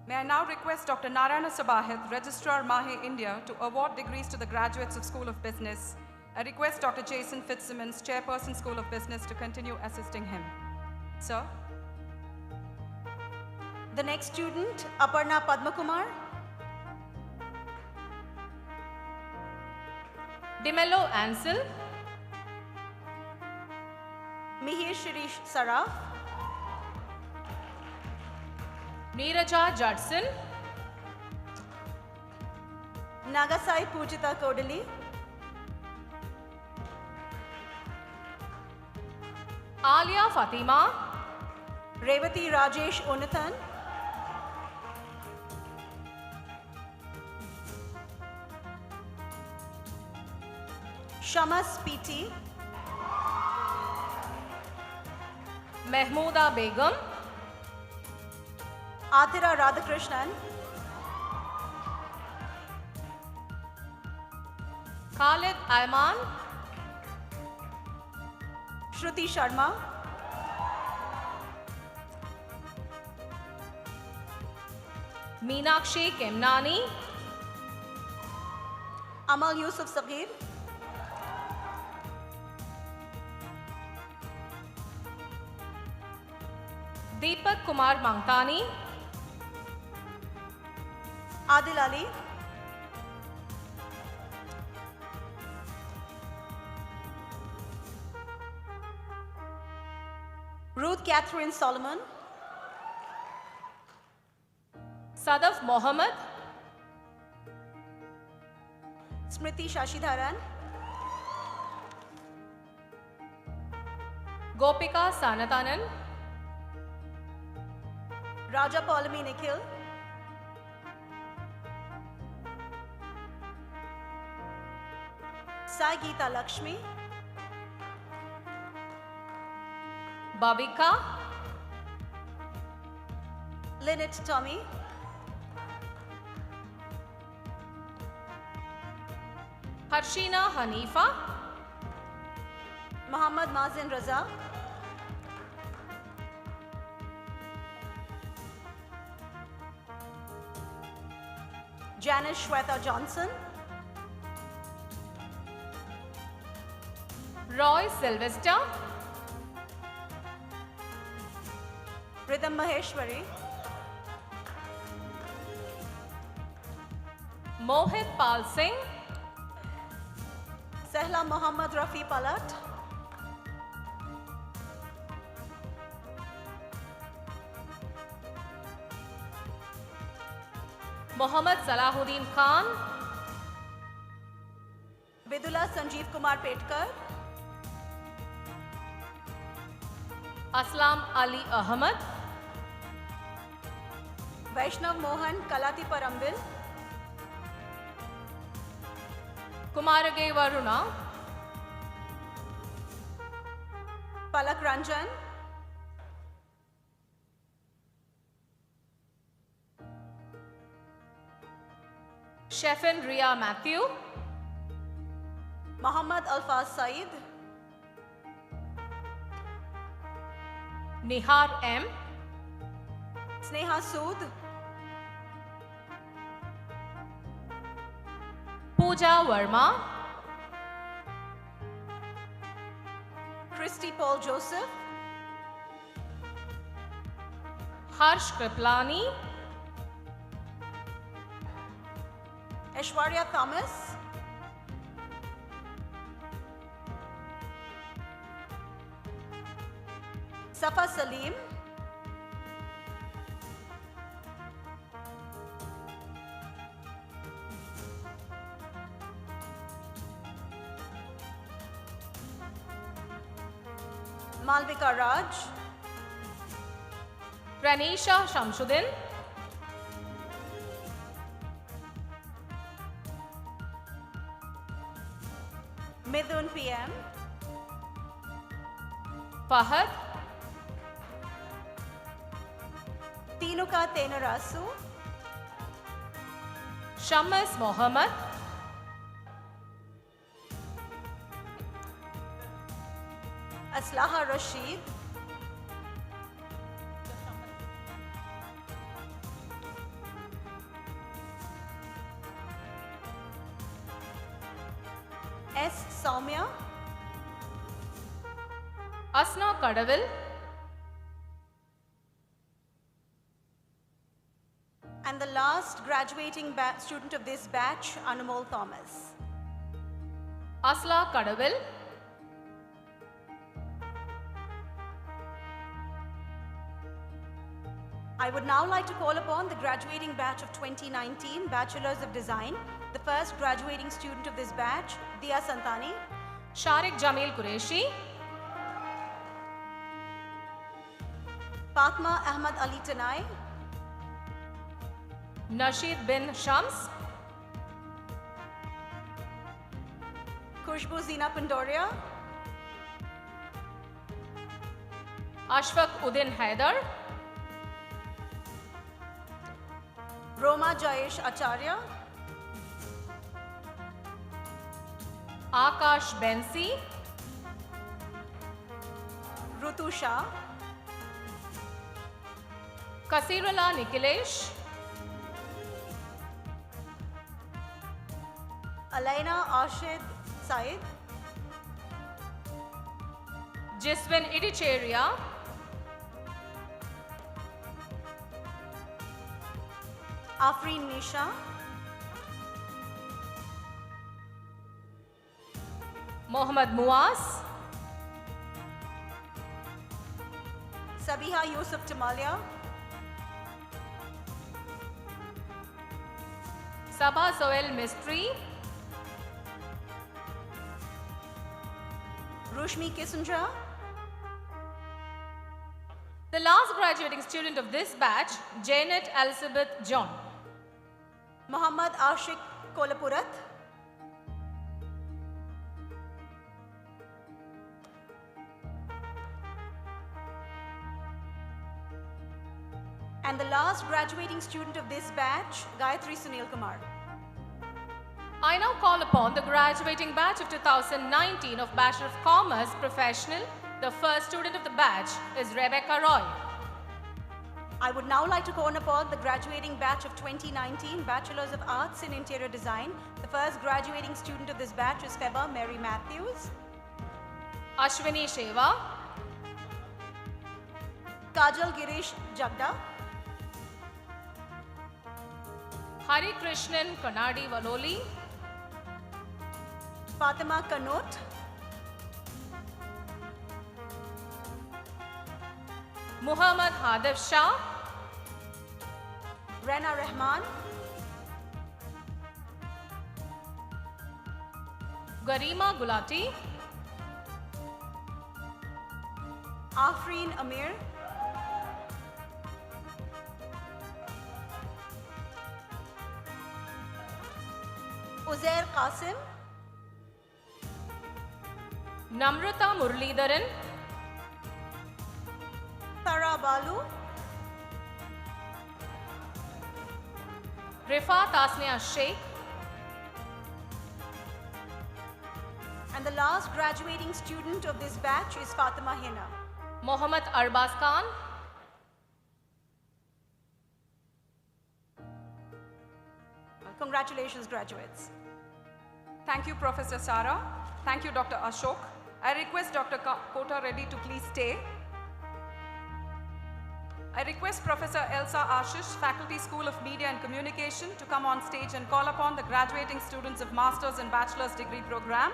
May I now request Dr. Narayana Sabahith, Registrar MAHE India, to award degrees to the graduates of School of Business. I request Dr. Jason Fitzsimmons, Chairperson School of Business, to continue assisting him. Sir. The next student, Aparna Padmakumar. DeMello Ansel. Mihir Shirish Saraf. Neeraja Judson. Nagasai Pujita Kodali. Alia Fatima. Revati Rajesh Unathan. Shamas PT. Mehmooda Begum. Atira Radhakrishnan. Khalid Ayman. Shruti Sharma. Meenakshi Kemnani. Amal Yusuf Sagir. Deepak Kumar Mangtani. Adil Ali. Ruth Catherine Solomon. Sadaf Mohammed. Smriti Shashidharan. Gopika Sanatanan. Raja Paulami Nikhil. Sai Geeta Lakshmi. Babika. Lynette Tommy. Harshina Hanifa. Muhammad Mazin Raza. Janice Shweta Johnson. Roy Sylvester. Rhythm Maheshwari. Mohit Pal Singh. Sehla Mohammad Rafi Palat. Mohammad Salahuddin Khan. Vidula Sanjeev Kumar Petkar. Aslam Ali Ahmed. Vaishnav Mohan Kalati Parambil. Kumarage Varuna. Palak Ranjan. Shefin Ria Matthew. Muhammad Alfaz Saeed. Nihar M. Sneha Sood. Pooja Verma. Christy Paul Joseph. Harsh Kriplani. Aishwarya Thomas. Safa Salim. Malvika Raj. Pranisha Shamsuddin. Midun PM. Fahad. Tinuka Tenarasu. Shamas Mohammed. Aslaha Rashid. S. Soumya. Asna Kadavil. And the last graduating student of this batch, Anumol Thomas. Asla Kadavil. I would now like to call upon the graduating batch of 2019, Bachelors of Design. The first graduating student of this batch, Dia Santani. Sharik Jamil Qureshi. Fatma Ahmad Ali Tanai. Nasheed bin Shams. Khushbu Zina Pandoria. Ashfaq Uddin Haidar. Roma Jayesh Acharya. Akash Bensi. Rutu Shah. Kasirala Nikhilesh. Alaina Ashid Said. Jiswin Idicheria. Afreen Nisha. Mohammad Muaz. Sabiha Yusuf Tamalia. Sabha Soel Mistry. Rushmi Kissinger. The last graduating student of this batch, Janet Elizabeth John. Muhammad Ashik Kolapurat. And the last graduating student of this batch, Gayatri Sunil Kumar. I now call upon the graduating batch of 2019 of Bachelor of Commerce Professional. The first student of the batch is Rebecca Roy. I would now like to call upon the graduating batch of 2019 Bachelors of Arts in Interior Design. The first graduating student of this batch is Feba Mary Matthews. Ashwini Sheva. Kajal Girish Jagda. Hari Krishnan Kanadi Valoli. Fatima Kanot. Muhammad Hadif Shah. Rena Rahman. Garima Gulati. Afreen Amir. Uzair Qasim. Namrata Muralidharan. Tara Balu. Rifat Asnia Sheikh. And the last graduating student of this batch is Fatima Hina. Mohammad Arbaz Khan. Congratulations, graduates. Thank you, Professor Sara. Thank you, Dr. Ashok. I request Dr. Kota Reddy to please stay. I request Professor Elsa Ashish, Faculty School of Media and Communication, to come on stage and call upon the graduating students of Master's and Bachelor's degree program.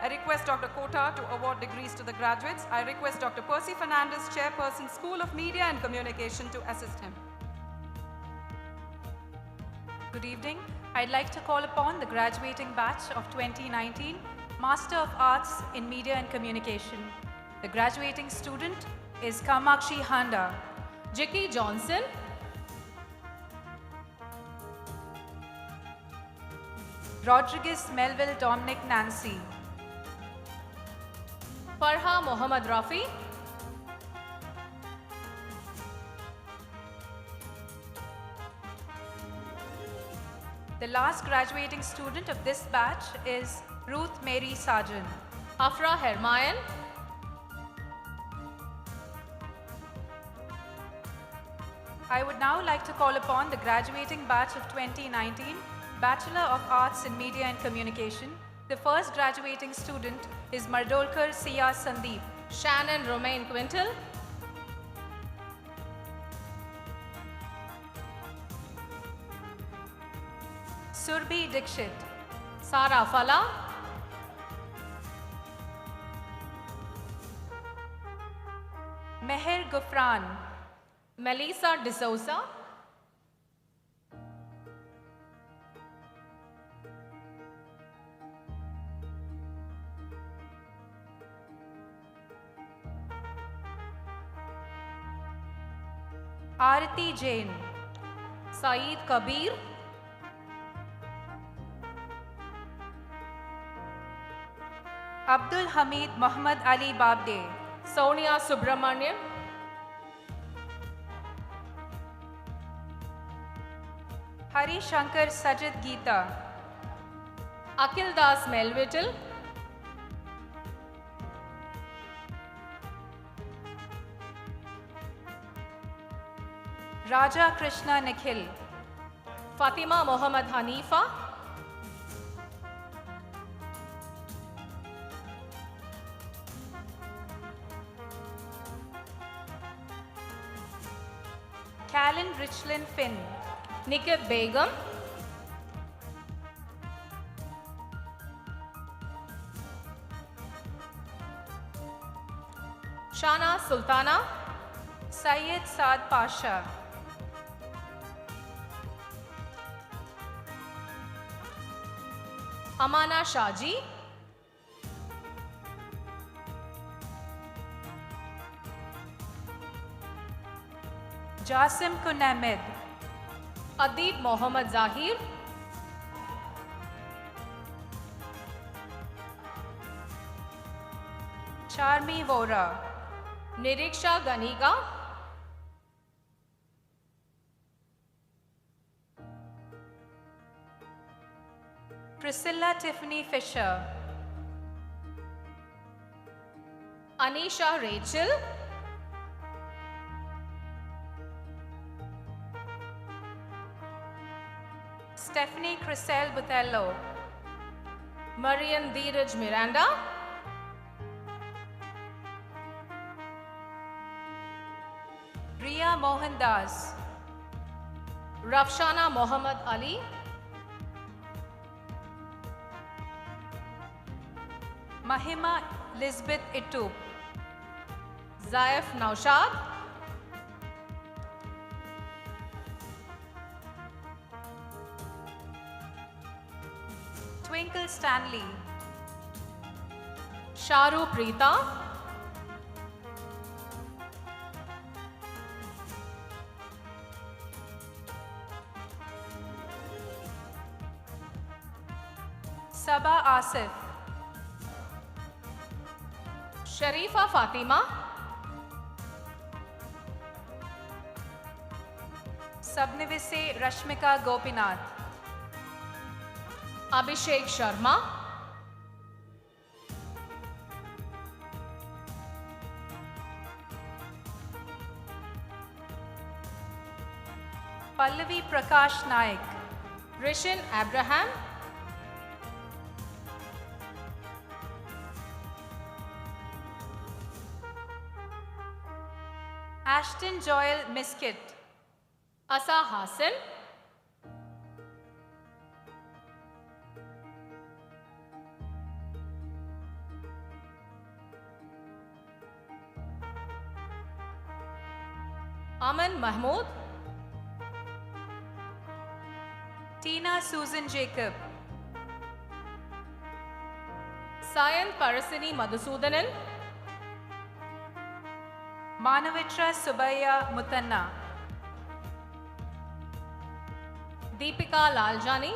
I request Dr. Kota to award degrees to the graduates. I request Dr. Percy Fernandez, Chairperson, School of Media and Communication, to assist him. Good evening. I'd like to call upon the graduating batch of 2019, Master of Arts in Media and Communication. The graduating student is Kamakshi Handa. Jackie Johnson. Rodriguez Melville Dominic Nancy. Farha Mohammad Rafi. The last graduating student of this batch is Ruth Mary Sargent. Afra Hermayan. I would now like to call upon the graduating batch of 2019, Bachelor of Arts in Media and Communication. The first graduating student is Mardolkar Sia Sandeep. Shannon Romain Quintal. Surbhi Dikshit. Sara Fala. Meher Gufran. Melissa D'Souza. Arati Jain. Saeed Kabir. Abdul Hamid Muhammad Ali Babde. Sonia Subramanian. Hari Shankar Sajid Geeta. Akil Das Melvittle. Raja Krishna Nikhil. Fatima Mohammad Hanifa. Callan Richlin Finn. Nikib Begum. Shana Sultana. Syed Saad Pasha. Amana Shaji. Jasim Kunamid. Adib Mohammad Zahir. Charmi Vora. Niriksha Ganiga. Priscilla Tiffany Fisher. Anisha Rachel. Stephanie Crisel Botello. Marian Dheeraj Miranda. Ria Mohan Das. Rafshana Mohammad Ali. Mahima Lisbeth Itu. Zaif Naushad. Twinkle Stanley. Sharu Preeta. Saba Asif. Sharifa Fatima. Sabnivise Rashmika Gopinath. Abhishek Sharma. Pallavi Prakash Naik. Rishan Abraham. Ashton Joel Miskit. Asa Hassan. Aman Mahmood. Tina Susan Jacob. Sayan Parasini Madhusudanan. Manavitra Subaya Mutanna. Deepika Laljani.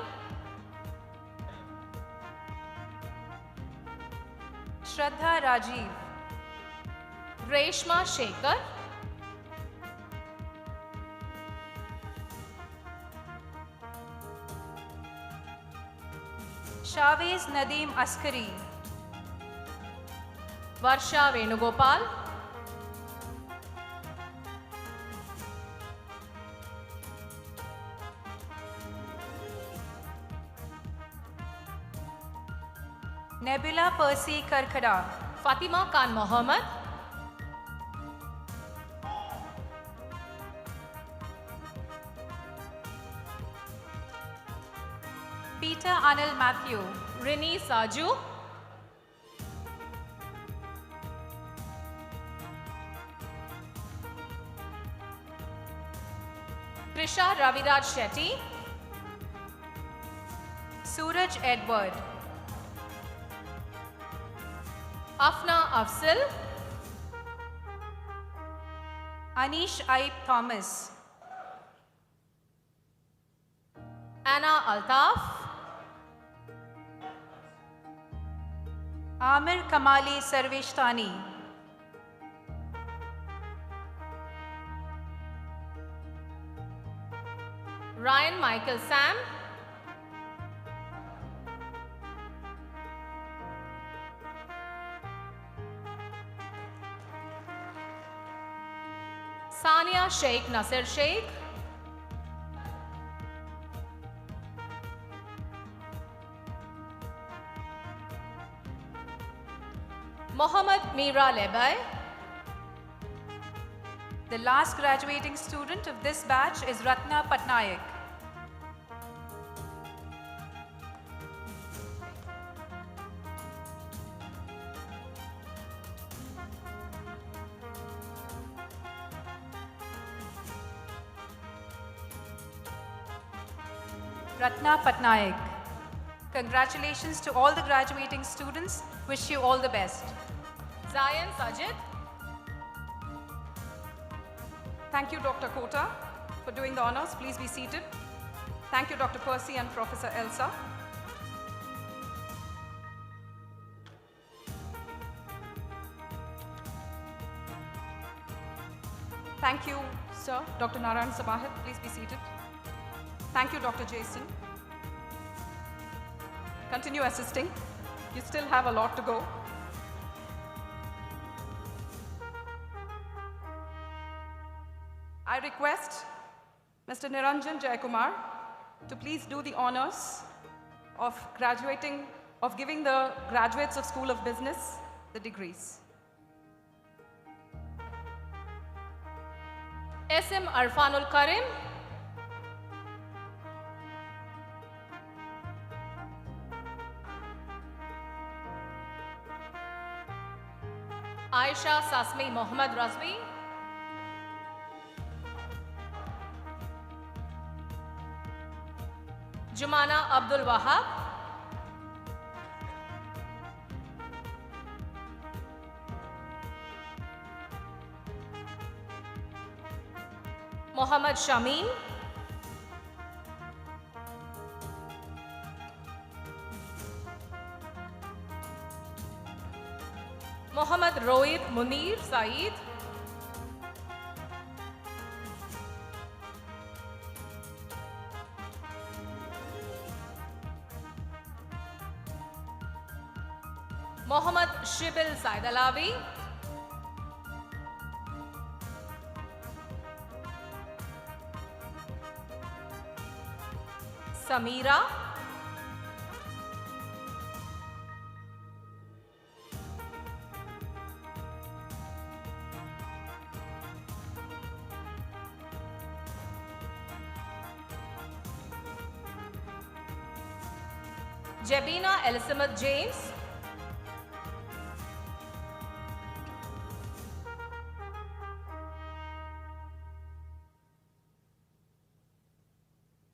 Shraddha Rajiv. Reshma Shekhar. Shavez Nadeem Askari. Varsha Venugopal. Nebula Percy Karkada. Fatima Khan Mohammed. Peter Anil Matthew. Rini Saju. Trisha Raviraj Shetty. Suraj Edward. Afna Afzal. Anish Aib Thomas. Anna Altaf. Amir Kamali Sarveshtani. Ryan Michael Sam. Sania Sheikh Nasir Sheikh. Mohammad Mira Lebai. The last graduating student of this batch is Ratna Patnaik. Ratna Patnaik. Congratulations to all the graduating students. Wish you all the best. Zayan Sajid. Thank you, Dr. Kota, for doing the honors. Please be seated. Thank you, Dr. Percy and Professor Elsa. Thank you, sir. Dr. Narayan Sabahit, please be seated. Thank you, Dr. Jason. Continue assisting. You still have a lot to go. I request Mr. Niranjan Jayakumar to please do the honors of giving the graduates of School of Business the degrees. SM Arfanul Karim. Aisha Sasmi Mohammad Razvi. Jumana Abdul Wahab. Mohammad Shameen. Mohammad Rohit Munir Saeed. Mohammad Shibil Saidalawi. Samira. Jabina Elizabeth James.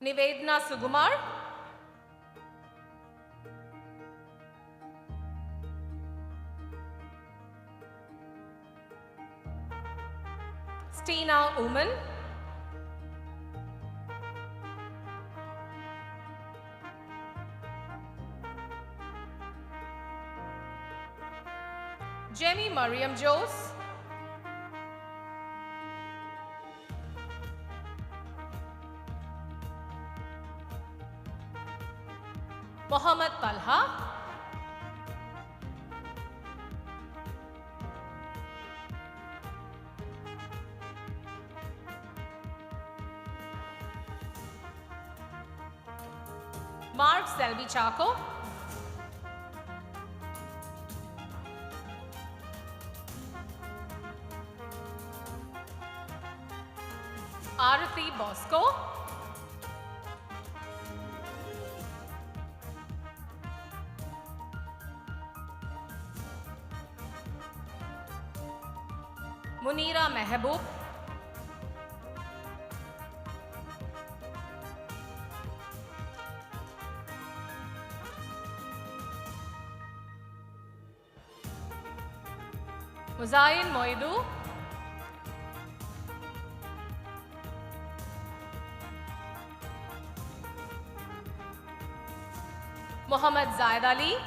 Nivedna Sugumar. Stina Uman. Jamie Mariam Jose. Mohammad Talha. Mark Selvi Chaco. Bharati Bosco. Munira Mehboob. Muzayin Moidu. Muhammad Zaid Ali.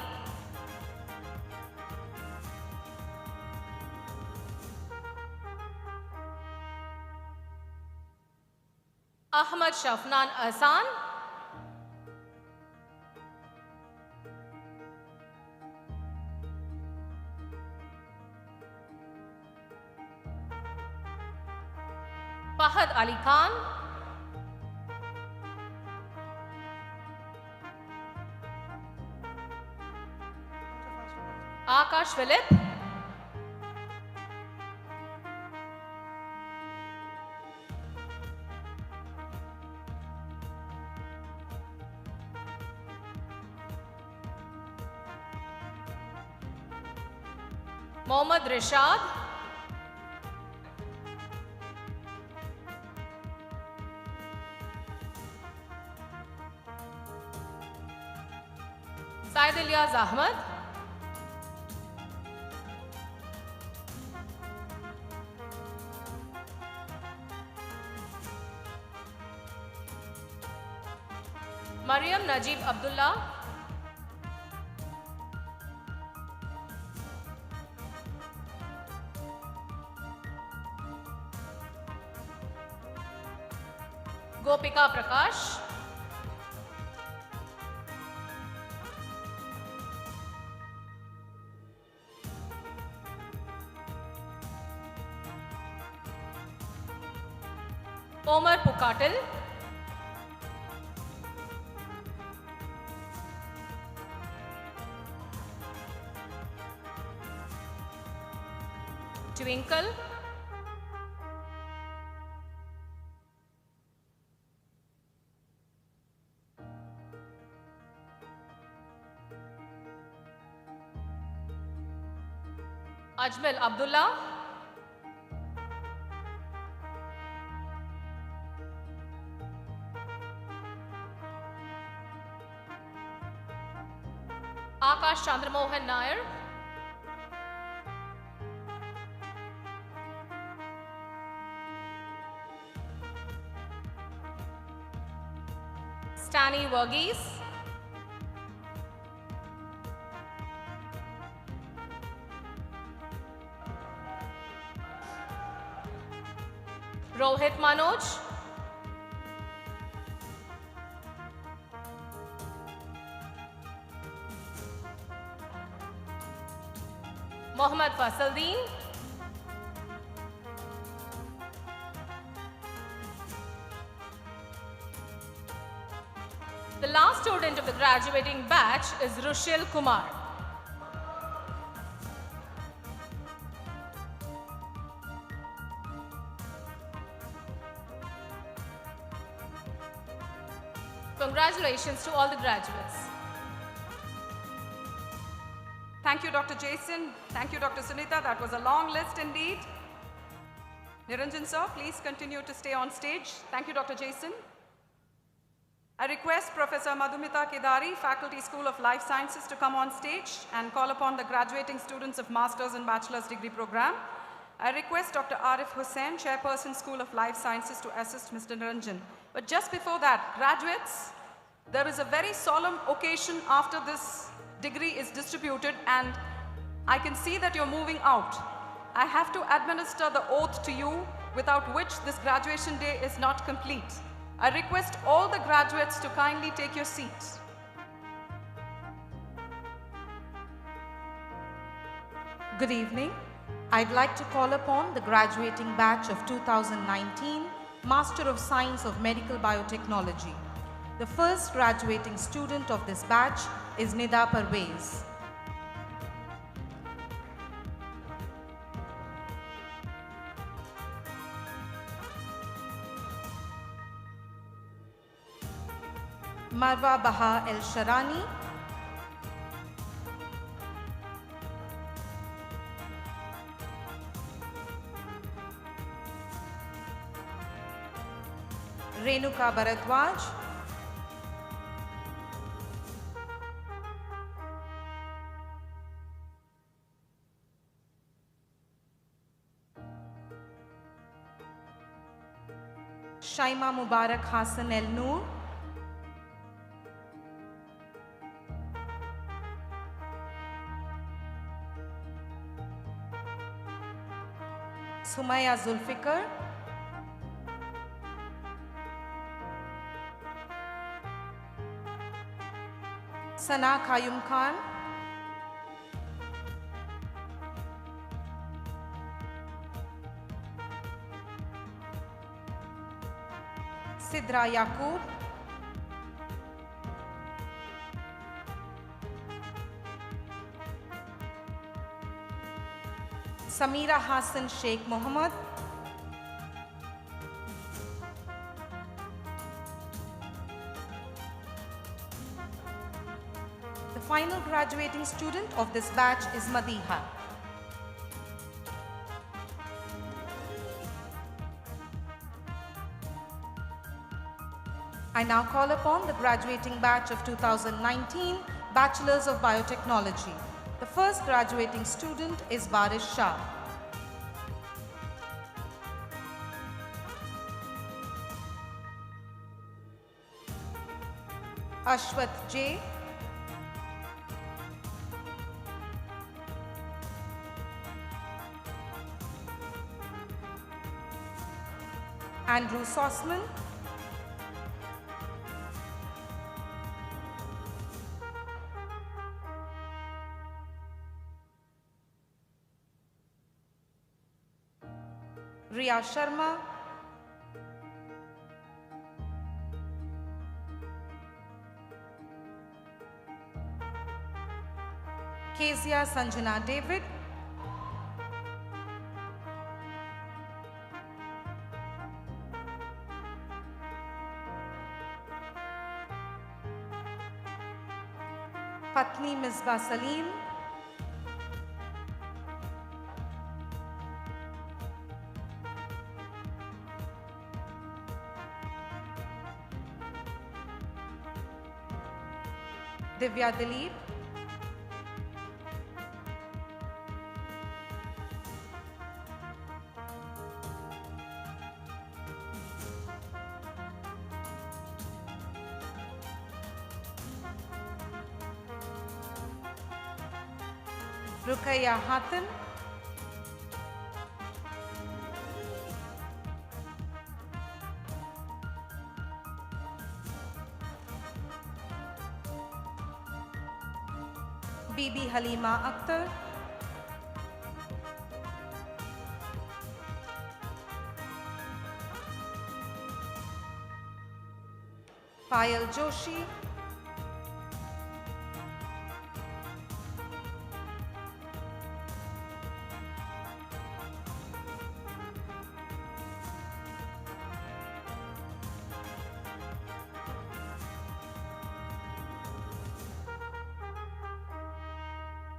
Ahmad Shafnan Ahsan. Fahad Ali Khan. Akash Philip. Mohammad Rishad. Said Ilyas Ahmed. Mariam Najib Abdullah. Gopika Prakash. Omar Pukatil. Twinkle. Ajmal Abdullah. Akash Chandramohan Nair. Stani Verghese. Rohit Manoj. Mohammad Fasaldeen. The last student of the graduating batch is Rushil Kumar. Congratulations to all the graduates. Thank you, Dr. Jason. Thank you, Dr. Sunita. That was a long list indeed. Niranjan sir, please continue to stay on stage. Thank you, Dr. Jason. I request Professor Madhumita Kedari, Faculty School of Life Sciences, to come on stage and call upon the graduating students of Master's and Bachelor's degree program. I request Dr. Arif Hussain, Chairperson, School of Life Sciences, to assist Mr. Niranjan. But just before that, graduates, there is a very solemn occasion after this degree is distributed, and I can see that you're moving out. I have to administer the oath to you, without which this graduation day is not complete. I request all the graduates to kindly take your seats. Good evening. I'd like to call upon the graduating batch of 2019, Master of Science of Medical Biotechnology. The first graduating student of this batch is Nida Parvez. Marwa Baha El Sharani, Renuka Bharadwaj, Shaima Mubarak Hassan El Noor, Sumaya Zulfikar, Sana Kayum Khan, Sidra Yaqub, Samira Hassan Sheikh Mohammed, the final graduating student of this batch is Madiha. I now call upon the graduating batch of 2019 Bachelors of Biotechnology. The first graduating student is Baris Shah. Ashwath J. Andrew Sossman. Riya Sharma, Kezia Sanjana David, Patni Misbah Salim, Divya Dilip, Rukaya Hatim, Bibi Halima Akhtar, Payal Joshi,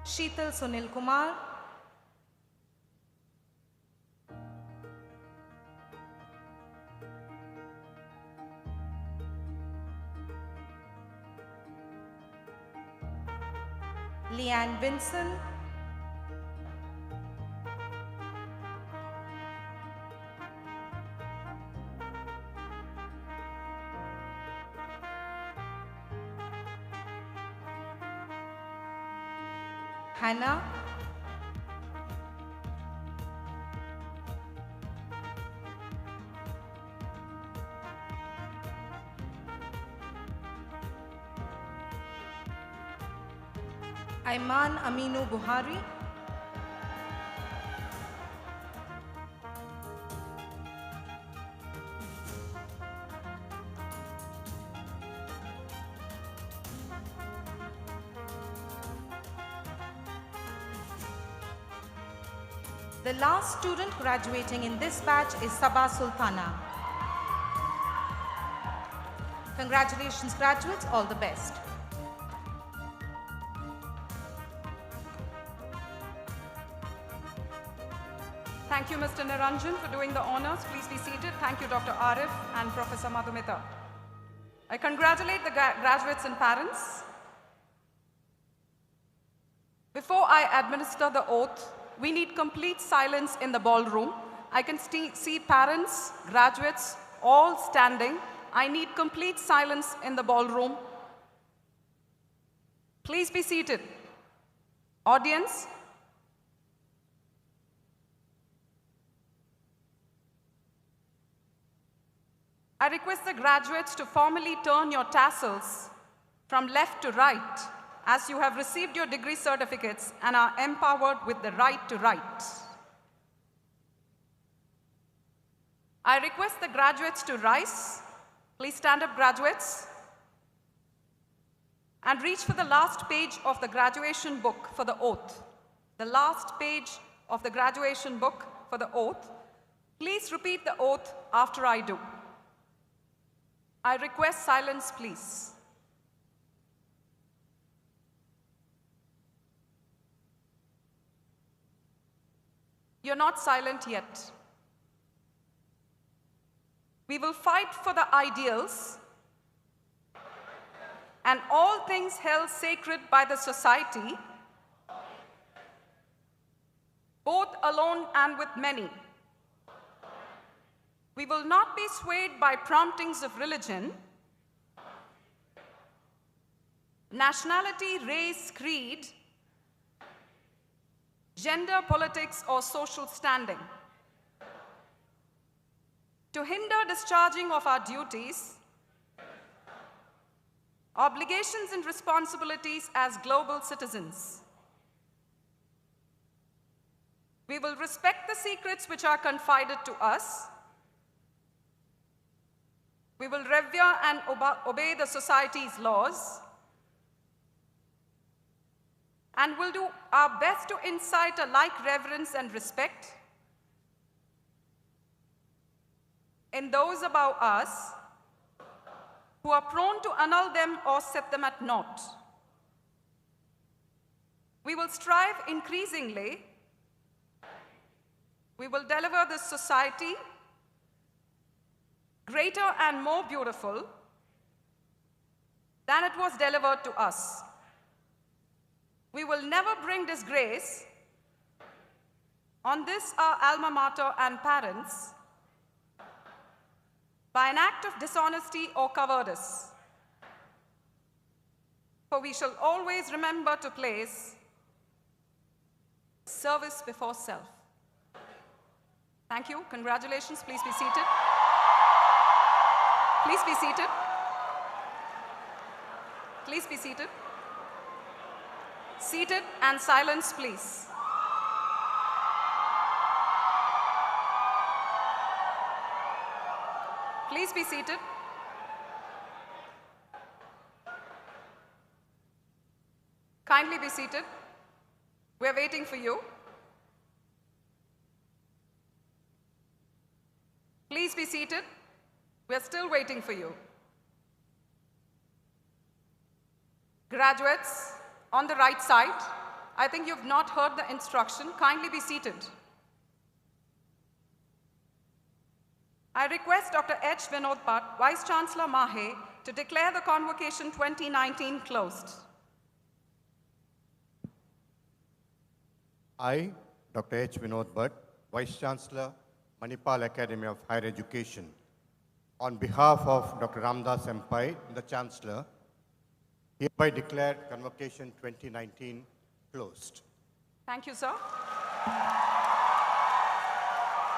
Sheetal Sunil Kumar, Leanne Vinson, Hannah, Aiman Aminu Buhari, the last student graduating in this batch is Sabah Sultana. Congratulations, graduates. All the best. Thank you, Mr. Niranjan, for doing the honors. Please be seated. Thank you, Dr. Arif and Professor Madhumita. I congratulate the graduates and parents. Before I administer the oath, we need complete silence in the ballroom. I can see parents, graduates, all standing. I need complete silence in the ballroom. Please be seated. Audience, I request the graduates to formally turn your tassels from left to right as you have received your degree certificates and are empowered with the right to write. I request the graduates to rise. Please stand up, graduates, and reach for the last page of the graduation book for the oath. The last page of the graduation book for the oath. Please repeat the oath after I do. I request silence, please. You're not silent yet. We will fight for the ideals and all things held sacred by the society, both alone and with many. We will not be swayed by promptings of religion, nationality, race, creed, gender, politics, or social standing. To hinder discharging of our duties, obligations and responsibilities as global citizens. We will respect the secrets which are confided to us. We will revere and obey the society's laws, and will do our best to incite a like reverence and respect in those above us who are prone to annul them or set them at naught. We will strive increasingly. We will deliver this society greater and more beautiful than it was delivered to us. We will never bring disgrace on this our alma mater and parents by an act of dishonesty or cowardice. For we shall always remember to place service before self. Thank you. Congratulations. Please be seated. Please be seated. Please be seated. Seated and silence, please. Please be seated. Kindly be seated. We are waiting for you. Please be seated. We are still waiting for you. Graduates, on the right side, I think you've not heard the instruction. Kindly be seated. I request Dr. H. Vinod Bhatt, Vice Chancellor MAHE, to declare the Convocation 2019 closed. I, Dr. H. Vinod Bhatt, Vice Chancellor, Manipal Academy of Higher Education, on behalf of Dr. Ramdas Empai, the Chancellor, hereby declare Convocation 2019 closed. Thank you, sir.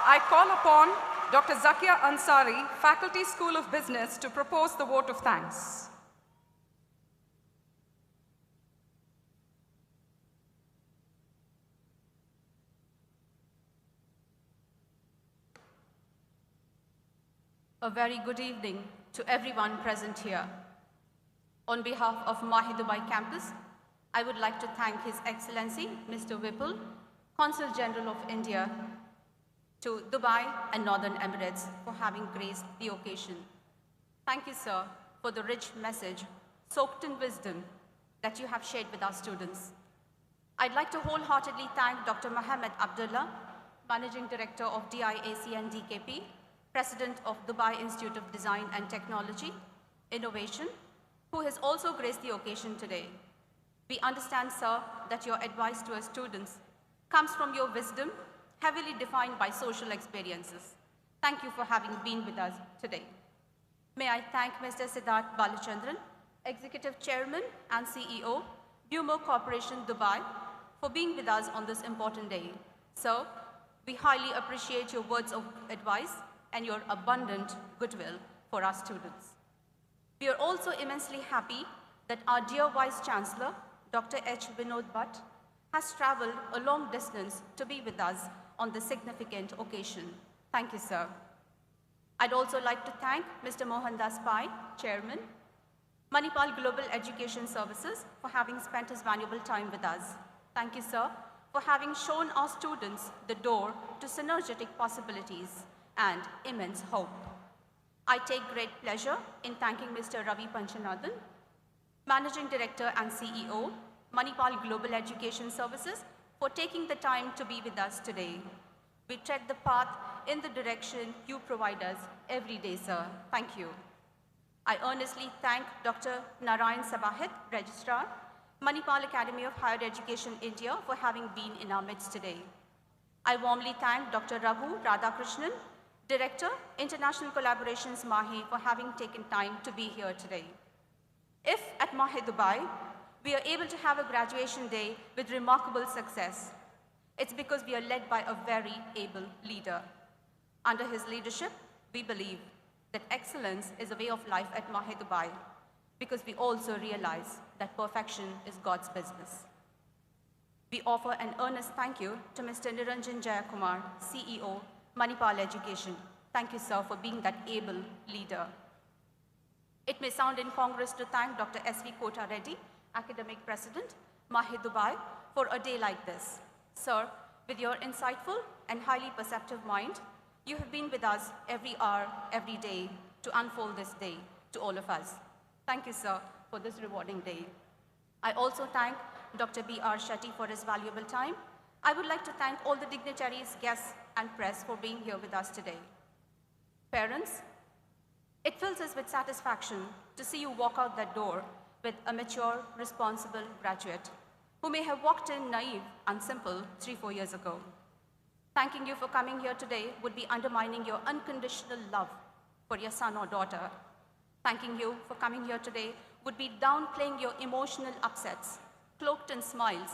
I call upon Dr. Zakia Ansari, Faculty School of Business, to propose the vote of thanks. A very good evening to everyone present here. On behalf of MAHE Dubai campus, I would like to thank His Excellency, Mr. Vipul, Consul General of India to Dubai and Northern Emirates for having graced the occasion. Thank you, sir, for the rich message, soaked in wisdom, that you have shared with our students. I'd like to wholeheartedly thank Dr. Mohammed Abdullah, Managing Director of DIAC and DKP, President of Dubai Institute of Design and Technology, Innovation, who has also graced the occasion today. We understand, sir, that your advice to our students comes from your wisdom, heavily defined by social experiences. Thank you for having been with us today. May I thank Mr. Siddharth Balachandran, Executive Chairman and CEO, Bumo Corporation Dubai, for being with us on this important day. Sir, we highly appreciate your words of advice and your abundant goodwill for our students. We are also immensely happy that our dear Vice Chancellor, Dr. H. Vinod Bhatt, has traveled a long distance to be with us on this significant occasion. Thank you, sir. I'd also like to thank Mr. Mohandas Pai, Chairman, Manipal Global Education Services, for having spent his valuable time with us. Thank you, sir, for having shown our students the door to synergetic possibilities and immense hope. I take great pleasure in thanking Mr. Ravi Panchanathan, Managing Director and CEO, Manipal Global Education Services, for taking the time to be with us today. We tread the path in the direction you provide us every day, sir. Thank you. I earnestly thank Dr. Narayan Sabahit, Registrar, Manipal Academy of Higher Education, India, for having been in our midst today. I warmly thank Dr. Raghu Radhakrishnan, Director, International Collaborations, MAHE, for having taken time to be here today. If at MAHE Dubai, we are able to have a graduation day with remarkable success, it's because we are led by a very able leader. Under his leadership, we believe that excellence is a way of life at MAHE Dubai, because we also realize that perfection is God's business. We offer an earnest thank you to Mr. Niranjan Jayakumar, CEO, Manipal Education. Thank you, sir, for being that able leader. It may sound incongruous to thank Dr. S.V. Kota Reddy, Academic President, MAHE Dubai, for a day like this. Sir, with your insightful and highly perceptive mind, you have been with us every hour, every day, to unfold this day to all of us. Thank you, sir, for this rewarding day. I also thank Dr. B.R. Shetty for his valuable time. I would like to thank all the dignitaries, guests, and press for being here with us today. Parents, it fills us with satisfaction to see you walk out that door with a mature, responsible graduate who may have walked in naive and simple 3-4 years ago. Thanking you for coming here today would be undermining your unconditional love for your son or daughter. Thanking you for coming here today would be downplaying your emotional upsets, cloaked in smiles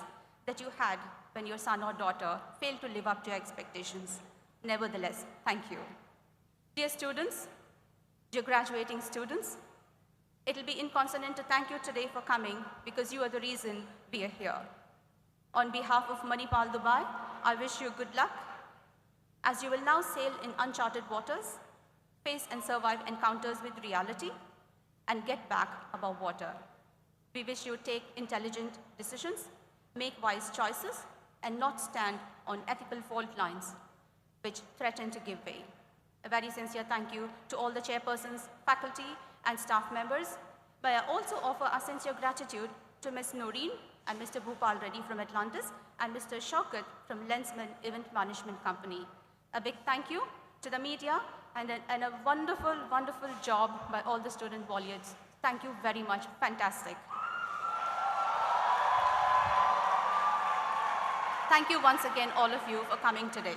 that you had when your son or daughter failed to live up to your expectations. Nevertheless, thank you. Dear students, dear graduating students, it'll be inconsonant to thank you today for coming because you are the reason we are here. On behalf of Manipal Dubai, I wish you good luck as you will now sail in uncharted waters, face and survive encounters with reality, and get back above water. We wish you take intelligent decisions, make wise choices, and not stand on ethical fault lines which threaten to give way. A very sincere thank you to all the chairpersons, faculty, and staff members. May I also offer our sincere gratitude to Ms. Noreen and Mr. Bhupal Reddy from Atlantis and Mr. Shaukat from Lensman Event Management Company. A big thank you to the media and a wonderful, wonderful job by all the student volunteers. Thank you very much. Fantastic. Thank you once again, all of you, for coming today.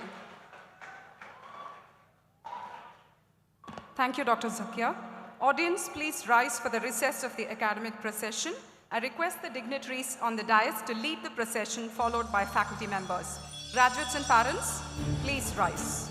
Thank you, Dr. Zakia. Audience, please rise for the recess of the academic procession. I request the dignitaries on the dais to lead the procession, followed by faculty members. Graduates and parents, please rise.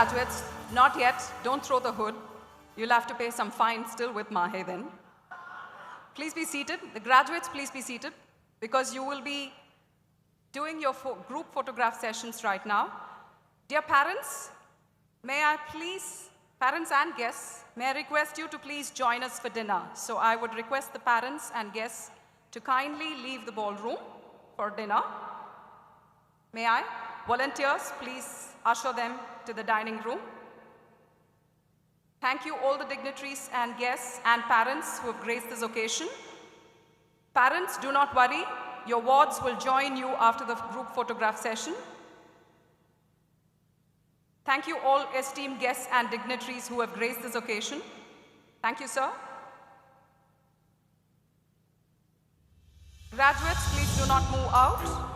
graduates, not yet, don't throw the hood. You'll have to pay some fine still with MAHE then. Please be seated. The graduates, please be seated, because you will be doing your group photograph sessions right now. Dear parents, may I please, parents and guests, may I request you to please join us for dinner. So I would request the parents and guests to kindly leave the ballroom for dinner. May I? Volunteers, please usher them to the dining room. Thank you all the dignitaries and guests and parents who have graced this occasion. Parents, do not worry. Your wards will join you after the group photograph session. Thank you all esteemed guests and dignitaries who have graced this occasion. Thank you, sir. Graduates, please do not move out.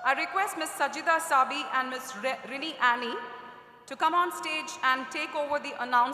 I request Ms. Sajida Sabi and Ms. Rini Annie to come on stage and take over the announcement